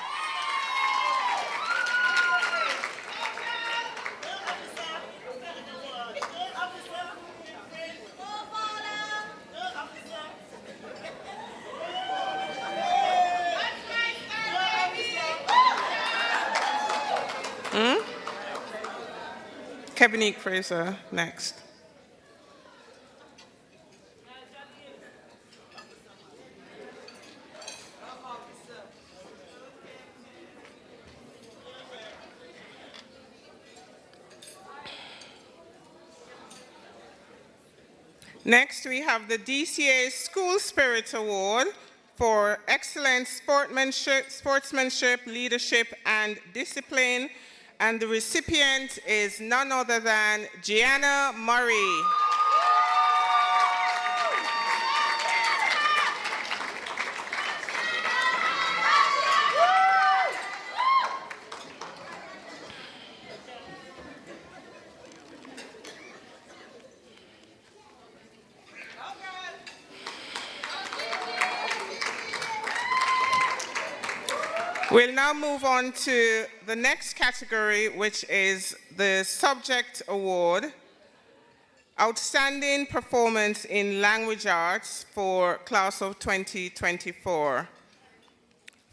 Kevinique Fraser, next. Next, we have the DCA School Spirit Award for excellent sportsmanship, leadership, and discipline. And the recipient is none other than Gianna Murray. We'll now move on to the next category, which is the Subject Award. Outstanding performance in language arts for class of 2024.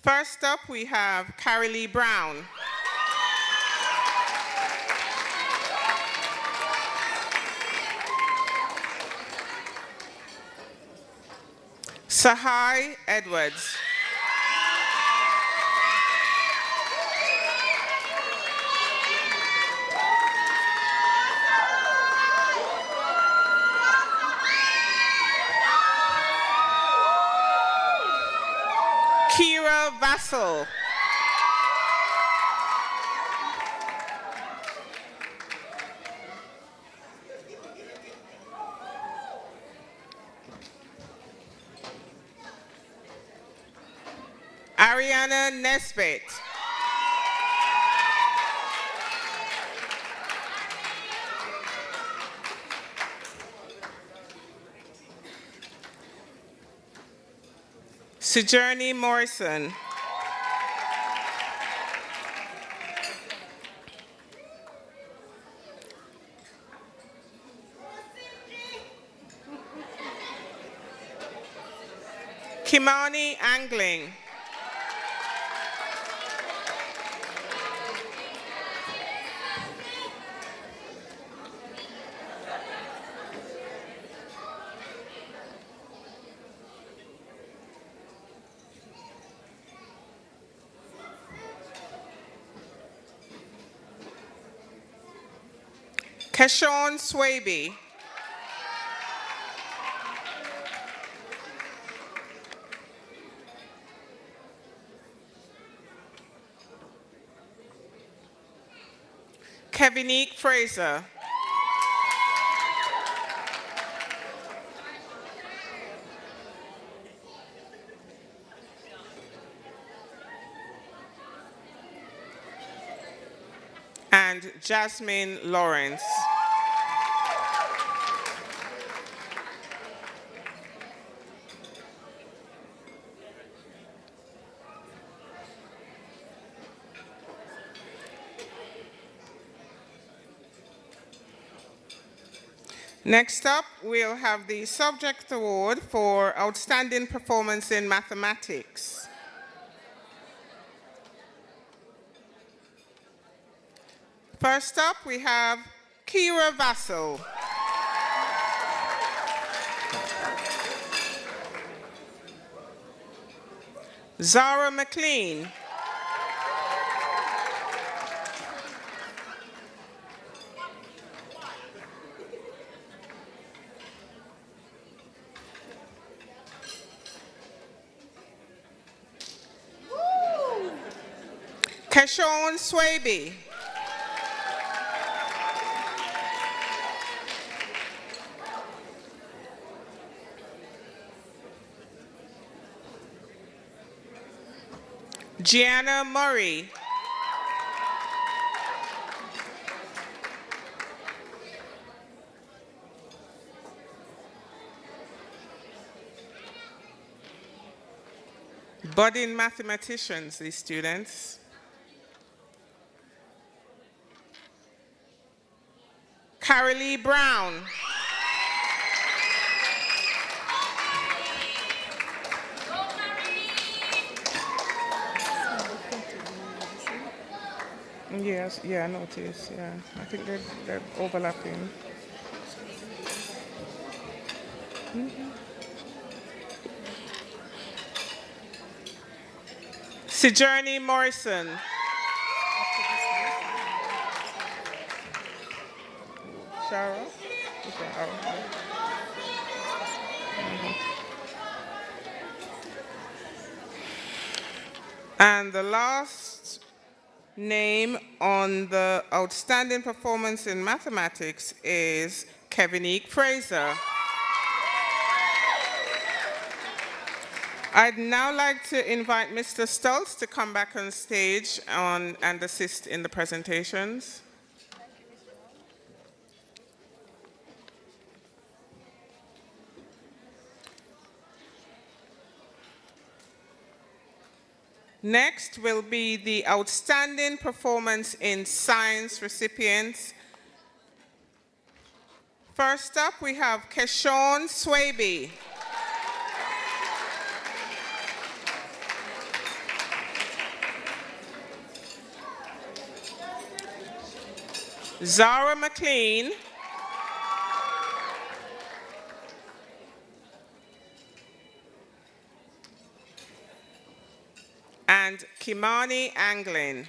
First up, we have Carrie Brown. Sahai Edwards. Kira Vassell. Ariana Nesbitt. Sojourner Morrison. Kimani Angling. Keshawn Swaby. Kevinique Fraser. And Jasmine Lawrence. Next up, we'll have the Subject Award for Outstanding Performance in Mathematics. First up, we have Kira Vassell. Zara McLean. Keshawn Swaby. Gianna Murray. Budding mathematicians, these students. Carolee Brown. Yes, yeah, I noticed, yeah. I think they're overlapping. Sojourner Morrison. Shara? And the last name on the outstanding performance in mathematics is Kevinique Fraser. I'd now like to invite Mr. Stoltz to come back on stage and assist in the presentations. Next will be the outstanding performance in science recipients. First up, we have Keshawn Swaby. Zara McLean. And Kimani Anglin.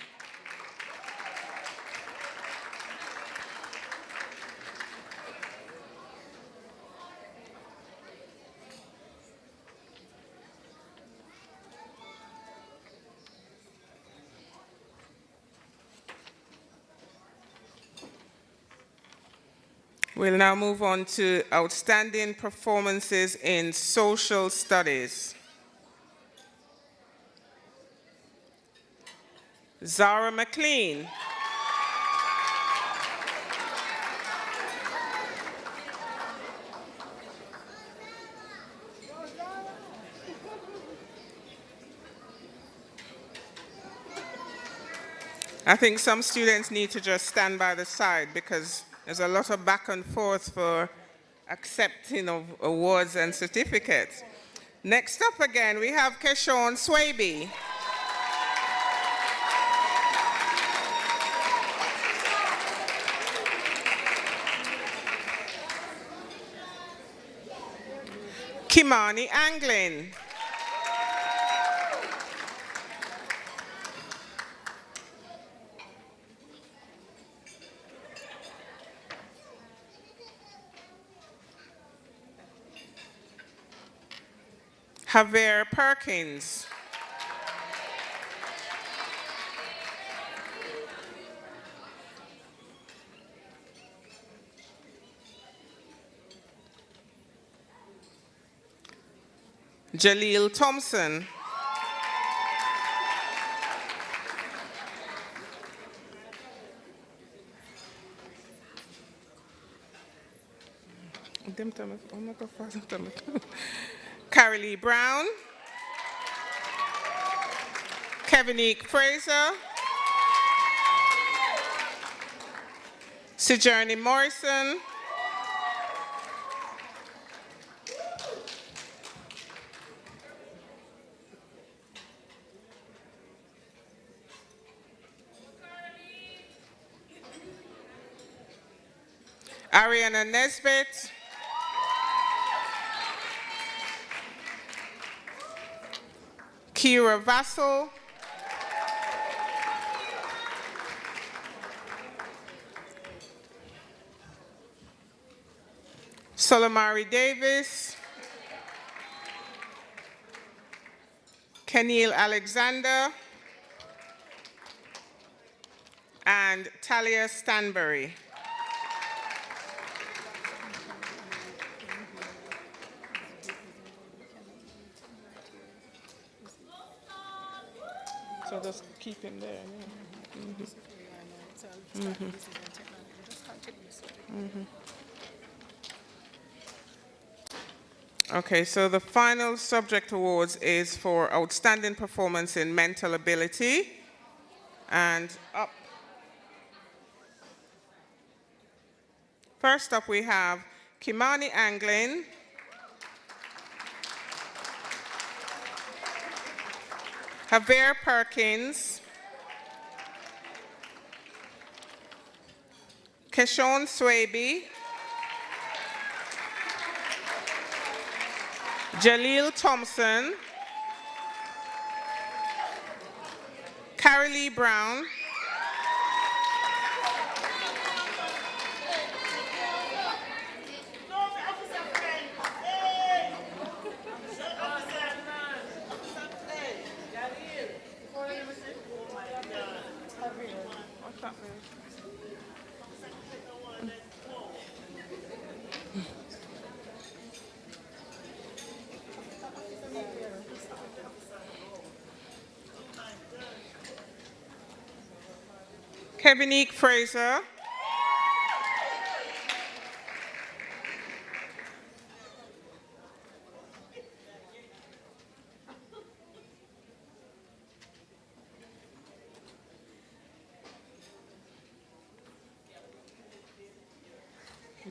We'll now move on to outstanding performances in social studies. Zara McLean. I think some students need to just stand by the side because there's a lot of back and forth for accepting of awards and certificates. Next up again, we have Keshawn Swaby. Kimani Anglin. Javier Perkins. Jaleel Thompson. Carolee Brown. Kevinique Fraser. Sojourner Morrison. Ariana Nesbitt. Kira Vassell. Solomari Davis. Kenil Alexander. And Talia Stanbury. So just keep him there. Yeah. Mm-hmm. Mm-hmm. Okay, so the final subject awards is for outstanding performance in mental ability. And first up we have Kimani Anglin, Javier Perkins, Keshawn Swaby, Jaleel Thompson, Carolee Brown, Kevinique Fraser,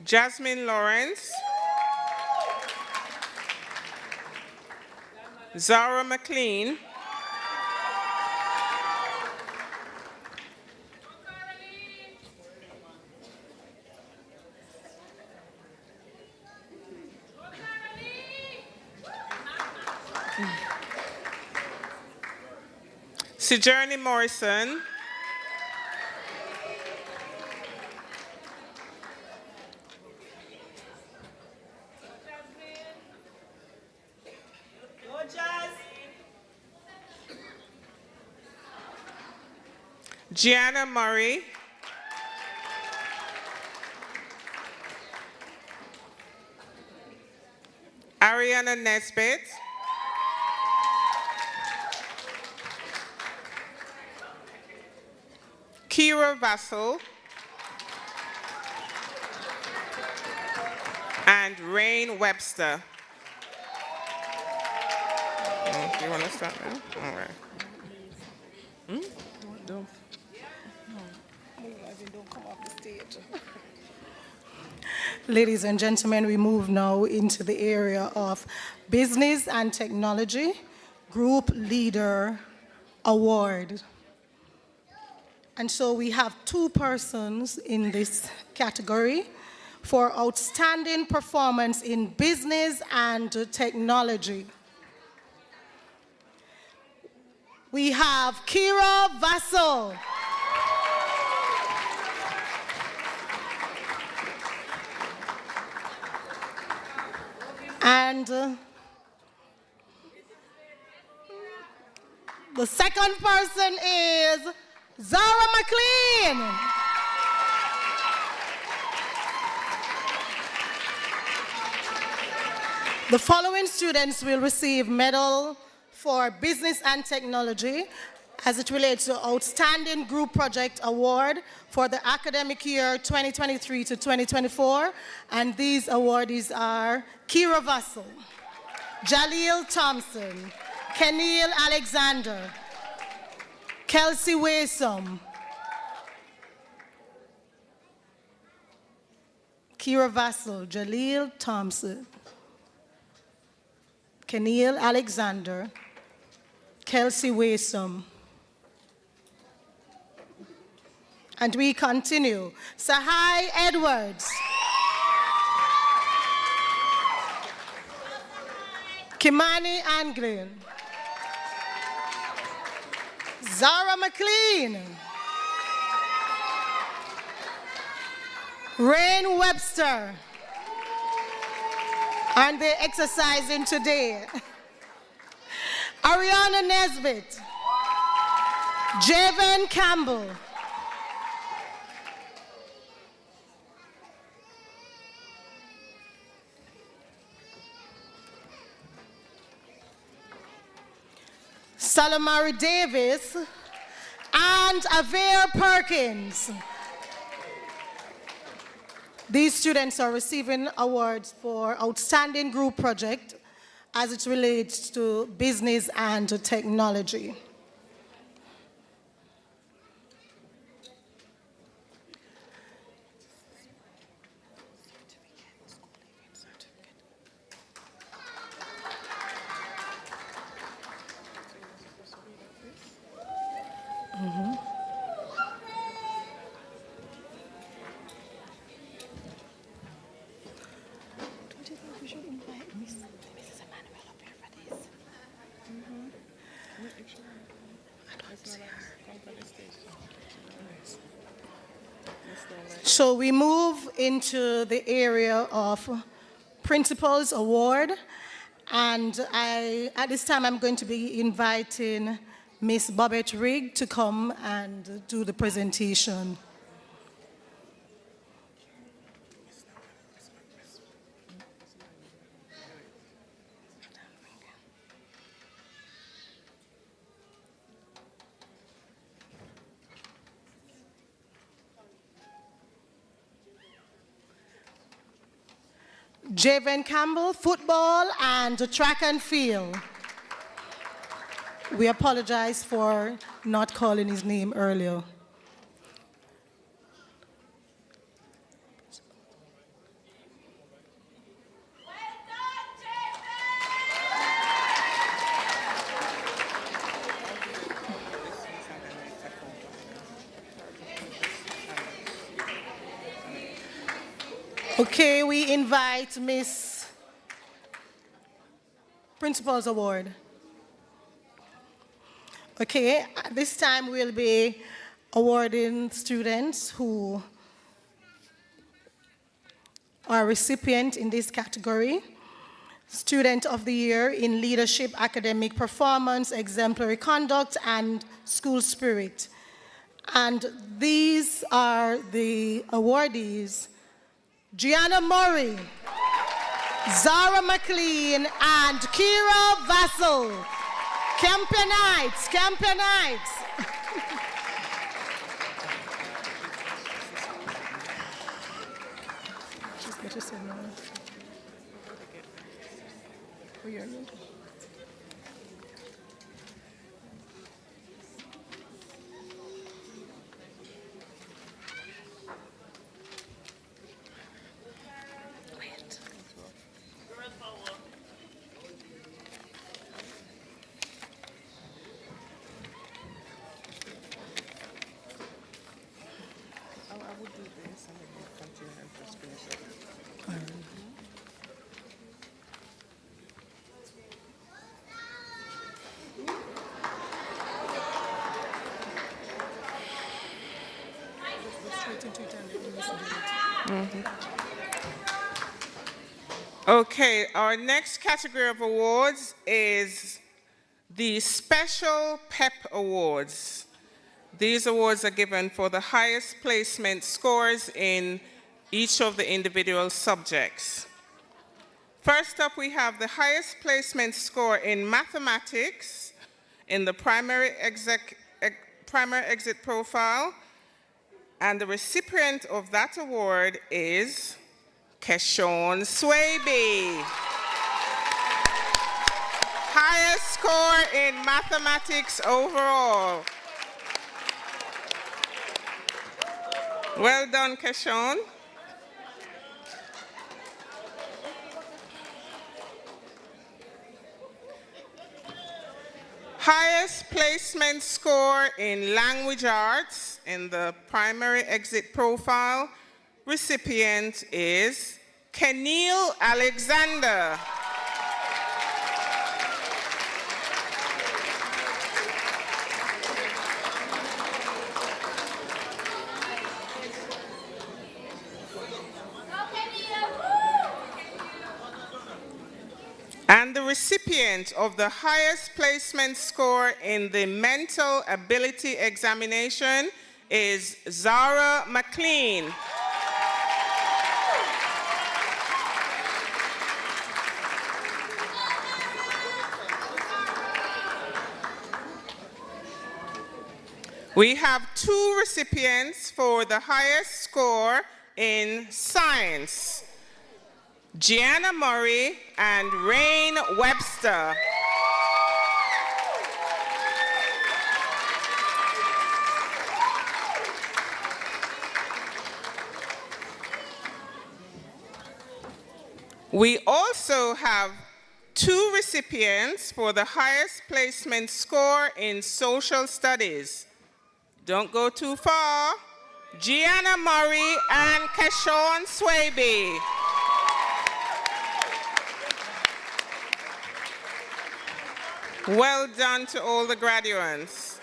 Jasmine Lawrence, Zara McLean, Sojourner Morrison, Gianna Murray, Ariana Nesbitt, Kira Vassell, and Rain Webster. You want to start now? All right. Don't come off the stage. Ladies and gentlemen, we move now into the area of Business and Technology Group Leader Award. And so we have 2 persons in this category for outstanding performance in business and technology. We have Kira Vassell. And the second person is Zara McLean. The following students will receive medal for business and technology as it relates to Outstanding Group Project Award for the academic year 2023 to 2024. And these awardees are Kira Vassell, Jaleel Thompson, Kenil Alexander, Kelsey Wasom, Kira Vassell, Jaleel Thompson, Kenil Alexander, Kelsey Wasom. And we continue. Sahai Edwards, Kimani Anglin, Zara McLean, Rain Webster, and they're exercising today. Ariana Nesbitt, Javen Campbell, Salamari Davis, and Aver Perkins. These students are receiving awards for Outstanding Group Project as it relates to business and technology. So we move into the area of Principals Award, and at this time I'm going to be inviting Miss Bobette Rigg to come and do the presentation. Javen Campbell, football and track and field. We apologize for not calling his name earlier. Okay, we invite Miss Principal's Award. Okay, at this time we'll be awarding students who are recipient in this category. Student of the Year in Leadership, Academic Performance, Exemplary Conduct, and School Spirit. And these are the awardees: Gianna Murray, Zara McLean, and Kira Vassell. Campionites, Campionites. Okay, our next category of awards is the Special PEP Awards. These awards are given for the highest placement scores in each of the individual subjects. First up, we have the highest placement score in mathematics in the primary exit profile, and the recipient of that award is Keshawn Swaby. Highest score in mathematics overall. Well done, Keshawn. Highest placement score in language arts in the primary exit profile recipient is Keneal Alexander. And the recipient of the highest placement score in the mental ability examination is Zara McLean. We have two recipients for the highest score in science: Gianna Murray and Rain Webster. We also have two recipients for the highest placement score in social studies. Don't go too far. Gianna Murray and Keshawn Swaby. Well done to all the graduates.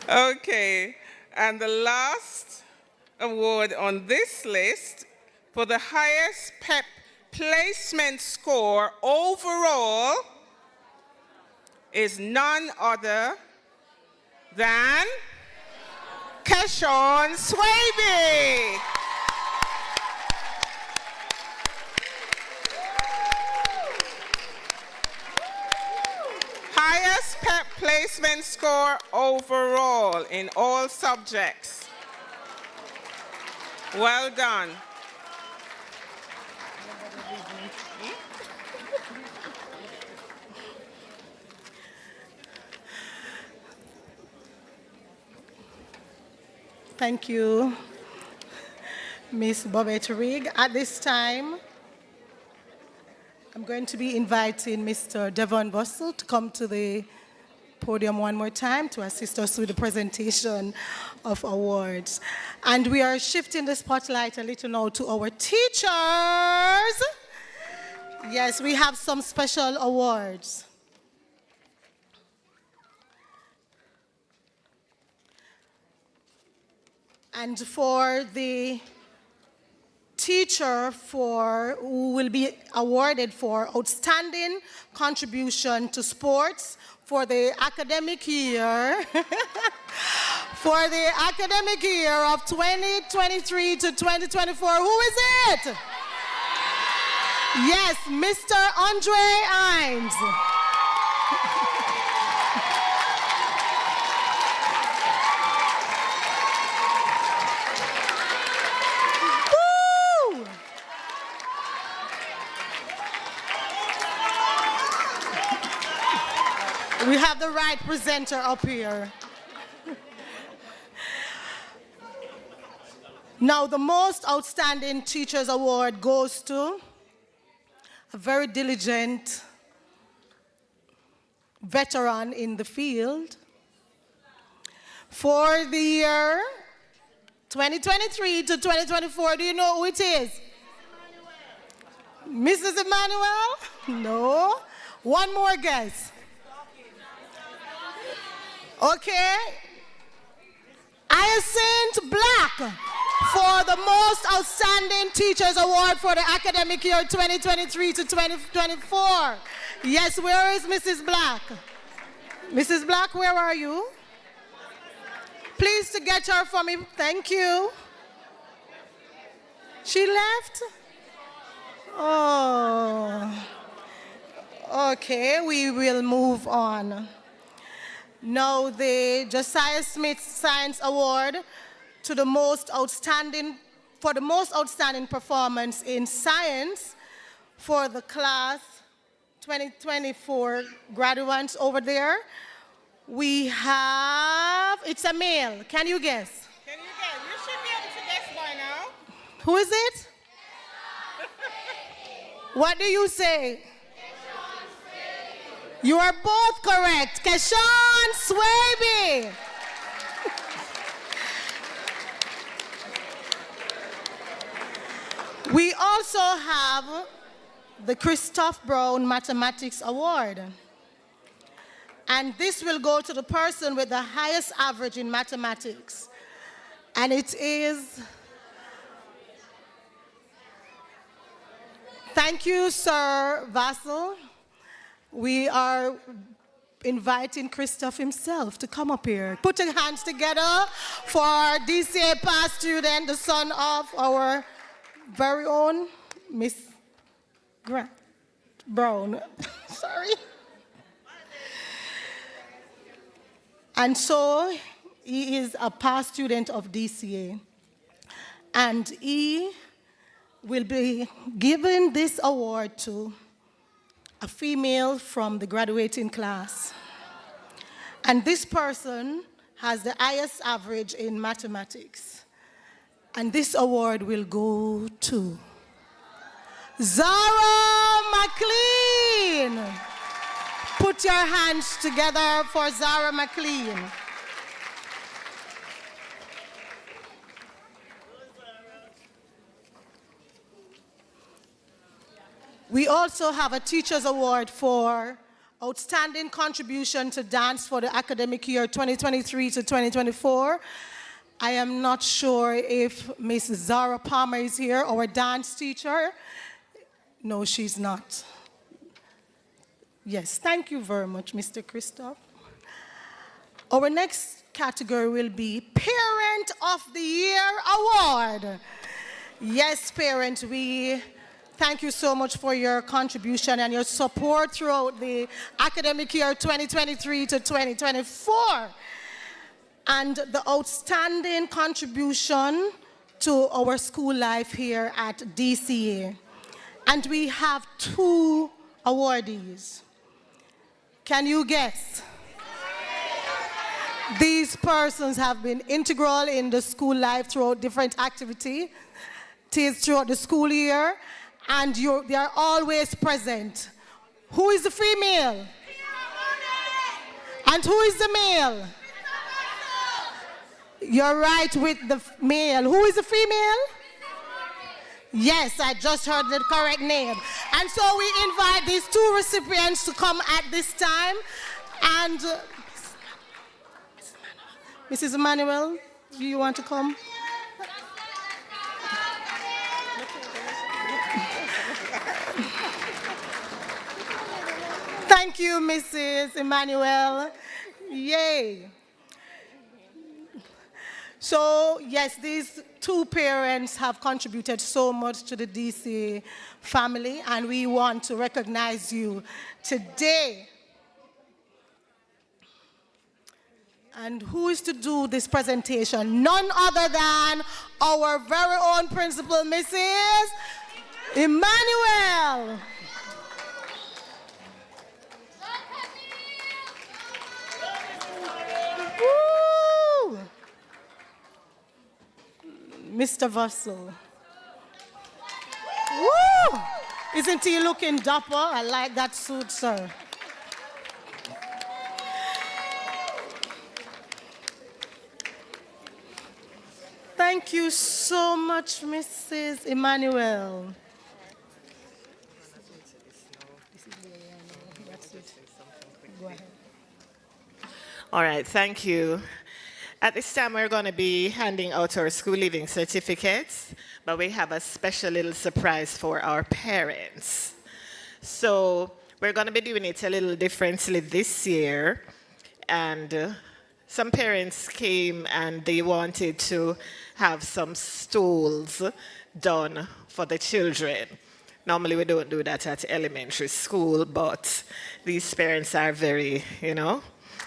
Okay, and the last award on this list for the highest PEP placement score overall is none other than Keshawn Swaby. Highest PEP placement score overall in all subjects. Well done. Thank you. Miss Bobette Rigg. At this time, I'm going to be inviting Mr. Devon Bussell to come to the podium one more time to assist us with the presentation of awards. And we are shifting the spotlight a little now to our teachers. Yes, we have some special awards. And for the teacher who will be awarded for outstanding contribution to sports for the academic year, for the academic year of 2023 to 2024, who is it? Yes, Mr. Andre Hines. We have the right presenter up here. Now, the most outstanding teachers award goes to a very diligent veteran in the field for the year 2023 to 2024. Do you know who it is? Mrs. Emmanuel? No. One more guess. Okay. Hyacinth Black for the most outstanding teachers award for the academic year 2023 to 2024. Yes, where is Mrs. Black? Mrs. Black, where are you? Please to get her for me. Thank you. She left? Oh. Okay, we will move on. Now the Josiah Smith Science Award for the most outstanding performance in science for the class 2024 graduates over there. We have, it's a male. Can you guess? Can you guess? You should be able to guess by now. Who is it? What do you say? You are both correct. Keshawn Swaby. We also have the Christoph Brown Mathematics Award. And this will go to the person with the highest average in mathematics. And it is, thank you, Sir Vassal. We are inviting Christoph himself to come up here. Put your hands together for our DCA past student, the son of our very own Miss Grant Brown. Sorry. And so he is a past student of DCA. And he will be giving this award to a female from the graduating class. And this person has the highest average in mathematics. And this award will go to Zara McLean. Put your hands together for Zara McLean. We also have a Teacher's Award for outstanding contribution to dance for the academic year 2023 to 2024. I am not sure if Miss Zara Palmer is here, our dance teacher. No, she's not. Yes, thank you very much, Mr. Christoph. Our next category will be Parent of the Year Award. Yes, parents, we thank you so much for your contribution and your support throughout the academic year 2023 to 2024. And the outstanding contribution to our school life here at DCA. And we have 2 awardees. Can you guess? These persons have been integral in the school life throughout different activities. throughout the school year, and they are always present. Who is the female? And who is the male? You're right with the male. Who is the female? Yes, I just heard the correct name. And so we invite these two recipients to come at this time. And Mrs. Emmanuel, do you want to come? Thank you, Mrs. Emmanuel. Yay. So, yes, these two parents have contributed so much to the DC family, and we want to recognize you today. And who is to do this presentation? None other than our very own principal, Mrs. Emmanuel. Woo! Mr. Vassal. Woo! Isn't he looking dapper? I like that suit, sir. Thank you so much, Mrs. Emmanuel. Go ahead. All right, thank you. At this time, we're going to be handing out our school leaving certificates, but we have a special little surprise for our parents. So we're going to be doing it a little differently this year, and some parents came and they wanted to have some stools done for the children. Normally we don't do that at elementary school, but these parents are very,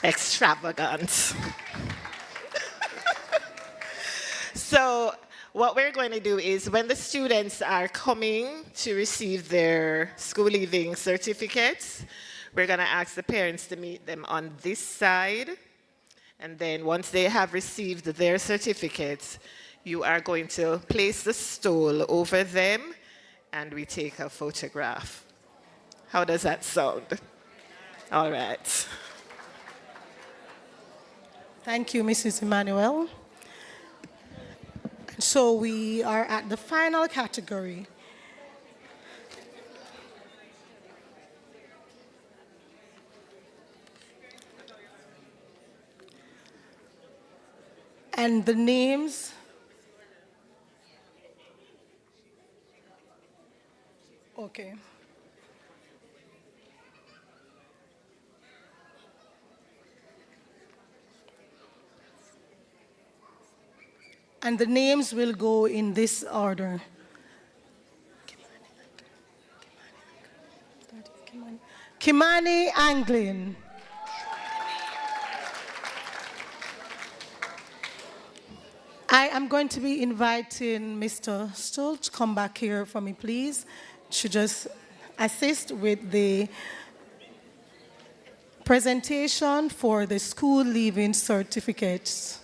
extravagant. So what we're going to do is when the students are coming to receive their school leaving certificates, we're going to ask the parents to meet them on this side. And then once they have received their certificates, you are going to place the stool over them and we take a photograph. How does that sound? All right. Thank you, Mrs. Emmanuel. So we are at the final category. And the names. Okay. And the names will go in this order. Kimani Anglin. I am going to be inviting Mr. Stoll to come back here for me, please, to just assist with the presentation for the school leaving certificates.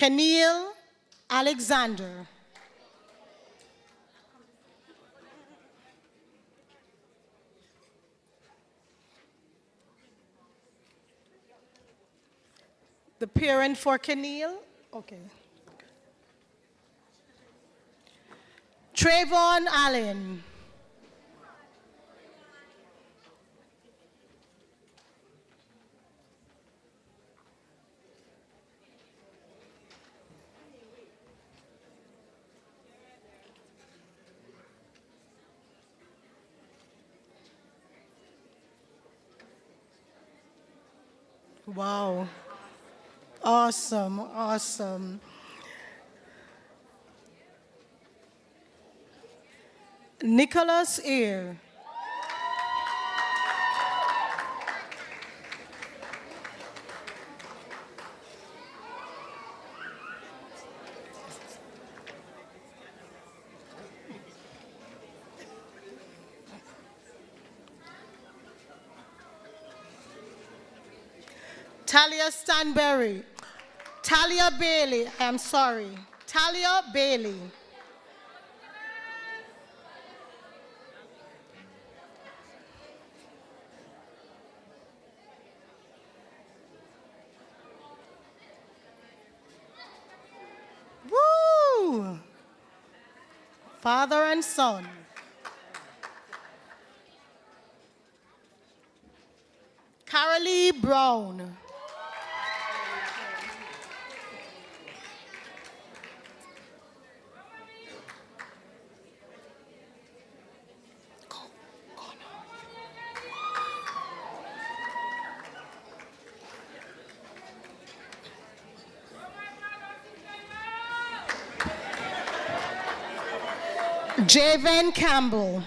Keneal Alexander. The parent for Keneal? Okay. Trayvon Allen. Wow. Awesome, awesome. Nicholas Eyre. Talia Stanberry. Talia Bailey, I'm sorry. Talia Bailey. Woo! Father and son. Carolee Brown. Javen Campbell.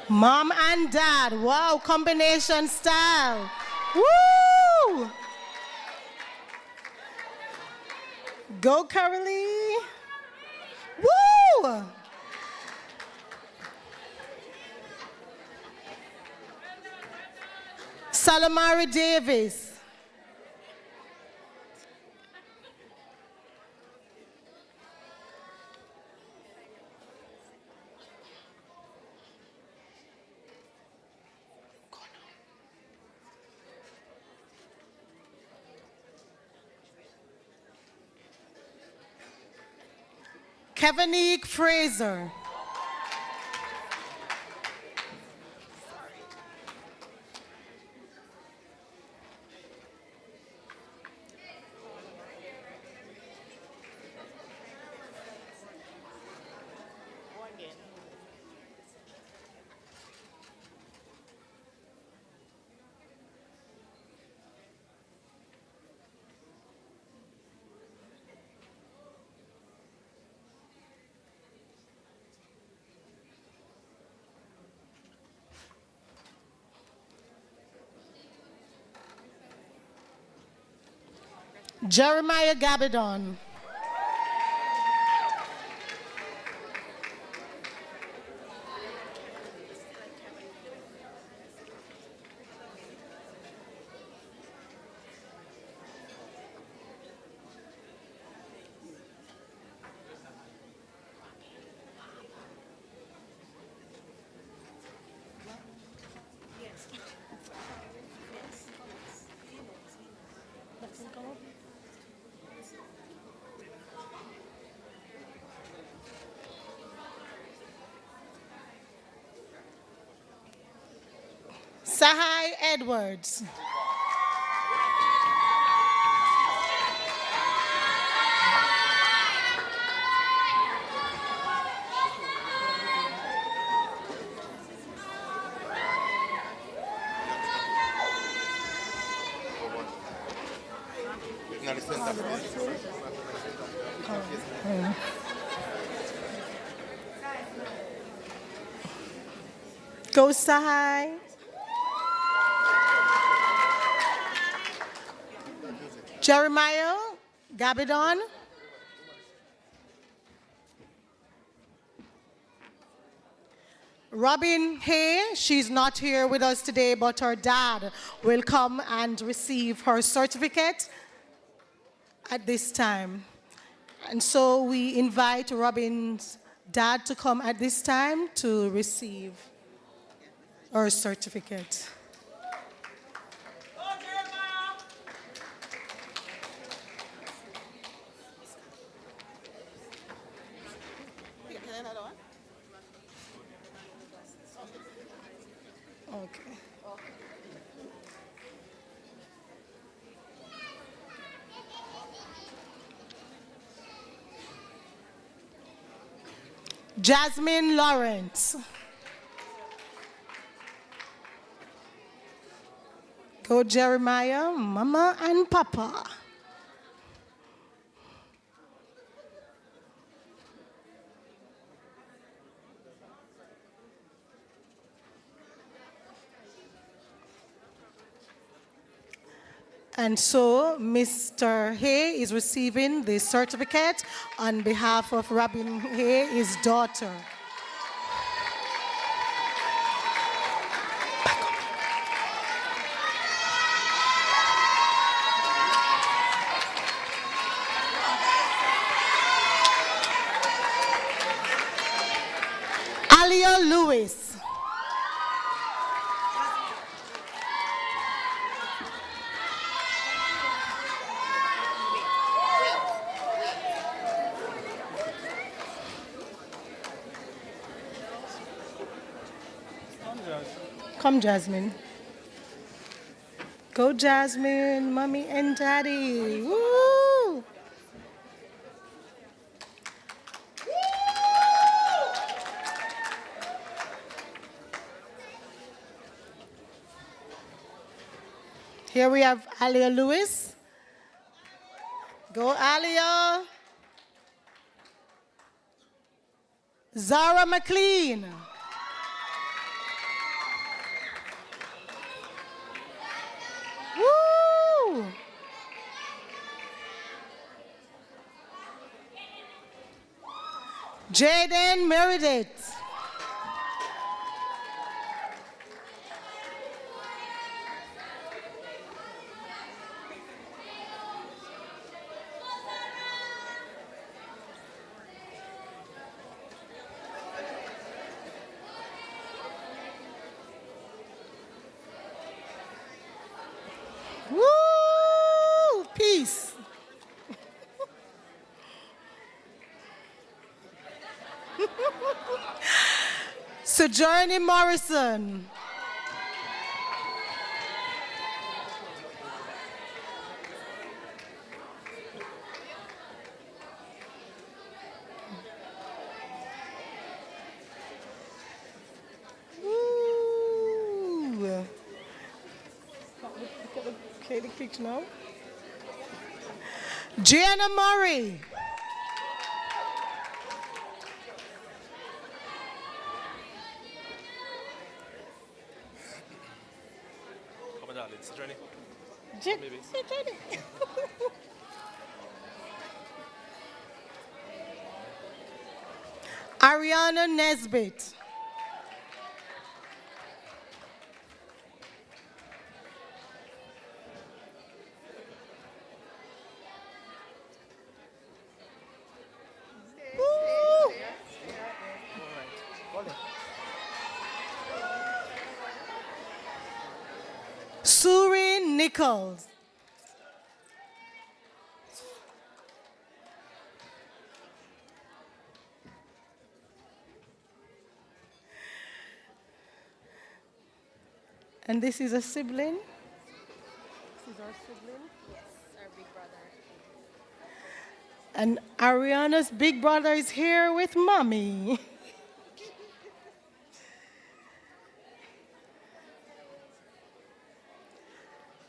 Mom and dad, wow, combination style. Woo! Go, Carolee. Woo! Salamari Davis. Kevinique Fraser. Jeremiah Gabidon. Sahai Edwards. Go Sahai. Jeremiah Gabidon. Robin Hay, she's not here with us today, but her dad will come and receive her certificate at this time. And so we invite Robin's dad to come at this time to receive her certificate. Okay. Jasmine Lawrence. Go Jeremiah, Mama and Papa. And so Mr. Hay is receiving the certificate on behalf of Robin Hay, his daughter. Alia Lewis. Come, Jasmine. Go, Jasmine, mommy and daddy. Woo! Here we have Alia Lewis. Go, Alia. Zara McLean. Woo! Jaden Meredith. Woo! Peace. Sojourner Morrison. Ooh. Okay, the picture now. Gianna Murray. Come on, darling. Sojourner. Sojourner. Ariana Nesbitt. Suri Nichols. And this is a sibling. This is our sibling. Yes, our big brother. And Ariana's big brother is here with mommy.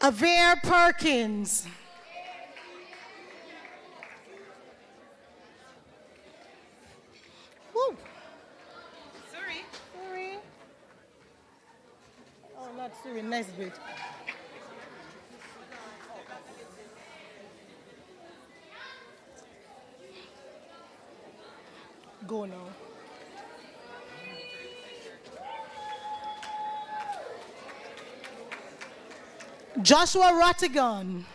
Avere Perkins. Woo. Suri. Oh, not Suri, Nesbitt. Go now. Joshua Rattigan.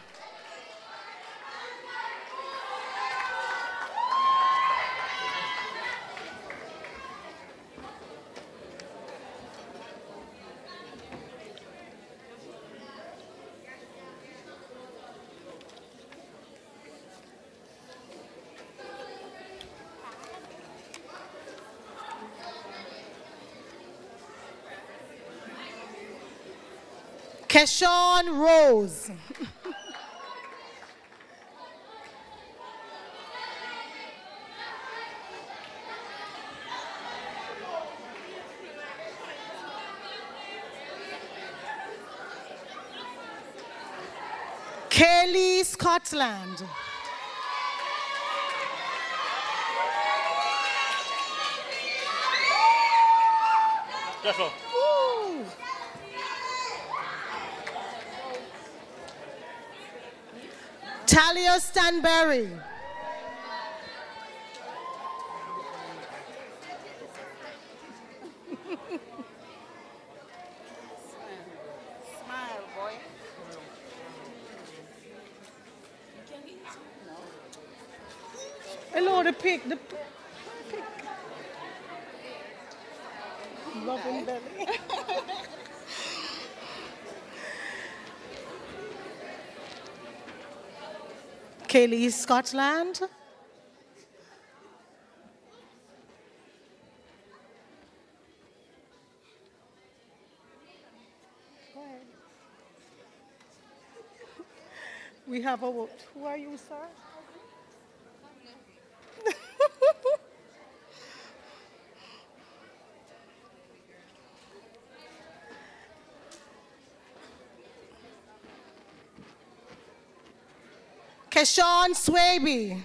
Keshawn Rose. Kelly Scotland. Woo. Talia Stanberry. Smile, boy. Hello, the pig. The pig. Loving belly. Kaylee Scotland. We have a vote. Who are you, sir? Keshawn Swaby.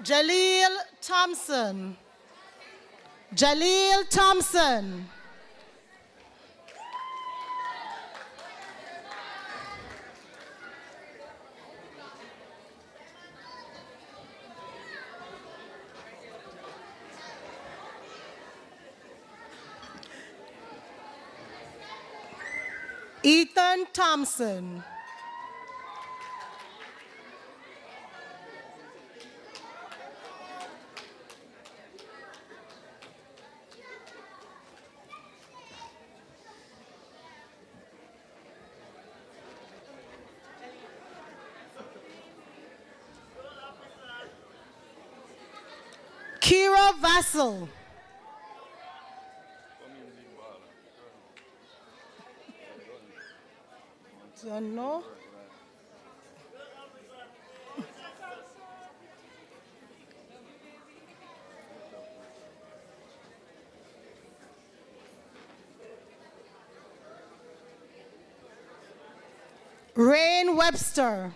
Jaleel Thompson. Jaleel Thompson. Ethan Thompson. Kira Vassell. Don't know. Rain Webster.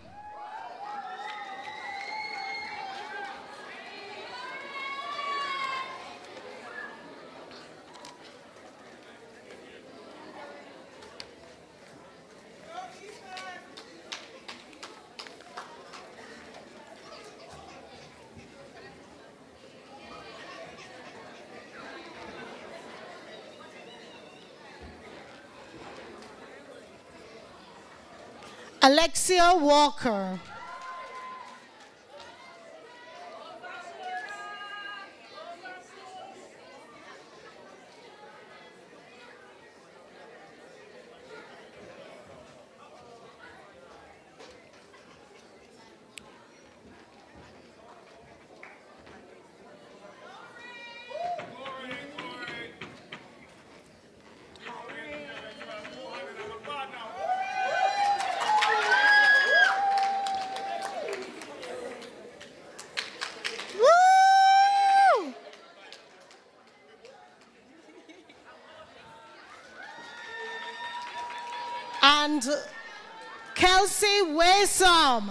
Alexia Walker. Woo! And Kelsey Wasom.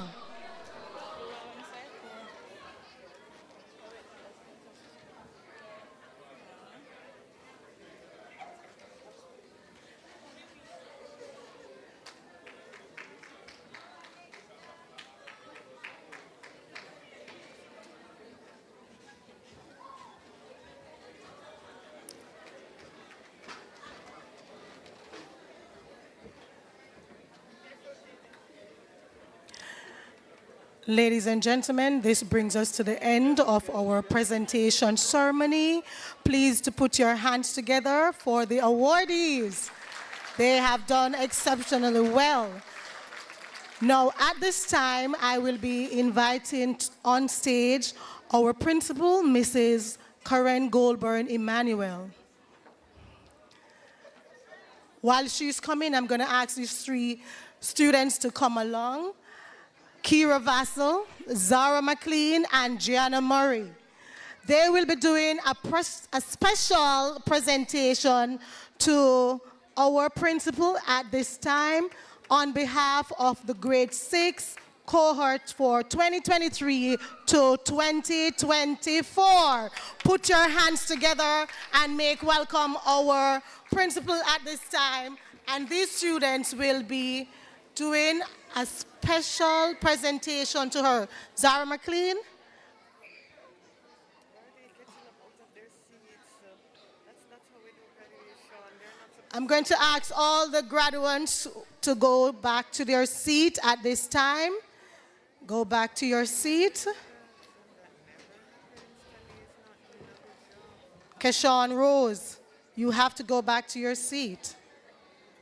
Ladies and gentlemen, this brings us to the end of our presentation ceremony. Please to put your hands together for the awardees. They have done exceptionally well. Now, at this time, I will be inviting on stage our principal, Mrs. Karen Goldburn Emmanuel. While she's coming, I'm going to ask these three students to come along. Kira Vassell, Zara McLean, and Gianna Murray. They will be doing a special presentation to our principal at this time on behalf of the grade 6 cohort for 2023 to 2024. Put your hands together and make welcome our principal at this time. And these students will be doing a special presentation to her. Zara McLean. I'm going to ask all the graduates to go back to their seat at this time. Go back to your seat. Keshawn Rose, you have to go back to your seat.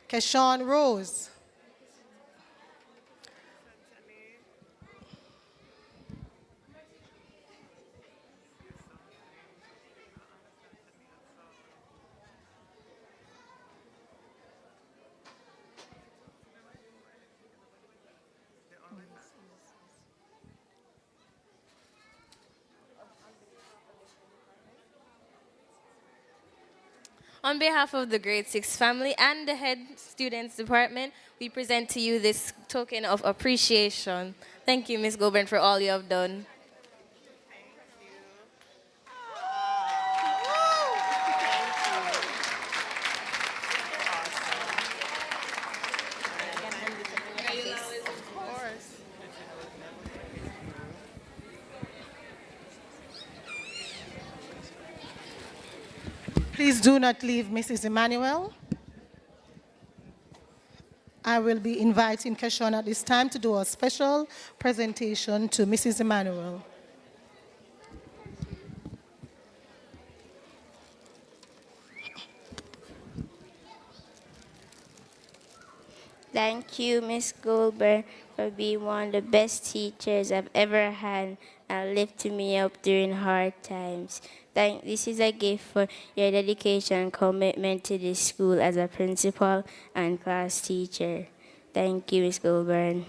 Keshawn Rose. On behalf of the grade 6 family and the head students department, we present to you this token of appreciation. Thank you, Ms. Goburn, for all you have done. Please do not leave, Mrs. Emmanuel. I will be inviting Keshawn at this time to do a special presentation to Mrs. Emmanuel. Thank you, Miss Goldberg, for being one of the best teachers I've ever had and lifting me up during hard times. This is a gift for your dedication and commitment to this school as a principal and class teacher. Thank you, Miss Goldberg.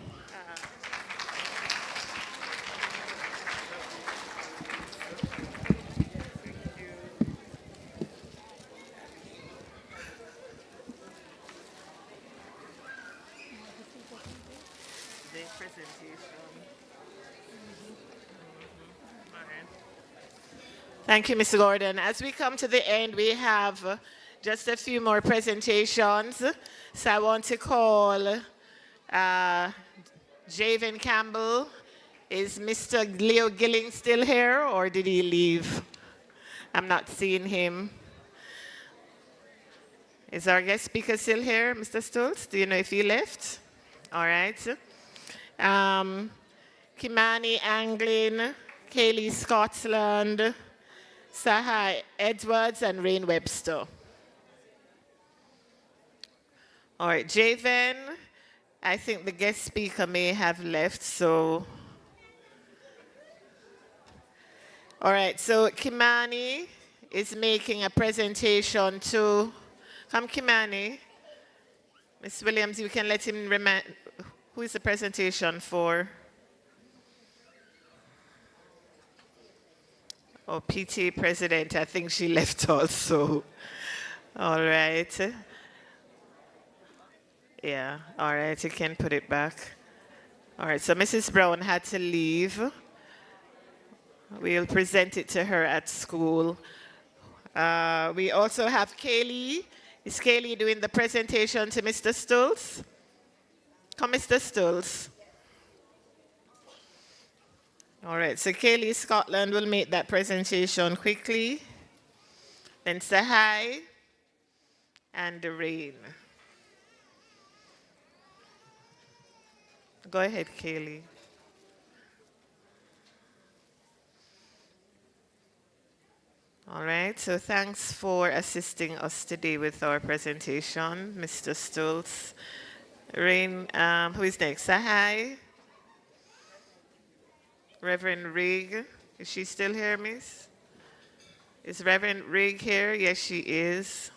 Thank you, Mr. Gordon. As we come to the end, we have just a few more presentations. So I want to call Javen Campbell. Is Mr. Leo Gilling still here, or did he leave? I'm not seeing him. Is our guest speaker still here, Mr. Stoltz? Do you know if he left? All right. Kimani Anglin, Kaylee Scotland, Sahai Edwards, and Rain Webster. All right, Javen, I think the guest speaker may have left, so. All right, so Kimani is making a presentation to, come Kimani. Ms. Williams, you can let him remind, who is the presentation for? Oh, PTA president, I think she left also. All right. Yeah, all right, you can put it back. All right, so Mrs. Brown had to leave. We'll present it to her at school. We also have Kaylee. Is Kaylee doing the presentation to Mr. Stoltz? Come, Mr. Stoltz. All right, so Kaylee Scotland will make that presentation quickly. Then Sahai and Rain. Go ahead, Kaylee. All right, so thanks for assisting us today with our presentation, Mr. Stoltz. Rain, who is next? Sahai? Reverend Rigg, is she still here, miss? Is Reverend Rigg here? Yes, she is.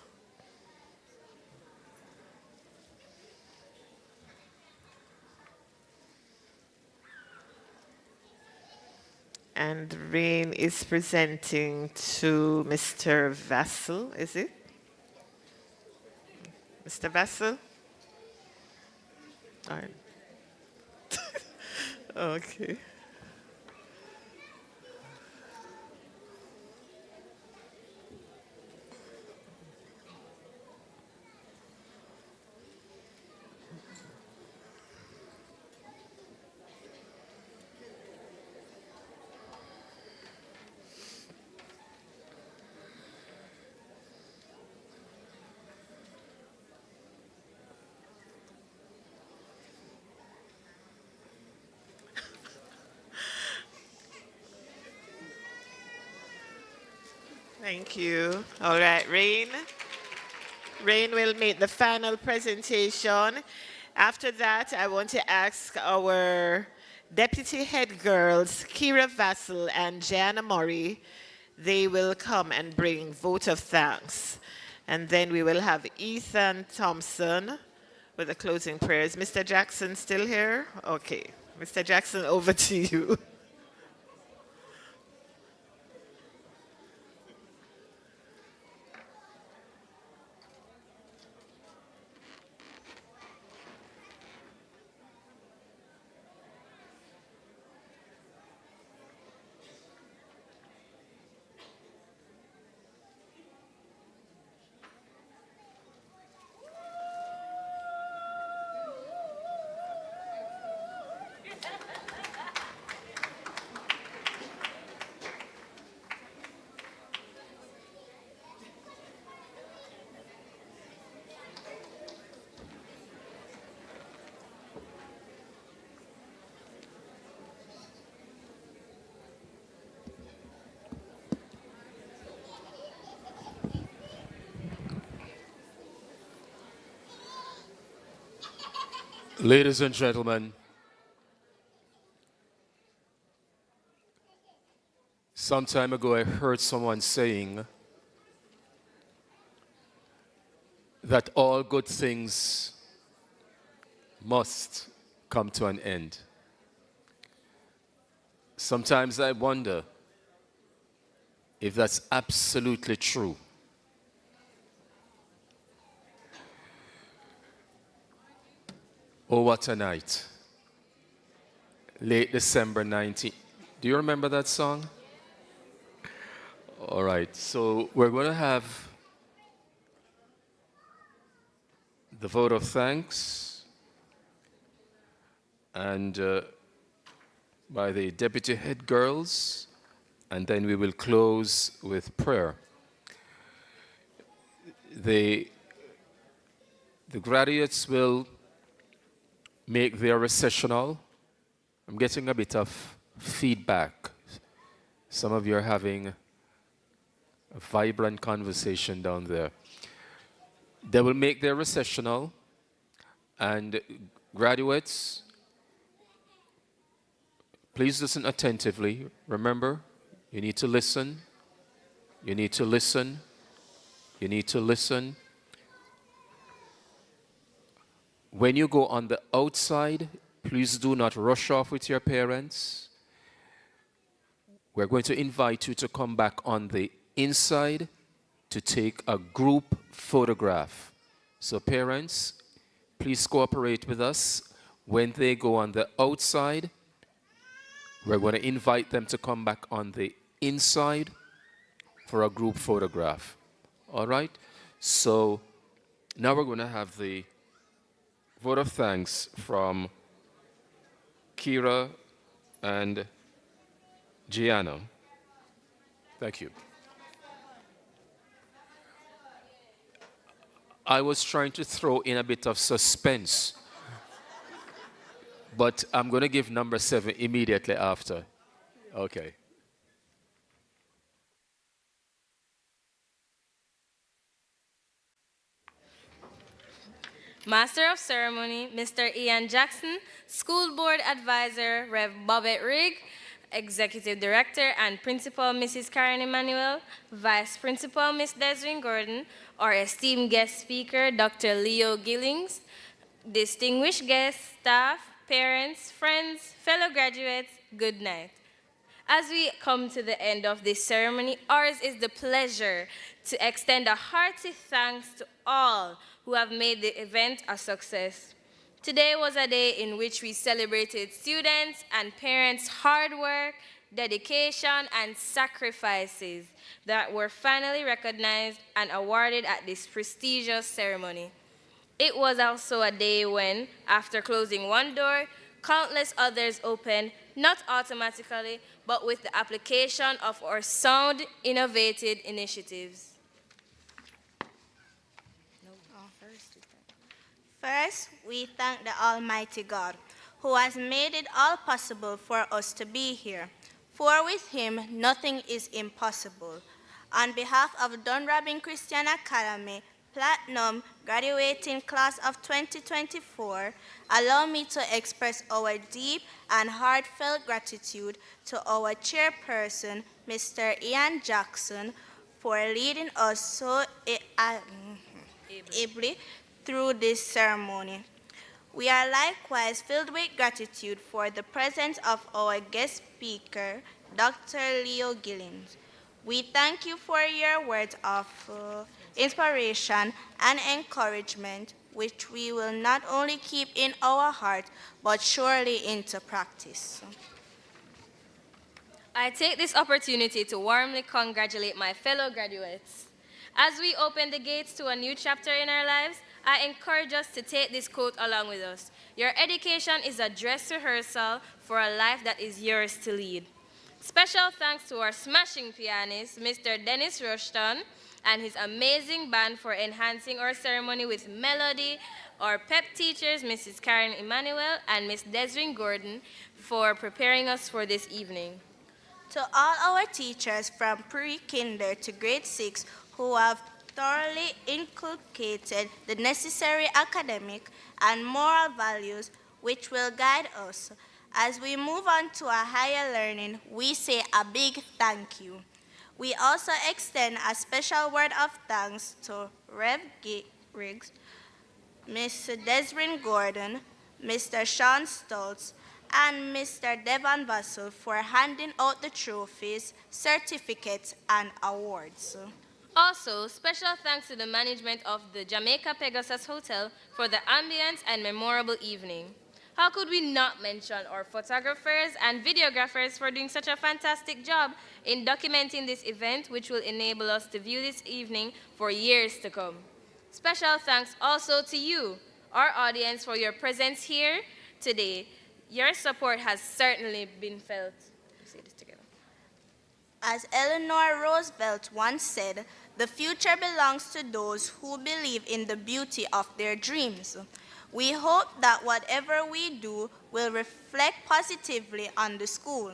And Rain is presenting to Mr. Vassell, is it? Mr. Vassell? All right. Okay. Thank you. All right, Rain. Rain will make the final presentation. After that, I want to ask our deputy head girls, Kira Vassell and Jana Murray. They will come and bring vote of thanks. And then we will have Ethan Thompson with the closing prayers. Mr. Jackson still here? Okay. Mr. Jackson, over to you. Ladies and gentlemen, some time ago I heard someone saying that all good things must come to an end. Sometimes I wonder if that's absolutely true. Oh, what a night. Late December 19th. Do you remember that song? All right, so we're going to have the vote of thanks and by the deputy head girls, and then we will close with prayer. The graduates will make their recessional. I'm getting a bit of feedback. Some of you are having a vibrant conversation down there. They will make their recessional, and graduates, please listen attentively. Remember, you need to listen. You need to listen. You need to listen. When you go on the outside, please do not rush off with your parents. We're going to invite you to come back on the inside to take a group photograph. So parents, please cooperate with us. When they go on the outside, we're going to invite them to come back on the inside for a group photograph. All right? So now we're going to have the vote of thanks from Kira and Gianna. Thank you. I was trying to throw in a bit of suspense, but I'm going to give number 7 immediately after. Okay. Master of Ceremony, Mr. Ian Jackson, School Board Advisor, Rev. Bobette Rigg, Executive Director and Principal, Mrs. Karen Emmanuel, Vice Principal, Ms. Desiree Gordon, our esteemed guest speaker, Dr. Leo Gillings, distinguished guests, staff, parents, friends, fellow graduates, good night. As we come to the end of this ceremony, ours is the pleasure to extend a hearty thanks to all who have made the event a success. Today was a day in which we celebrated students and parents' hard work, dedication, and sacrifices that were finally recognized and awarded at this prestigious ceremony. It was also a day when, after closing one door, countless others opened, not automatically, but with the application of our sound, innovative initiatives. First, we thank the Almighty God, who has made it all possible for us to be here. For with him, nothing is impossible. On behalf of Dunrobin Christian Academy, Platinum graduating class of 2024, allow me to express our deep and heartfelt gratitude to our chairperson, Mr. Ian Jackson, for leading us so ably through this ceremony. We are likewise filled with gratitude for the presence of our guest speaker, Dr. Leo Gillins. We thank you for your words of inspiration and encouragement, which we will not only keep in our heart, but surely into practice. I take this opportunity to warmly congratulate my fellow graduates. As we open the gates to a new chapter in our lives, I encourage us to take this quote along with us. Your education is a dress rehearsal for a life that is yours to lead. Special thanks to our smashing pianist, Mr. Dennis Rushton, and his amazing band for enhancing our ceremony with melody, our PEP teachers, Mrs. Karen Emmanuel and Miss Desiree Gordon, for preparing us for this evening. To all our teachers from pre-kinder to grade 6 who have thoroughly inculcated the necessary academic and moral values which will guide us. As we move on to a higher learning, we say a big thank you. We also extend a special word of thanks to Rev. Riggs, Ms. Desiree Gordon, Mr. Sean Stoltz, and Mr. Devon Vassell for handing out the trophies, certificates, and awards. Also, special thanks to the management of the Jamaica Pegasus Hotel for the ambience and memorable evening. How could we not mention our photographers and videographers for doing such a fantastic job in documenting this event, which will enable us to view this evening for years to come. Special thanks also to you, our audience, for your presence here today. Your support has certainly been felt. Let's say this together. As Eleanor Roosevelt once said, the future belongs to those who believe in the beauty of their dreams. We hope that whatever we do will reflect positively on the school.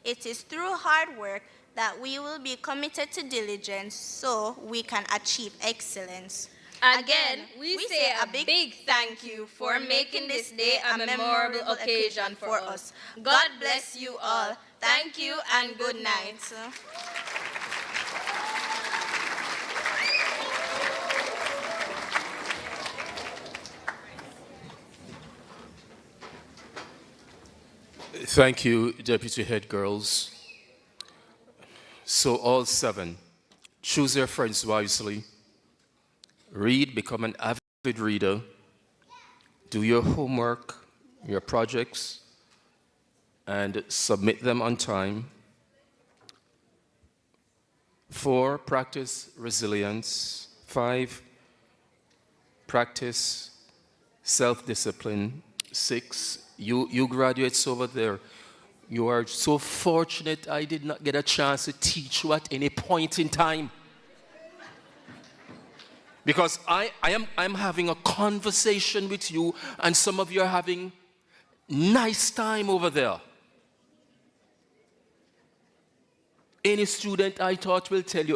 It is through hard work that we will be committed to diligence so we can achieve excellence. Again, we say a big thank you for making this day a memorable occasion for us. God bless you all. Thank you and good night. Thank you, Deputy Head Girls. So all 7, choose your friends wisely. Read, become an avid reader. Do your homework, your projects, and submit them on time. 4, practice resilience. 5, practice self-discipline. 6, you graduates over there, you are so fortunate I did not get a chance to teach you at any point in time. Because I'm having a conversation with you and some of you are having nice time over there. Any student I taught will tell you